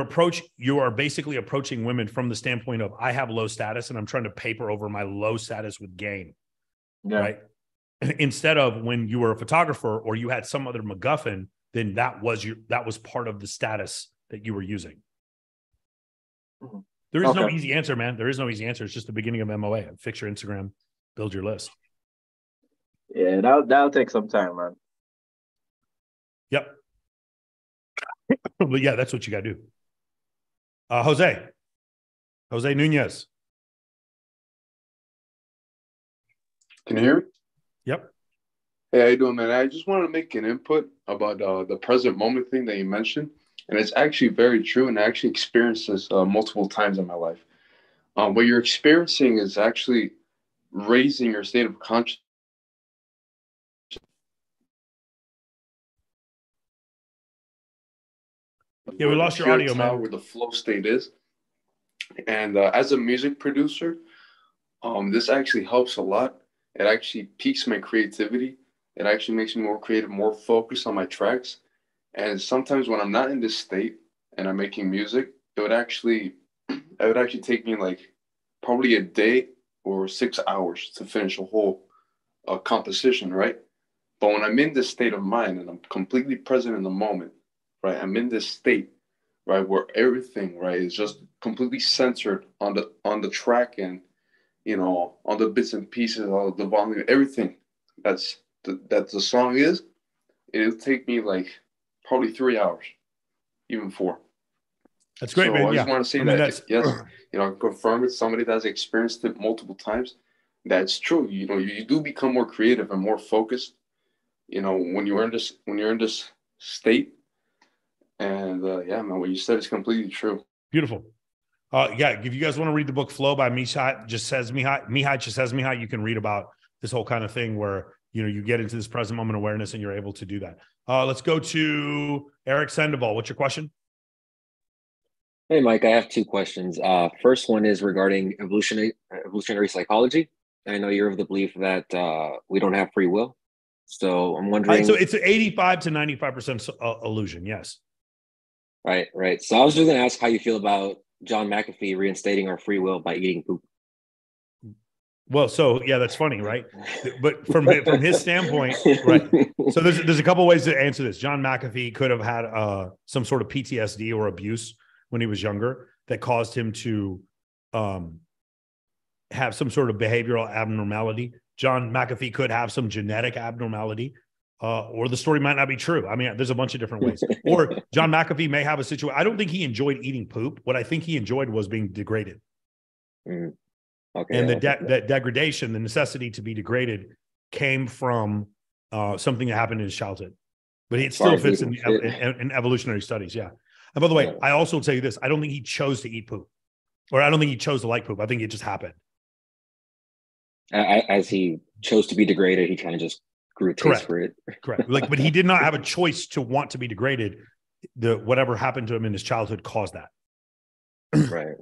are basically approaching women from the standpoint of, I have low status and I'm trying to paper over my low status with gain. Yeah. Right. Instead of when you were a photographer or you had some other MacGuffin, then that was part of the status that you were using. There is no easy answer, man. There is no easy answer. It's just the beginning of MOA. Fix your Instagram, build your list. Yeah, that'll take some time, man. Yep. But yeah, that's what you got to do. Jose Nunez. Can you hear me? Yep. Hey, how you doing, man? I just want to make an input about the present moment thing that you mentioned. And it's actually very true, and I actually experienced this multiple times in my life. What you're experiencing is actually raising your state of consciousness. Yeah, we lost your audio, man. Where the flow state is. And as a music producer, this actually helps a lot. It actually piques my creativity. It actually makes me more creative, more focused on my tracks. And sometimes when I'm not in this state and I'm making music, it would actually take me like probably a day or 6 hours to finish a whole composition, right? But when I'm in this state of mind and I'm completely present in the moment, right? I'm in this state, right, where everything, right, is just completely centered on the track and, on the bits and pieces, all the volume, everything that the song is. It'll take me like probably 3 hours, even 4. That's great, man. I just want to say yes, confirm it. Somebody that's experienced it multiple times. That's true. You do become more creative and more focused. When you're in this state. And yeah, man, what you said is completely true. Beautiful. If you guys want to read the book Flow by Mihai Csikszentmihalyi, you can read about this whole kind of thing where you get into this present moment awareness and you're able to do that. Let's go to Eric Sandoval. What's your question? Hey, Mike, I have 2 questions. First one is regarding evolutionary psychology. I know you're of the belief that we don't have free will. So I'm wondering. So it's 85 to 95% illusion. Yes. Right. So I was just going to ask how you feel about John McAfee reinstating our free will by eating poop. Well, so yeah, that's funny, right? But from his standpoint, right? So there's a couple ways to answer this. John McAfee could have had some sort of PTSD or abuse when he was younger that caused him to have some sort of behavioral abnormality. John McAfee could have some genetic abnormality, or the story might not be true. I mean, there's a bunch of different ways. Or John McAfee may have a situation. I don't think he enjoyed eating poop. What I think he enjoyed was being degraded. Okay, and that degradation, the necessity to be degraded, came from something that happened in his childhood. But it still fits in evolutionary studies. Yeah. And by the way, I also tell you this: I don't think he chose to eat poop, or I don't think he chose to like poop. I think it just happened. As he chose to be degraded, he kind of just grew a taste for it. Correct. But he did not have a choice to want to be degraded. Whatever happened to him in his childhood caused that. Right.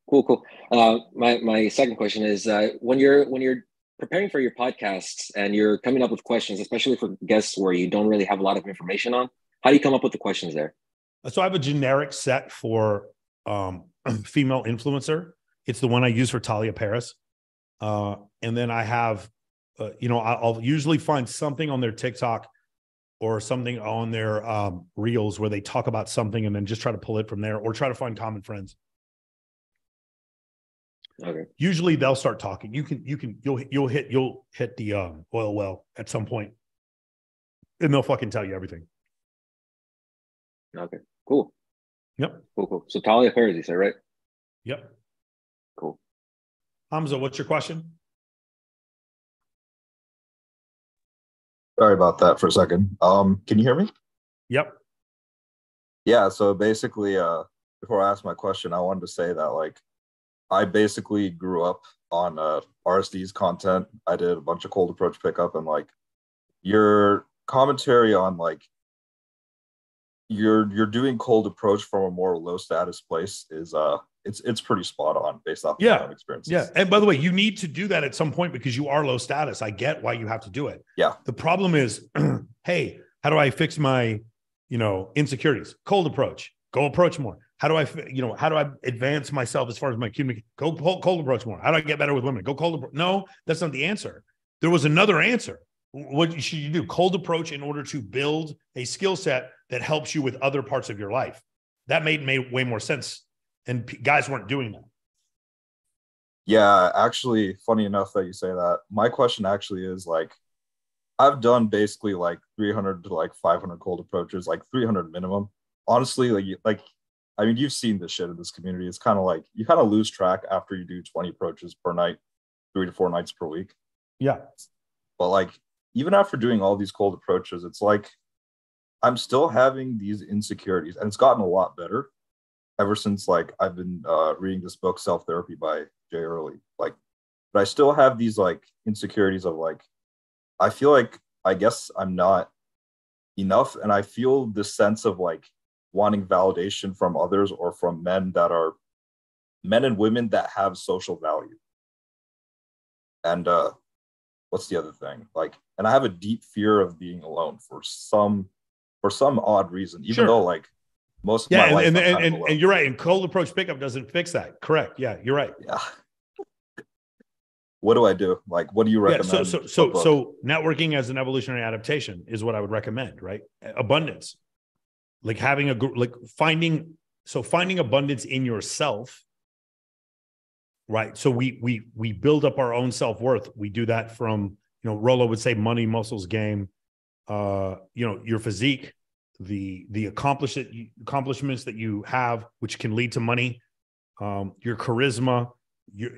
Cool. My second question is when you're preparing for your podcasts and you're coming up with questions, especially for guests where you don't really have a lot of information on, how do you come up with the questions there? So I have a generic set for female influencer. It's the one I use for Talia Paris. And then I have, I'll usually find something on their TikTok or something on their reels where they talk about something and then just try to pull it from there or try to find common friends. Okay. Usually they'll start talking. You'll hit the oil well at some point, and they'll fucking tell you everything. Okay. Cool. Yep. Cool. So Talia Paris, you said, right? Yep. Cool. Hamza, what's your question? Sorry about that for a second. Can you hear me? Yep. Yeah. So basically, before I ask my question, I wanted to say that like I basically grew up on RSD's content. I did a bunch of cold approach pickup, and like your commentary on like you're doing cold approach from a more low status place is it's pretty spot on based off of my own experiences. Yeah. And by the way, you need to do that at some point because you are low status. I get why you have to do it. Yeah. The problem is, hey, how do I fix my, insecurities? Cold approach. Go approach more. How do I advance myself as far as my communication? Go cold approach more. How do I get better with women? Go cold approach. No, that's not the answer. There was another answer. What should you do? Cold approach in order to build a skill set that helps you with other parts of your life. That made way more sense. And guys weren't doing that. Yeah, actually, funny enough that you say that. My question actually is like, I've done basically like 300 to like 500 cold approaches, like 300 minimum. Honestly, I mean, you've seen this shit in this community. It's kind of like you kind of lose track after you do 20 approaches per night, 3 to 4 nights per week. Yeah. But like, even after doing all these cold approaches, it's like I'm still having these insecurities, and it's gotten a lot better ever since like I've been reading this book, Self Therapy by Jay Early. Like, but I still have these like insecurities of like, I feel like I guess I'm not enough, and I feel this sense of like wanting validation from others or from men and women that have social value. And what's the other thing? Like, and I have a deep fear of being alone for some odd reason, even though like most of my life and you're right. And cold approach pickup doesn't fix that. Correct. Yeah, you're right. Yeah. What do I do? Like, what do you recommend? Yeah, so networking as an evolutionary adaptation is what I would recommend, right? Abundance. Like having finding abundance in yourself, right? So we build up our own self-worth. We do that from, Rollo would say money, muscles, game, your physique, the accomplishments that you have, which can lead to money, your charisma,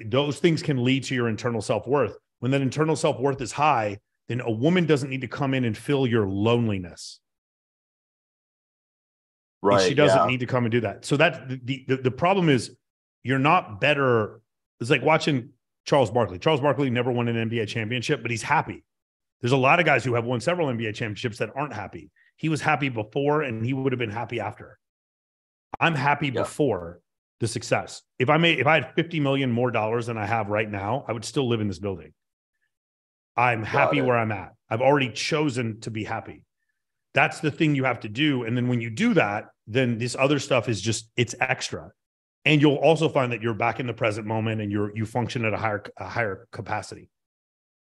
those things can lead to your internal self-worth. When that internal self-worth is high, then a woman doesn't need to come in and fill your loneliness. Right. She doesn't need to come and do that. So that's the problem is you're not better. It's like watching Charles Barkley. Charles Barkley never won an NBA championship, but he's happy. There's a lot of guys who have won several NBA championships that aren't happy. He was happy before and he would have been happy after. I'm happy before the success. If I had $50 million more than I have right now, I would still live in this building. I'm happy where I'm at. I've already chosen to be happy. That's the thing you have to do. And then when you do that, then this other stuff is just, it's extra. And you'll also find that you're back in the present moment and you function at a higher capacity.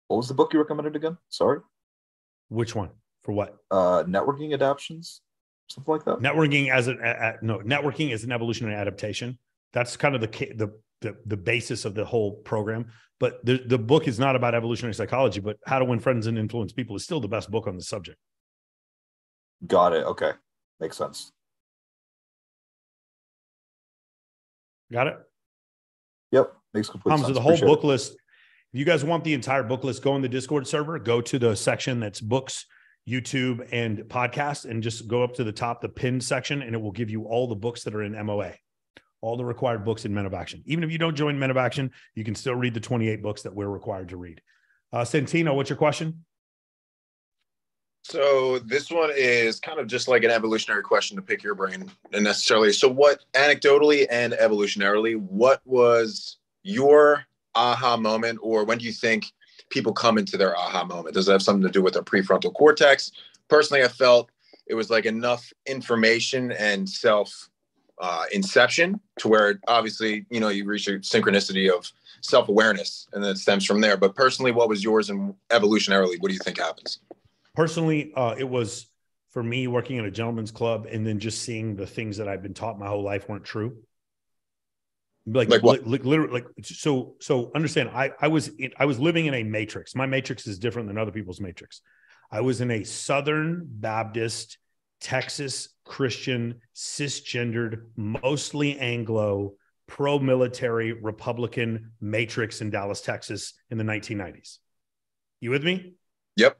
What was the book you recommended again? Sorry. Which one? For what? Networking adaptations, something like that. Networking networking is an evolutionary adaptation. That's kind of the basis of the whole program. But the book is not about evolutionary psychology, but How to Win Friends and Influence People is still the best book on the subject. Got it. Okay. Makes sense. Got it? Yep. Makes complete sense. So the whole book list, if you guys want the entire book list, go in the Discord server, go to the section that's books, YouTube, and podcast, and just go up to the top, the pinned section, and it will give you all the books that are in MOA, all the required books in Men of Action. Even if you don't join Men of Action, you can still read the 28 books that we're required to read. Santino, what's your question? So this one is kind of just like an evolutionary question to pick your brain, and necessarily. So what, anecdotally and evolutionarily, what was your aha moment, or when do you think people come into their aha moment? Does it have something to do with their prefrontal cortex? Personally, I felt it was like enough information and self inception to where obviously, you know, you reach a synchronicity of self-awareness and then it stems from there. But personally, what was yours, and evolutionarily, what do you think happens? Personally, it was for me working in a gentleman's club and then just seeing the things that I've been taught my whole life weren't true. Like what? Literally, like, so understand, I was living in a matrix. My matrix is different than other people's matrix. I was in a Southern Baptist, Texas Christian, cisgendered, mostly Anglo, pro-military Republican matrix in Dallas, Texas in the 1990s. You with me? Yep.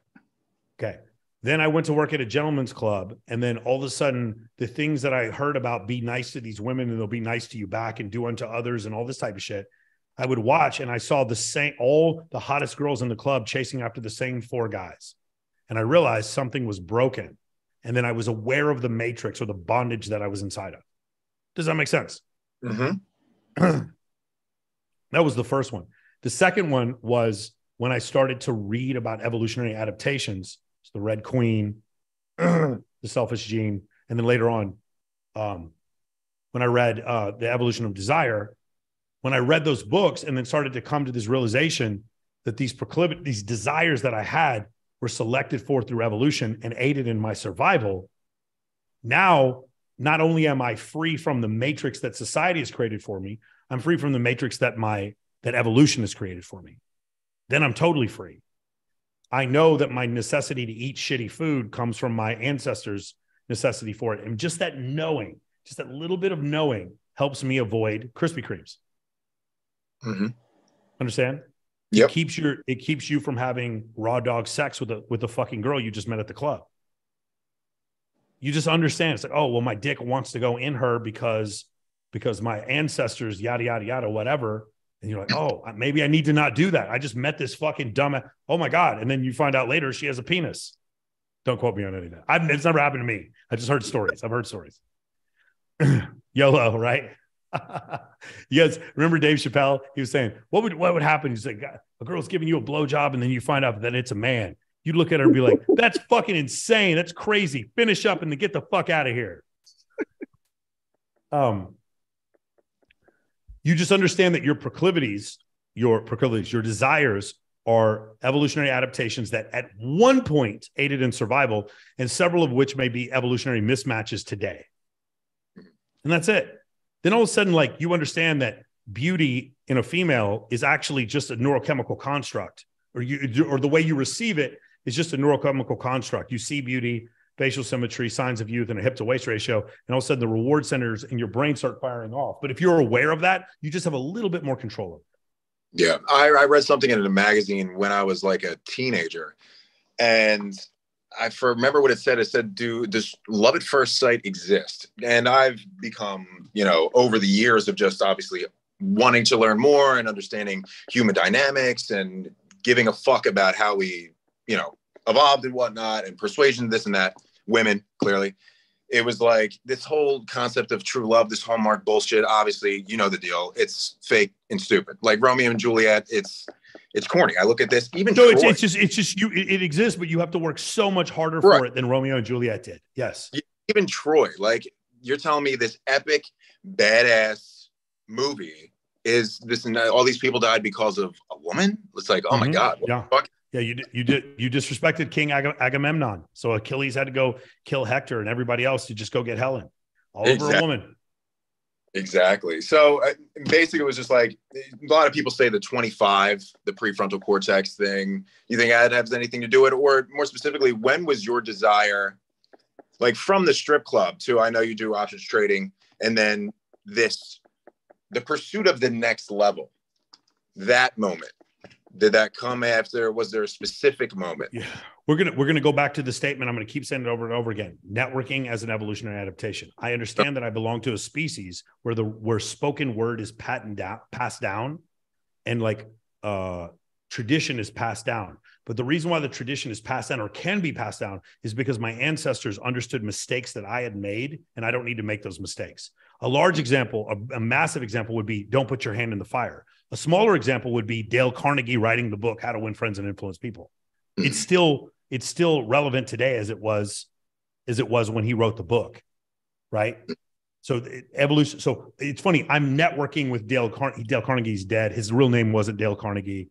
Okay. Then I went to work at a gentleman's club, and then all of a sudden the things that I heard about, be nice to these women and they'll be nice to you back and do unto others and all this type of shit, I would watch, and I saw all the hottest girls in the club chasing after the same 4 guys. And I realized something was broken. And then I was aware of the matrix or the bondage that I was inside of. Does that make sense? Mm-hmm. That was the first one. The second one was when I started to read about evolutionary adaptations. It's the Red Queen, the Selfish Gene, and then later on, when I read The Evolution of Desire, when I read those books and then started to come to this realization that these desires that I had were selected for through evolution and aided in my survival. Now, not only am I free from the matrix that society has created for me, I'm free from the matrix that evolution has created for me. Then I'm totally free. I know that my necessity to eat shitty food comes from my ancestors' necessity for it. And just that knowing, just that little bit of knowing helps me avoid Krispy Kremes. Mm-hmm. Understand? Yep. It keeps you from having raw dog sex with a fucking girl you just met at the club. You just understand. It's like, oh, well, my dick wants to go in her because my ancestors, yada, yada, yada, whatever. And you're like, oh, maybe I need to not do that. I just met this fucking dumb, oh my God. And then you find out later she has a penis. Don't quote me on any of that. It's never happened to me. I just heard stories. I've heard stories. YOLO, right? You guys remember Dave Chappelle? He was saying, what would happen? He's like, a girl's giving you a blowjob and then you find out that it's a man. You'd look at her and be like, that's fucking insane. That's crazy. Finish up and then get the fuck out of here. You just understand that your proclivities, your desires are evolutionary adaptations that at one point aided in survival, and several of which may be evolutionary mismatches today. And that's it. Then all of a sudden, like, you understand that beauty in a female is actually just a neurochemical construct, or the way you receive it is just a neurochemical construct. You see beauty, facial symmetry, signs of youth, and a hip to waist ratio, and all of a sudden the reward centers in your brain start firing off. But if you're aware of that, you just have a little bit more control of it. Yeah, I read something in a magazine when I was like a teenager, and I remember what it said. It said, does love at first sight exist? And I've become, over the years of just obviously wanting to learn more and understanding human dynamics and giving a fuck about how we, evolved and whatnot, and persuasion, this and that, women, clearly. It was like this whole concept of true love, this Hallmark bullshit. Obviously, you know the deal. It's fake and stupid. Like Romeo and Juliet, it's corny. I look at this, even no, Troy, it's just you. It exists, but you have to work so much harder for it than Romeo and Juliet did. Yes, even Troy. Like, you're telling me this epic, badass movie is this, and all these people died because of a woman. It's like, oh my God, what the fuck? Yeah, you disrespected King Agamemnon, so Achilles had to go kill Hector, and everybody else to just go get Helen, all over a woman. Exactly. So basically, it was just like, a lot of people say the 25, the prefrontal cortex thing. You think that has anything to do with it? Or more specifically, when was your desire, like from the strip club to, I know you do options trading, and then the pursuit of the next level, that moment? Did that come after? Was there a specific moment? Yeah, we're gonna go back to the statement. I'm gonna keep saying it over and over again. Networking as an evolutionary adaptation. I understand that I belong to a species where spoken word is passed down, and like tradition is passed down. But the reason why the tradition is passed down or can be passed down is because my ancestors understood mistakes that I had made, and I don't need to make those mistakes. A large example, a massive example would be don't put your hand in the fire. A smaller example would be Dale Carnegie writing the book, How to Win Friends and Influence People. It's still relevant today as it was when he wrote the book, right? So evolution. So it's funny. I'm networking with Dale Carnegie. Dale Carnegie's dead. His real name wasn't Dale Carnegie.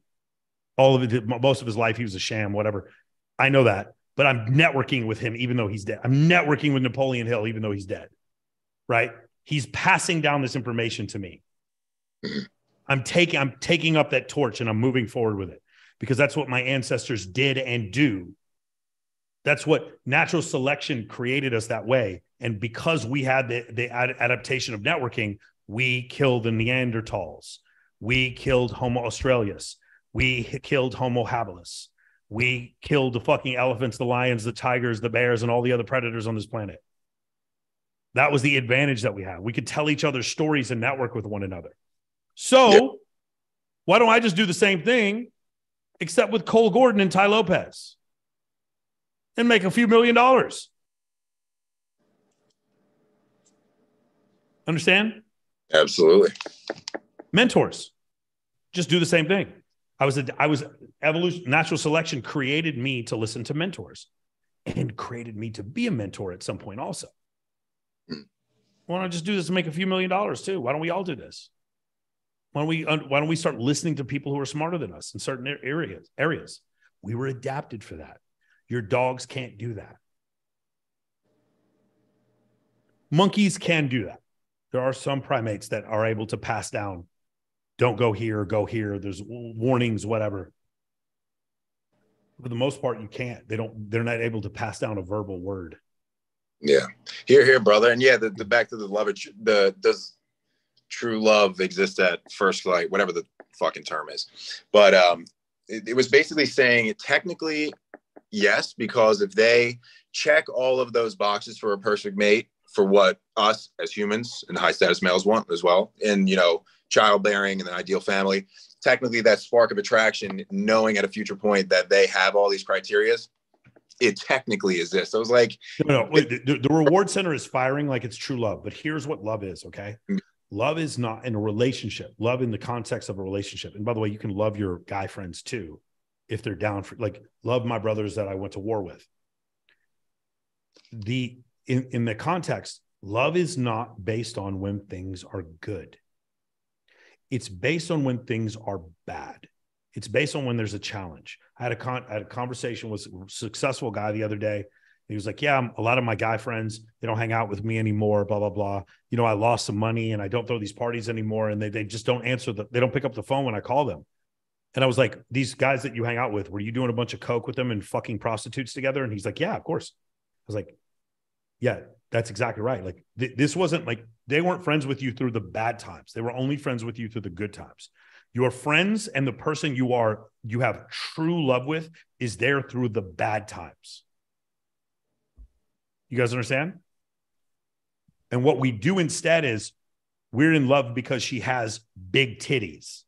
Most of his life, he was a sham, whatever. I know that, but I'm networking with him, even though he's dead. I'm networking with Napoleon Hill, even though he's dead, right? He's passing down this information to me. I'm taking up that torch and I'm moving forward with it because that's what my ancestors did and do. That's what natural selection created us that way. And because we had the adaptation of networking, we killed the Neanderthals. We killed Homo australis. We killed Homo habilis. We killed the fucking elephants, the lions, the tigers, the bears, and all the other predators on this planet. That was the advantage that we had. We could tell each other stories and network with one another. So why don't I just do the same thing, except with Cole Gordon and Ty Lopez, and make a few $1 million? Understand? Absolutely. Mentors, just do the same thing. I was evolution, natural selection created me to listen to mentors and created me to be a mentor at some point also. Why don't I just do this and make a few $1 million too? Why don't we all do this? Why don't we start listening to people who are smarter than us in certain areas? We were adapted for that. Your dogs can't do that. Monkeys can do that. There are some primates that are able to pass down. Don't go here, go here. There's warnings, whatever. For the most part, you can't. They're not able to pass down a verbal word. Yeah. Here, brother. And yeah, the back to the love, does true love exist at first light, whatever the fucking term is. But it was basically saying technically, yes, because if they check all of those boxes for a perfect mate, for what us as humans and high status males want as well, and, childbearing and an ideal family, technically that spark of attraction, knowing at a future point that they have all these criterias, it technically exists. I was like, no, the reward center is firing like it's true love. But here's what love is, okay? Love is not in a relationship. Love in the context of a relationship. And by the way, you can love your guy friends too, if they're down for, like, love my brothers that I went to war with. In the context, love is not based on when things are good. It's based on when things are bad. It's based on when there's a challenge. I had a conversation with a successful guy the other day. He was like, yeah, a lot of my guy friends, they don't hang out with me anymore, blah, blah, blah. I lost some money and I don't throw these parties anymore. And they just don't answer they don't pick up the phone when I call them. And I was like, these guys that you hang out with, were you doing a bunch of coke with them and fucking prostitutes together? And he's like, yeah, of course. I was like, yeah, that's exactly right. Like this wasn't like, they weren't friends with you through the bad times. They were only friends with you through the good times. Your friends and the person you have true love with is there through the bad times. You guys understand? And what we do instead is we're in love because she has big titties.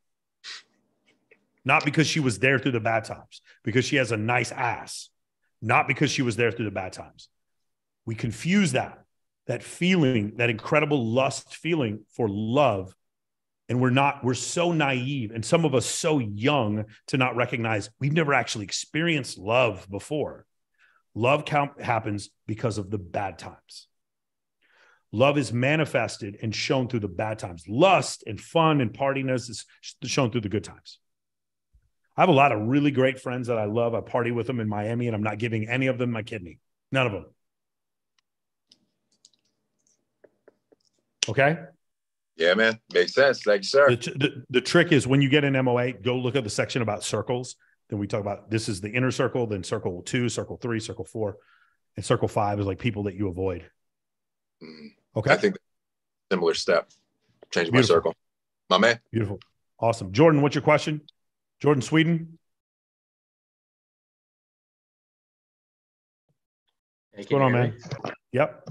Not because she was there through the bad times, because she has a nice ass, not because she was there through the bad times. We confuse that feeling, that incredible lust feeling for love. And we're so naive, and some of us so young to not recognize we've never actually experienced love before. Love happens because of the bad times. Love is manifested and shown through the bad times. Lust and fun and partiness is shown through the good times. I have a lot of really great friends that I love. I party with them in Miami, and I'm not giving any of them my kidney. None of them. Okay? Yeah, man. Makes sense. Thank you, sir. The trick is when you get an MOA, go look at the section about circles. Then we talk about this is the inner circle, then circle 2, circle 3, circle 4, and circle 5 is like people that you avoid. Okay. I think similar step. Change my circle. My man. Beautiful. Awesome. Jordan, what's your question? Jordan, Sweden. Hey, what's going on, man? Yep.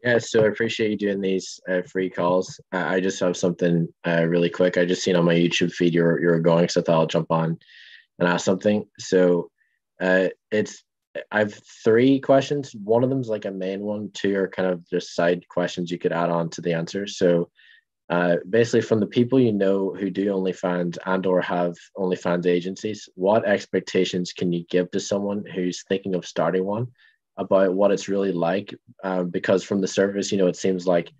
Yeah, so I appreciate you doing these free calls. I just have something really quick. I just seen on my YouTube feed you were going, so I thought I'll jump on and ask something. So it's I have three questions. One of them is like a main one. Two are kind of just side questions you could add on to the answer. So basically, from the people you know who do OnlyFans and or have OnlyFans agencies, what expectations can you give to someone who's thinking of starting one about what it's really like? Because from the surface, it seems like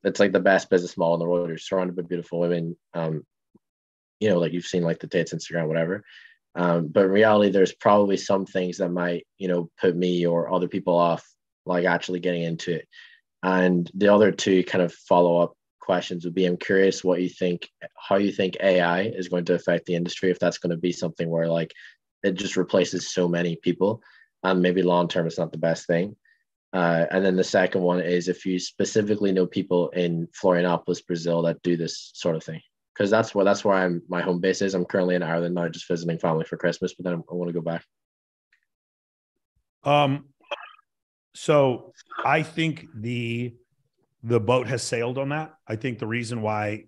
it's like the best business model in the world. You're surrounded by beautiful women, like you've seen like the dates, Instagram, whatever. But in reality, there's probably some things that might, put me or other people off, like actually getting into it. And the other two kind of follow up questions would be, I'm curious how you think AI is going to affect the industry, if that's going to be something where like it just replaces so many people, and maybe long term it's not the best thing. And then the second one is if you specifically know people in Florianopolis, Brazil, that do this sort of thing, because that's where my home base is. I'm currently in Ireland now, just visiting family for Christmas, but then I want to go back. So I think the boat has sailed on that. I think the reason why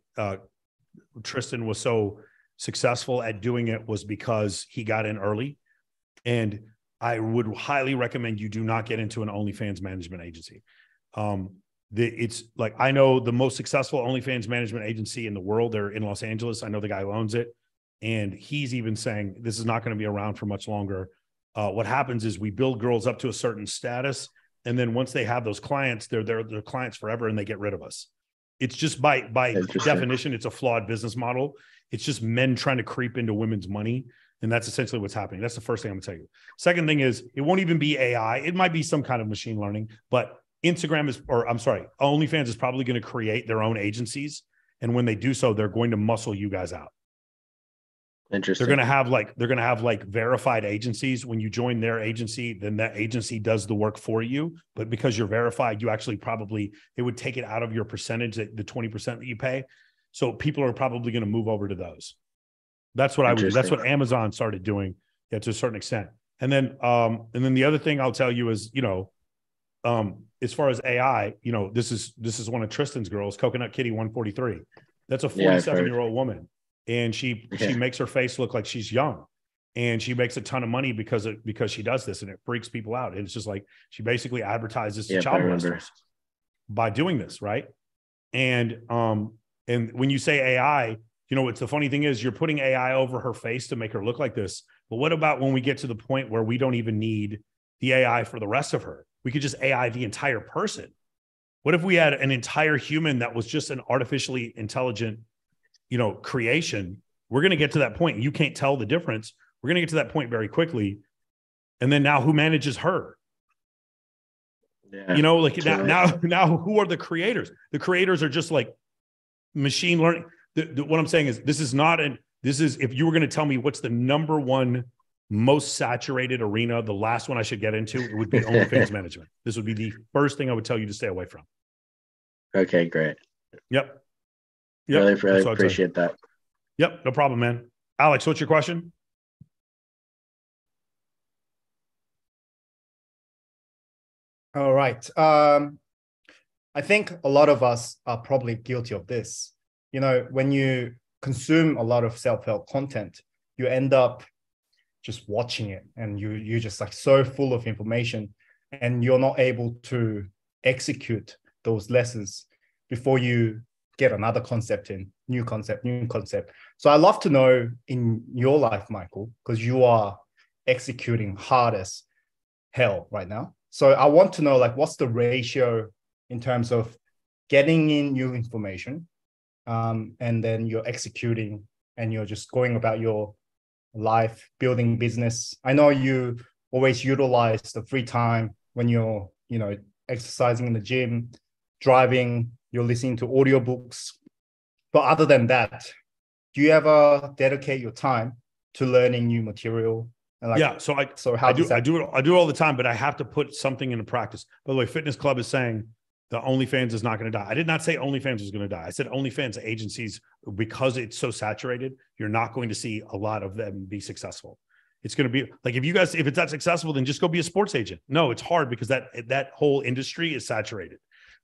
Tristan was so successful at doing it was because he got in early. And I would highly recommend you do not get into an OnlyFans management agency. It's like, I know the most successful OnlyFans management agency in the world. They're in Los Angeles. I know the guy who owns it. And he's even saying this is not going to be around for much longer. What happens is we build girls up to a certain status. And then once they have those clients, they're clients forever and they get rid of us. It's just by definition, it's a flawed business model. It's just men trying to creep into women's money. And that's essentially what's happening. That's the first thing I'm gonna tell you. Second thing is it won't even be AI. It might be some kind of machine learning, but OnlyFans is probably going to create their own agencies. And when they do so, they're going to muscle you guys out. Interesting. They're going to have like verified agencies. When you join their agency, then that agency does the work for you. But because you're verified, you actually they would take it out of your percentage, the 20% that you pay. So people are probably going to move over to those. That's what I would do. That's what Amazon started doing, to a certain extent. And then the other thing I'll tell you is, as far as AI, this is one of Tristan's girls, Coconut Kitty 143. That's a 47-year-old woman. And she makes her face look like she's young, and she makes a ton of money because she does this, and it freaks people out. And it's just like, she basically advertises to child molesters by doing this. Right. And when you say AI, it's the funny thing is you're putting AI over her face to make her look like this. But what about when we get to the point where we don't even need the AI for the rest of her? We could just AI the entire person. What if we had an entire human that was just an artificially intelligent, creation? We're going to get to that point. You can't tell the difference. We're going to get to that point very quickly. And then now who manages her? Yeah, now who are the creators? The creators are just like machine learning. What I'm saying is this is if you were going to tell me what's the number one most saturated arena, the last one I should get into, it would be OnlyFans management. This would be the first thing I would tell you to stay away from. Okay, great. Yep. Really appreciate that. Yep, no problem, man. Alex, what's your question? All right. I think a lot of us are probably guilty of this. When you consume a lot of self-help content, you end up just watching it, and you're just like so full of information, and you're not able to execute those lessons before you get another concept in, new concept. So I'd love to know in your life, Michael, because you are executing hard as hell right now. So I want to know, like, what's the ratio in terms of getting in new information, and then you're executing and you're just going about your life, building business. I know you always utilize the free time when you're, exercising in the gym, driving, you're listening to audiobooks. But other than that, do you ever dedicate your time to learning new material? And I do it all the time, but I have to put something into practice. By the way, Fitness Club is saying the OnlyFans is not going to die. I did not say OnlyFans was going to die. I said OnlyFans agencies, because it's so saturated, you're not going to see a lot of them be successful. It's going to be like, if it's that successful, then just go be a sports agent. No, it's hard because that whole industry is saturated.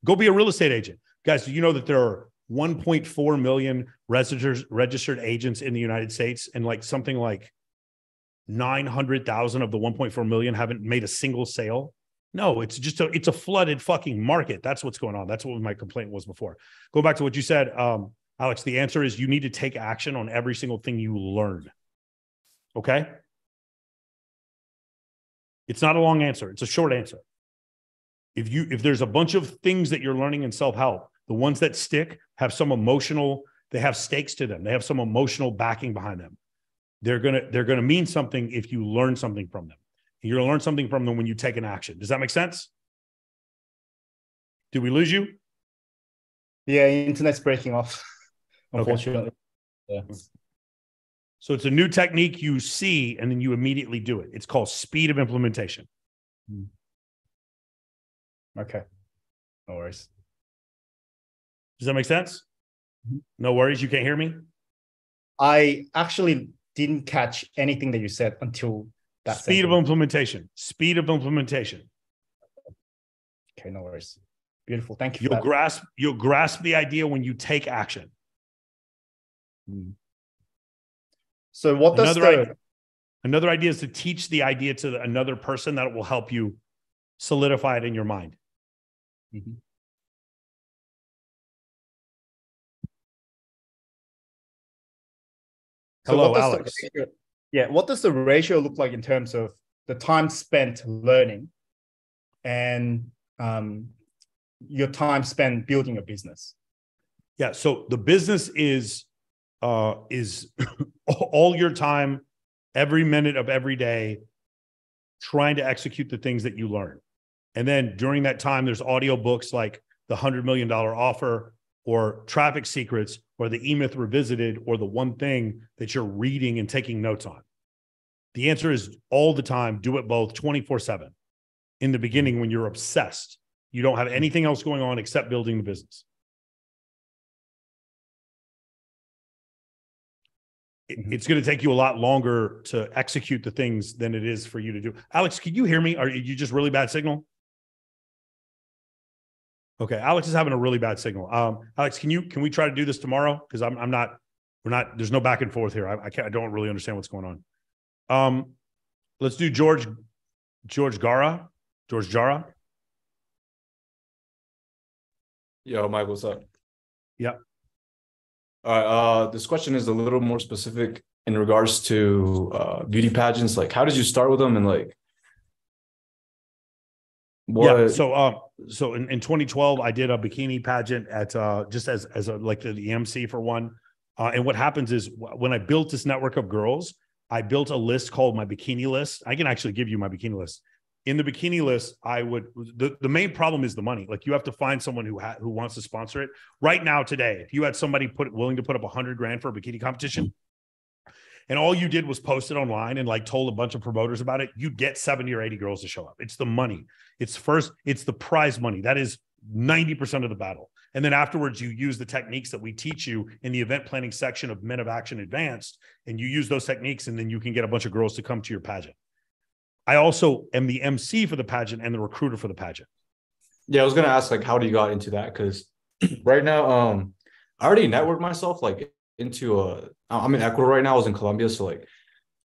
Go be a real estate agent. Guys, do you know that there are 1.4 million registered agents in the United States, and like something like 900,000 of the 1.4 million haven't made a single sale? No, it's just it's a flooded fucking market. That's what's going on. That's what my complaint was before. Go back to what you said, Alex. The answer is you need to take action on every single thing you learn. Okay? It's not a long answer. It's a short answer. If there's a bunch of things that you're learning in self-help, the ones that stick have some emotional, they have stakes to them. They have some emotional backing behind them. They're gonna mean something if you learn something from them. You're gonna learn something from them when you take an action. Does that make sense? Did we lose you? Yeah, internet's breaking off, unfortunately. Okay. Yeah. So it's a new technique you see, and then you immediately do it. It's called speed of implementation. Okay. No worries. Does that make sense? No worries. You can't hear me? I actually didn't catch anything that you said until that speed sentence. Of implementation. Speed of implementation. Okay, no worries. Beautiful. Thank you. You'll grasp the idea when you take action. So what does another idea is to teach the idea to another person that will help you solidify it in your mind. Mm-hmm. Hello, Alex. What does the ratio look like in terms of the time spent learning and your time spent building a business? Yeah, so the business is all your time, every minute of every day, trying to execute the things that you learn. And then during that time, there's audio books like The $100 Million Offer, or Traffic Secrets, or The E-Myth Revisited, or The One Thing that you're reading and taking notes on. The answer is all the time, do it both 24/7. In the beginning, when you're obsessed, you don't have anything else going on except building the business. It's going to take you a lot longer to execute the things than it is for you to do. Alex, can you hear me? Are you just really bad signal? Okay, Alex is having a really bad signal. Alex, can we try to do this tomorrow? Because we're not. There's no back and forth here. I don't really understand what's going on. Let's do George Jara. Yo, Mike, what's up? Yeah. All right. This question is a little more specific in regards to beauty pageants. Like, how did you start with them, and like, what? Yeah. So in 2012, I did a bikini pageant at just as like the MC for one. And what happens is when I built this network of girls, I built a list called my bikini list. I can actually give you my bikini list. In the bikini list, the main problem is the money. Like, you have to find someone who wants to sponsor it. Right now, today, if you had somebody willing to put up $100,000 for a bikini competition, and all you did was post it online and like told a bunch of promoters about it, you'd get 70 or 80 girls to show up. It's the money. It's the prize money. That is 90% of the battle. And then afterwards, you use the techniques that we teach you in the event planning section of Men of Action Advanced, and you use those techniques, and then you can get a bunch of girls to come to your pageant. I also am the MC for the pageant and the recruiter for the pageant. Yeah, I was going to ask, like, how do you got into that? Because right now, I already networked myself, like, into I'm in Ecuador right now. I was in Colombia. So, like,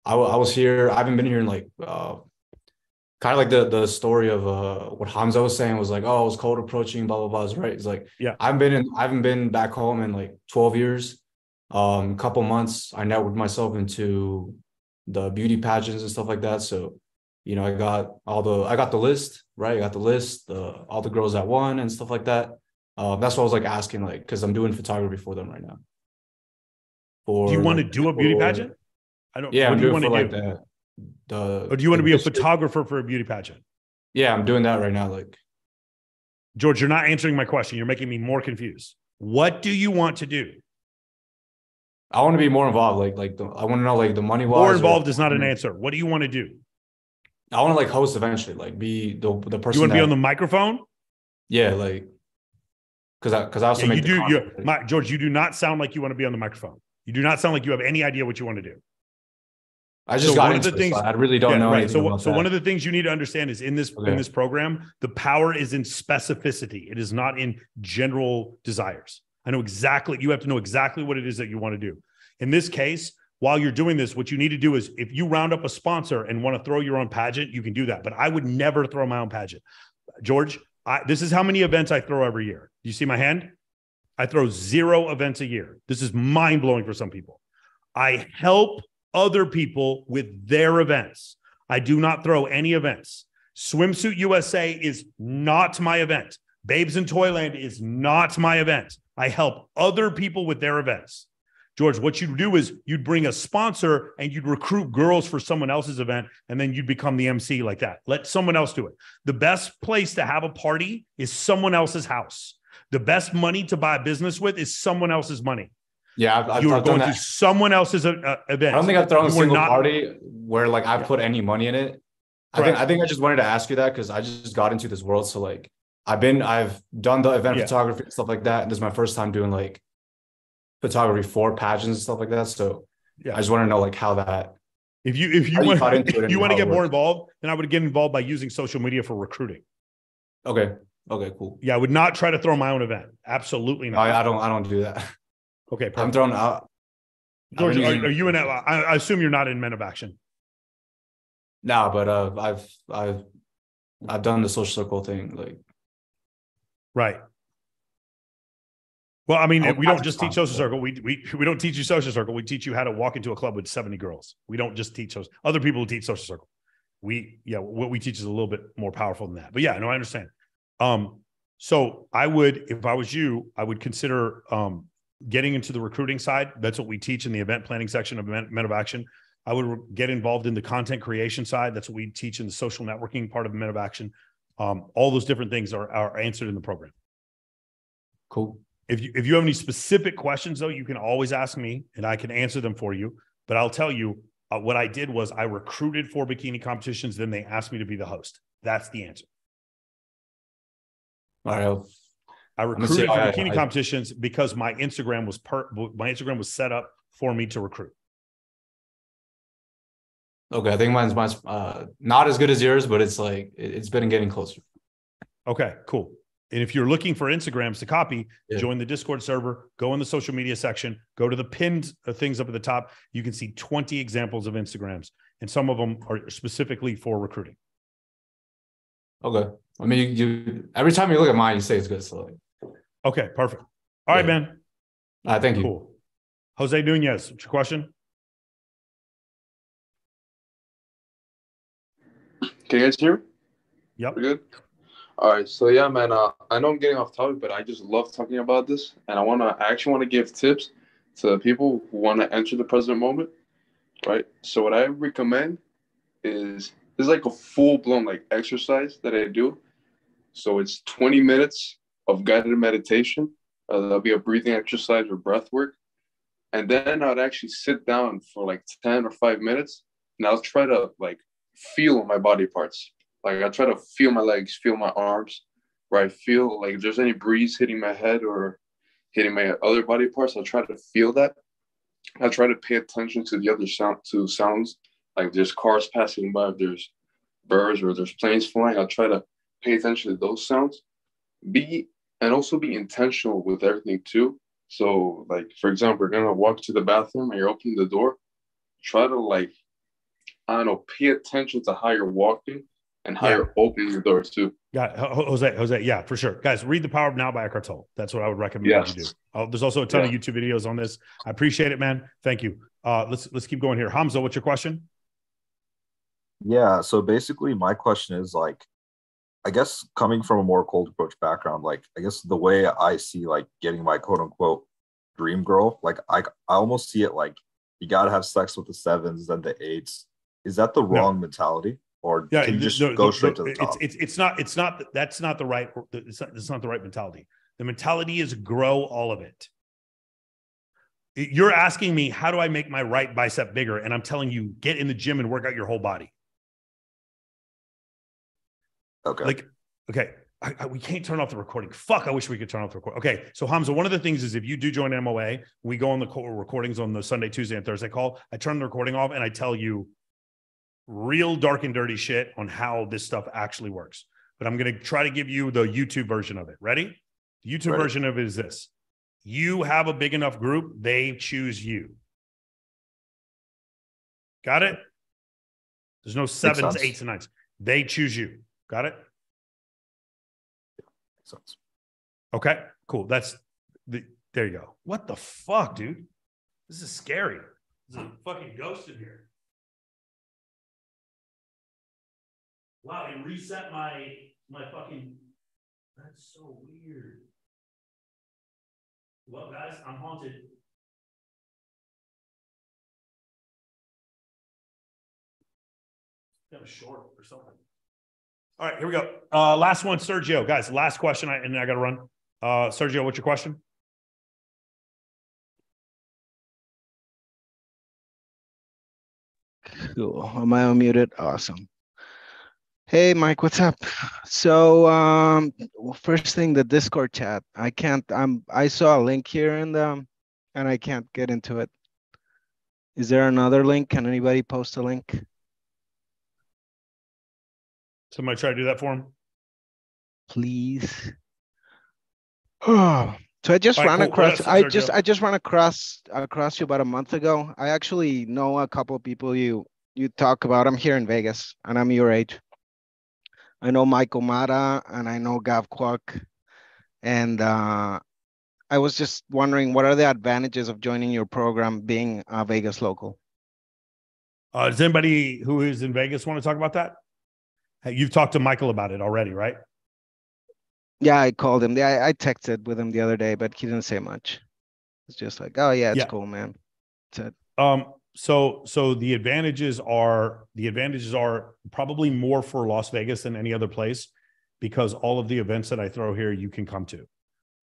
I was here. I haven't been here in, like, kind of like the story of what Hamza was saying was like, oh, I was cold approaching, blah, blah, blah. Is right. It's like, yeah, I haven't been back home in, like, 12 years. Couple months, I networked myself into the beauty pageants and stuff like that. So, you know, I got the list, right? I got the list, all the girls that won and stuff like that. That's what I was like asking, like, because I'm doing photography for them right now. Do you want to do a beauty pageant? I don't. Yeah, what I'm do you doing want for to like do? Or do you want to be a photographer for a beauty pageant? Yeah, I'm doing that right now. Like, George, you're not answering my question. You're making me more confused. What do you want to do? I want to be more involved. I want to know, like, the money wise. More involved is not an answer. What do you want to do? I want to, like, host eventually, like, be the person. You want to be on the microphone? Yeah, like, because I also make the content. George, you do not sound like you want to be on the microphone. You do not sound like you have any idea what you want to do. I just got into it, so I really don't know anything about so that. one of the things you need to understand is in this program, the power is in specificity. It is not in general desires. I know exactly, you have to know exactly what it is that you want to do. In this case, while you're doing this, what you need to do is if you round up a sponsor and want to throw your own pageant, you can do that. But I would never throw my own pageant. George, this is how many events I throw every year. Do you see my hand? I throw 0 events a year. This is mind-blowing for some people. I help other people with their events. I do not throw any events. Swimsuit USA is not my event. Babes in Toyland is not my event. I help other people with their events. George, what you'd do is you'd bring a sponsor and you'd recruit girls for someone else's event, and then you'd become the MC like that. Let someone else do it. The best place to have a party is someone else's house. The best money to buy a business with is someone else's money. Yeah, You're going to someone else's event. I don't think I've thrown a single party where like I put any money in it. I think I just wanted to ask you that because I just got into this world. So like I've done the event photography and stuff like that. And this is my first time doing like photography for pageants and stuff like that. So I just want to know like how that. If you want to get more involved, then I would get involved by using social media for recruiting. Okay, cool. Yeah, I would not try to throw my own event. Absolutely not. I don't do that. Okay, perfect. I'm throwing out. George, are you in? I assume you're not in Men of Action. No, but I've done the social circle thing, like. Right. Well, I mean, we don't just teach social circle. We don't teach you social circle. We teach you how to walk into a club with 70 girls. We don't just teach those. Other people teach social circle. What we teach is a little bit more powerful than that. But yeah, no, I understand. So I would, if I was you, I would consider getting into the recruiting side. That's what we teach in the event planning section of Men of Action. I would get involved in the content creation side. That's what we teach in the social networking part of Men of Action. All those different things are answered in the program. Cool. If you have any specific questions, though, you can always ask me and I can answer them for you. But I'll tell you what I did was I recruited for bikini competitions. Then they asked me to be the host. That's the answer. All right. I recruited for bikini competitions because my Instagram was set up for me to recruit. Okay, I think mine's not as good as yours, but it's like it's been getting closer. Okay, cool. And if you're looking for Instagrams to copy, join the Discord server, go in the social media section, go to the pinned things up at the top. You can see 20 examples of Instagrams, and some of them are specifically for recruiting. Okay. I mean, you every time you look at mine, you say it's good. So like, okay, perfect. All right, man. Thank you. Cool. Jose Nunez, what's your question? Can you guys hear me? Yep. We're good? All right. So, yeah, man, I know I'm getting off topic, but I just love talking about this. And I actually want to give tips to people who want to enter the present moment, right? So what I recommend is like a full-blown like exercise that I do. So it's 20 minutes of guided meditation. There'll be a breathing exercise or breath work. And then I'd actually sit down for like 10 or 5 minutes, and I'll try to like feel my body parts. Like I try to feel my legs, feel my arms, where I feel like if there's any breeze hitting my head or hitting my other body parts, I'll try to feel that. I try to pay attention to the other sounds, like if there's cars passing by, if there's birds or there's planes flying, I'll try to pay attention to those sounds. And also be intentional with everything too. So like, for example, you're gonna walk to the bathroom and you're opening the door. Try to like, I don't know, pay attention to how you're walking and how you're opening the door too. Yeah, Jose, yeah, for sure. Guys, read The Power of Now by Eckhart Tolle. That's what I would recommend you do. There's also a ton of YouTube videos on this. I appreciate it, man. Thank you. Let's keep going here. Hamza, what's your question? Yeah, so basically my question is like, I guess coming from a more cold approach background, like I guess the way I see like getting my quote unquote dream girl, like I almost see it like you gotta have sex with the 7s, then the 8s. Is that the wrong mentality? Or can you just go straight to the top? That's not the right mentality. The mentality is grow all of it. You're asking me, how do I make my right bicep bigger? And I'm telling you, get in the gym and work out your whole body. Okay. Okay. we can't turn off the recording. Fuck, I wish we could turn off the recording. Okay, so Hamza, one of the things is if you do join MOA, we go on the recordings on the Sunday, Tuesday, and Thursday call. I turn the recording off and I tell you real dark and dirty shit on how this stuff actually works. But I'm going to try to give you the YouTube version of it. Ready? The YouTube version of it is this. You have a big enough group, they choose you. Got it? There's no 7s, 8s, and 9s. They choose you. Got it? Okay, cool. There you go. What the fuck, dude? This is scary. There's a fucking ghost in here. Wow, they reset my fucking. That's so weird. Well, guys, I'm haunted. Kind of short or something. All right, here we go. Last one, Sergio. Guys, last question, and I got to run. Sergio, what's your question? Cool. Am I unmuted? Awesome. Hey, Mike, what's up? So, first thing, the Discord chat. I saw a link here and I can't get into it. Is there another link? Can anybody post a link? Somebody try to do that for him. Please. Oh, so I just ran across. I just ran across you about a month ago. I actually know a couple of people you talk about. I'm here in Vegas, and I'm your age. I know Michael Mata, and I know Gav Kwok, and I was just wondering, what are the advantages of joining your program, being a Vegas local? Does anybody who is in Vegas want to talk about that? Hey, you've talked to Michael about it already, right? Yeah, I called him. I texted with him the other day, but he didn't say much. It's just like, oh yeah, it's cool, man. That's it. So the advantages are probably more for Las Vegas than any other place, because all of the events that I throw here, you can come to.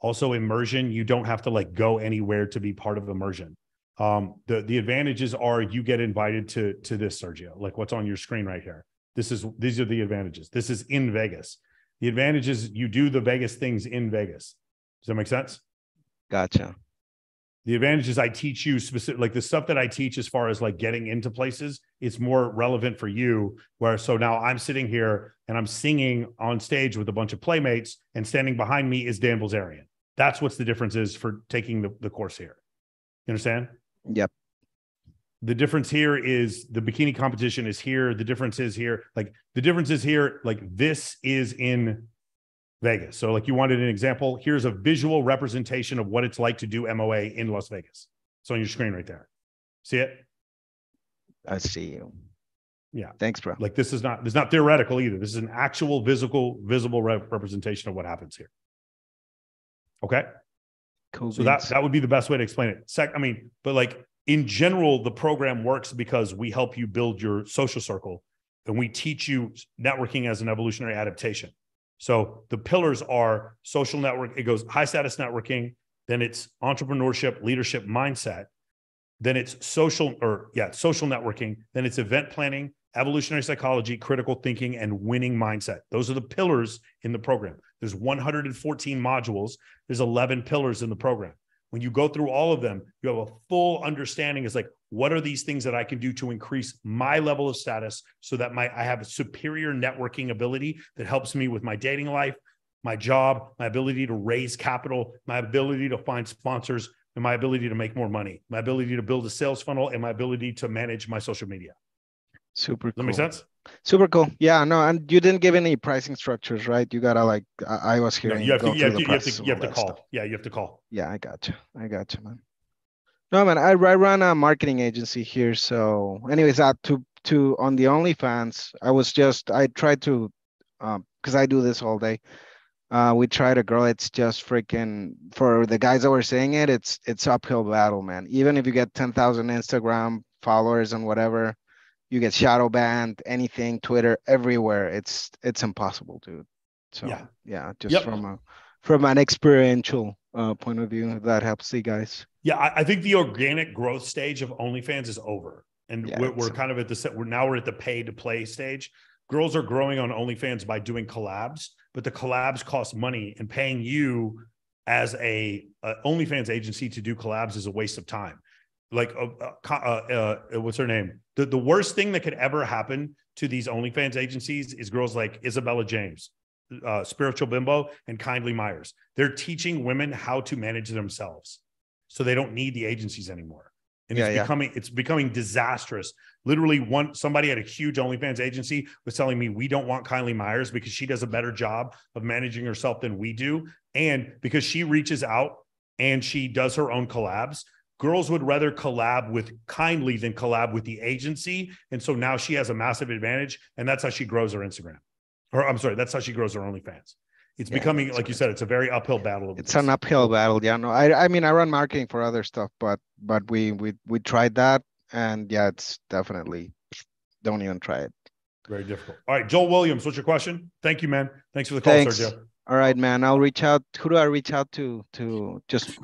Also, immersion, you don't have to like go anywhere to be part of immersion. The advantages are you get invited to this, Sergio, like what's on your screen right here. These are the advantages. This is in Vegas. The advantage is you do the Vegas things in Vegas. Does that make sense? Gotcha. The advantage is I teach you specific, like the stuff that I teach as far as like getting into places, it's more relevant for you. So now I'm sitting here and I'm singing on stage with a bunch of playmates, and standing behind me is Dan Bilzerian. That's what's the difference is for taking the course here. You understand? Yep. The difference here is the bikini competition is here. The difference is here. Like the difference is here. Like this is in Vegas. So like you wanted an example. Here's a visual representation of what it's like to do MOA in Las Vegas. It's on your screen right there. See it? I see you. Yeah. Thanks, bro. Like this is not theoretical either. This is an actual visible representation of what happens here. Okay. Cool. So that would be the best way to explain it. But like in general, the program works because we help you build your social circle, and we teach you networking as an evolutionary adaptation. So the pillars are social network. It goes high status networking. Then it's entrepreneurship, leadership, mindset. Then it's social networking. Then it's event planning, evolutionary psychology, critical thinking, and winning mindset. Those are the pillars in the program. There's 114 modules. There's 11 pillars in the program. When you go through all of them, you have a full understanding. It's like, what are these things that I can do to increase my level of status so that I have a superior networking ability that helps me with my dating life, my job, my ability to raise capital, my ability to find sponsors, and my ability to make more money, my ability to build a sales funnel, and my ability to manage my social media. Super cool. Does that make sense? Super cool. Yeah, no, and you didn't give any pricing structures, right? You gotta like, I was hearing. No, you have to call. Stuff. Yeah, you have to call. Yeah, I got you, man. No, man, I run a marketing agency here. So, anyways, to on the OnlyFans, I tried to, because I do this all day. We try to grow. It's just freaking, for the guys that were saying it, it's uphill battle, man. Even if you get 10,000 Instagram followers and whatever, you get shadow banned, anything, Twitter, everywhere. It's impossible, dude. So yeah, just from an experiential point of view, that helps the guys. Yeah, I think the organic growth stage of OnlyFans is over, and we're kind of at we're at the pay to play stage. Girls are growing on OnlyFans by doing collabs. but the collabs cost money, and paying you as a OnlyFans agency to do collabs is a waste of time. Like, what's her name? The worst thing that could ever happen to these OnlyFans agencies is girls like Isabella James, Spiritual Bimbo, and Kindly Myers. They're teaching women how to manage themselves, so they don't need the agencies anymore. And it's becoming disastrous. Literally, somebody at a huge OnlyFans agency was telling me, we don't want Kindly Myers because she does a better job of managing herself than we do. And because she reaches out and she does her own collabs, girls would rather collab with Kindly than collab with the agency. And so now she has a massive advantage. And that's how she grows her Instagram. Or I'm sorry, that's how she grows her OnlyFans. It's becoming, like you said, it's a very uphill battle. It's an uphill battle. Yeah, no, I mean, I run marketing for other stuff, but we tried that, and yeah, it's definitely, don't even try it. Very difficult. All right, Joel Williams, what's your question? Thank you, man. Thanks for the call, Thanks. Sergio. All right, man. I'll reach out. Who do I reach out to just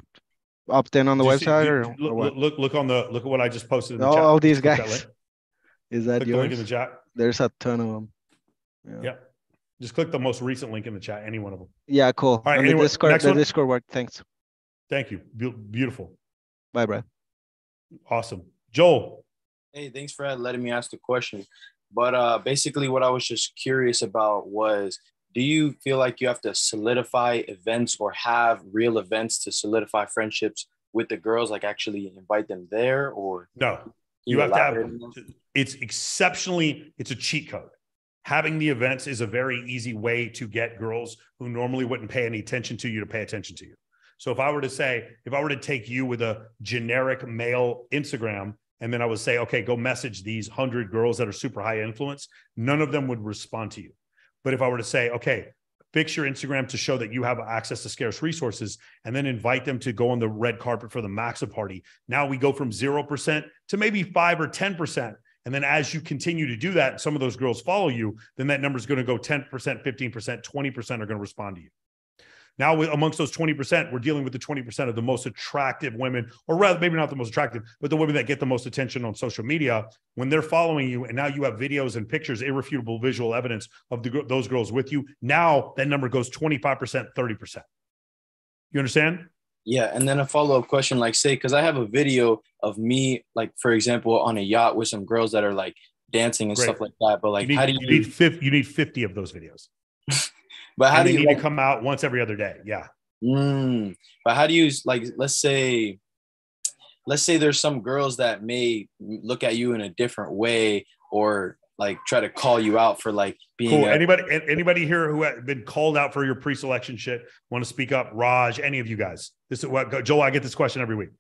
opt in on the website or what? Look at what I just posted in the chat. All these Click guys. Is that click yours? the link in the chat. There's a ton of them. Yeah. Just click the most recent link in the chat, any one of them. Yeah, cool. All right, anyway, the Discord worked. Thanks. Thank you. Beautiful. Bye, Brad. Awesome. Joel. Hey, thanks for letting me ask the question. But basically what I was just curious about was, do you feel like you have to solidify events or have real events to solidify friendships with the girls, like actually invite them there? Or no, you have to have, it's a cheat code. Having the events is a very easy way to get girls who normally wouldn't pay any attention to you to pay attention to you. So if I were to take you with a generic male Instagram, and then I would say, okay, go message these 100 girls that are super high influence, none of them would respond to you. But if I were to say, okay, fix your Instagram to show that you have access to scarce resources, and then invite them to go on the red carpet for the Maxa party, now we go from 0% to maybe 5 or 10%. And then as you continue to do that, some of those girls follow you, then that number is going to go 10%, 15%, 20% are going to respond to you. Now, amongst those 20%, we're dealing with the 20% of the most attractive women, or rather, maybe not the most attractive, but the women that get the most attention on social media. When they're following you, and now you have videos and pictures, irrefutable visual evidence of those girls with you, now that number goes 25%, 30%. You understand? Yeah, and then a follow-up question, like say, because I have a video of me, like for example, on a yacht with some girls that are like dancing and stuff like that. But like, how do you need 50 of those videos? But how do you need to come out once every other day? Yeah. But how do you, like, let's say there's some girls that may look at you in a different way, or like try to call you out for like being cool. Anybody here who had been called out for your pre-selection shit want to speak up? Raj, any of you guys? This is what Joel, I get this question every week.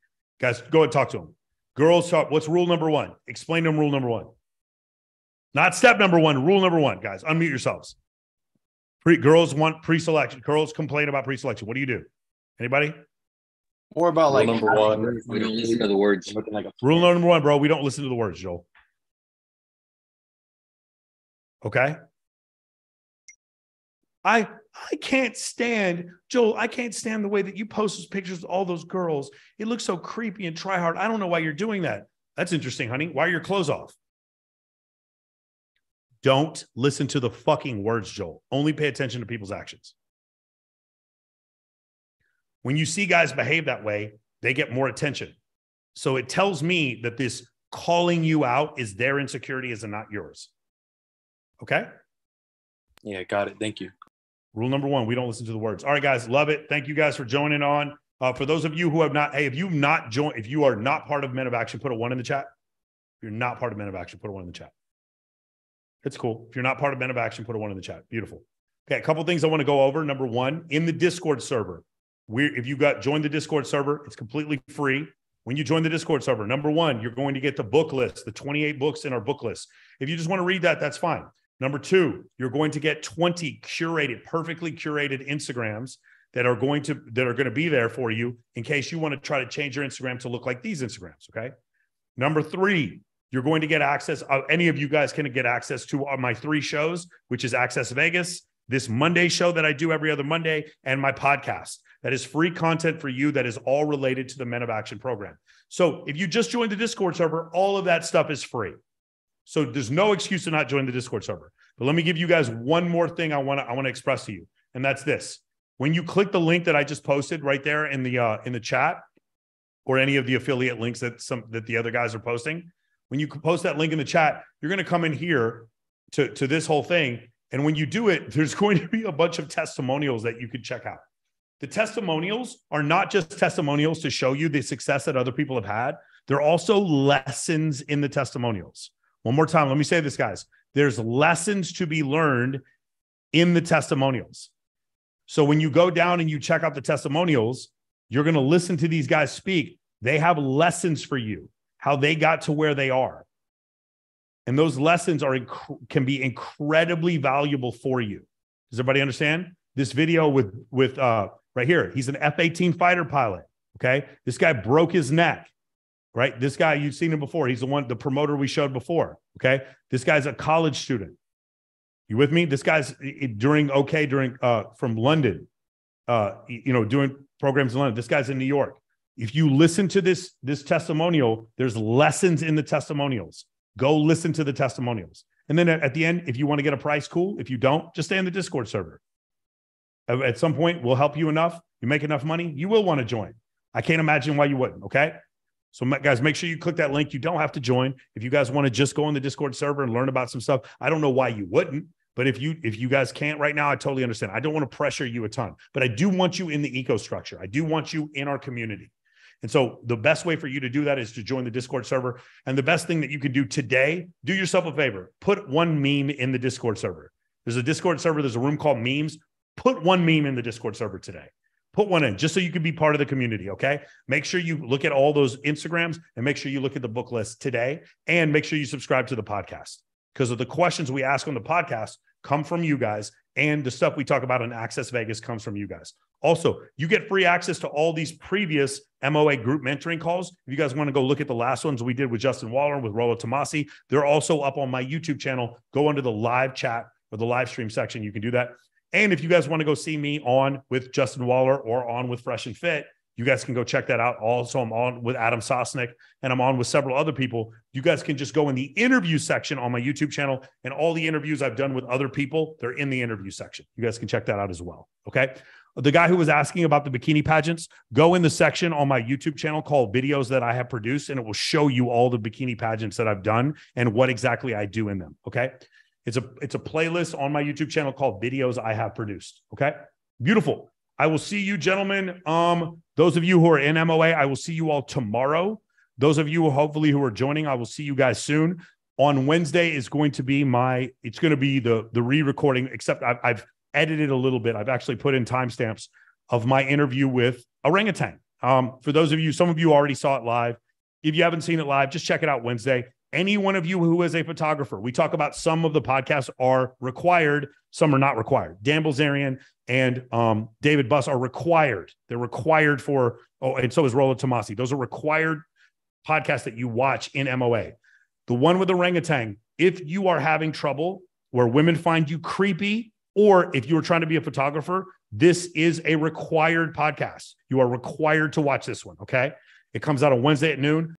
Guys, go ahead and talk to them. Girls talk. What's rule number one? Explain to them rule number one. Not step number one, rule number one, guys. Unmute yourselves. Girls want pre-selection. Girls complain about pre-selection. What do you do? Anybody? More about like number one. We don't listen to the words. Rule number one, bro. We don't listen to the words, Joel. Okay. I can't stand, Joel, I can't stand the way that you post those pictures of all those girls. It looks so creepy and try hard. I don't know why you're doing that. That's interesting, honey. Why are your clothes off? Don't listen to the fucking words, Joel. Only pay attention to people's actions. When you see guys behave that way, they get more attention. So it tells me that this calling you out is their insecurity, is not yours. Okay? Yeah, got it. Thank you. Rule number one, we don't listen to the words. All right, guys, love it. Thank you guys for joining on. For those of you who have not, hey, if you are not part of Men of Action, put a 1 in the chat. If you're not part of Men of Action, put a 1 in the chat. It's cool. If you're not part of Men of Action, put a 1 in the chat. Beautiful. Okay, a couple things I want to go over. Number one, in the Discord server, if you join the Discord server, it's completely free. When you join the Discord server, number one, you're going to get the book list, the 28 books in our book list. If you just want to read that, that's fine. Number two, you're going to get 20 perfectly curated Instagrams that are going to be there for you in case you want to try to change your Instagram to look like these Instagrams. Okay. Number three, you're going to get access. Any of you guys can get access to my 3 shows, which is Access Vegas, this Monday show that I do every other Monday, and my podcast. That is free content for you that is all related to the Men of Action program. So if you just joined the Discord server, all of that stuff is free. So there's no excuse to not join the Discord server. But let me give you guys one more thing I want to express to you. and that's this. When you click the link that I just posted right there in the chat, or any of the affiliate links that the other guys are posting, when you post that link in the chat, you're going to come in here to this whole thing. And when you do it, there's going to be a bunch of testimonials that you could check out. The testimonials are not just testimonials to show you the success that other people have had. They're also lessons in the testimonials. One more time, let me say this, guys. There's lessons to be learned in the testimonials. So when you go down and you check out the testimonials, you're going to listen to these guys speak. They have lessons for you, how they got to where they are. And those lessons can be incredibly valuable for you. Does everybody understand? This video with right here, he's an F-18 fighter pilot, okay? This guy broke his neck, right? This guy, you've seen him before. He's the promoter we showed before, okay? This guy's a college student. You with me? This guy's from London, doing programs in London. This guy's in New York. If you listen to this testimonial, there's lessons in the testimonials. Go listen to the testimonials. And then at the end, if you want to get a price, cool. If you don't, just stay in the Discord server. At some point, we'll help you enough. You make enough money, you will want to join. I can't imagine why you wouldn't, okay? So guys, make sure you click that link. You don't have to join. If you guys want to just go on the Discord server and learn about some stuff, I don't know why you wouldn't. But if you guys can't right now, I totally understand. I don't want to pressure you a ton, but I do want you in the eco-structure. I do want you in our community. And so the best way for you to do that is to join the Discord server. And the best thing that you can do today, do yourself a favor. Put one meme in the Discord server. There's a Discord server. There's a room called memes. Put one meme in the Discord server today. Put one in just so you can be part of the community, okay? Make sure you look at all those Instagrams and make sure you look at the book list today and make sure you subscribe to the podcast because of the questions we ask on the podcast come from you guys and the stuff we talk about in Access Vegas comes from you guys. Also, you get free access to all these previous MOA group mentoring calls. If you guys want to go look at the last ones we did with Justin Waller and with Rollo Tomasi, they're also up on my YouTube channel. Go under the live chat or the live stream section. You can do that. And if you guys want to go see me on with Justin Waller or on with Fresh and Fit, you guys can go check that out. Also, I'm on with Adam Sosnick and I'm on with several other people. You guys can just go in the interview section on my YouTube channel and all the interviews I've done with other people, they're in the interview section. You guys can check that out as well. Okay. The guy who was asking about the bikini pageants, go in the section on my YouTube channel called videos that I have produced, and it will show you all the bikini pageants that I've done and what exactly I do in them. Okay. It's a playlist on my YouTube channel called videos I have produced. Okay. Beautiful. I will see you, gentlemen. Those of you who are in MOA, I will see you all tomorrow. Those of you hopefully who are joining, I will see you guys soon. On Wednesday is going to be the re-recording, except I've edited a little bit. I've actually put in timestamps of my interview with Orangutan. For those of you, some of you already saw it live. If you haven't seen it live, just check it out Wednesday. Any one of you who is a photographer, we talk about some of the podcasts are required, some are not required. Dan Bilzerian and David Buss are required. They're required for, and so is Rollo Tomasi. Those are required podcasts that you watch in MOA. The one with Orangutan, if you are having trouble where women find you creepy, or if you are trying to be a photographer, this is a required podcast. You are required to watch this one, okay? It comes out on Wednesday at noon.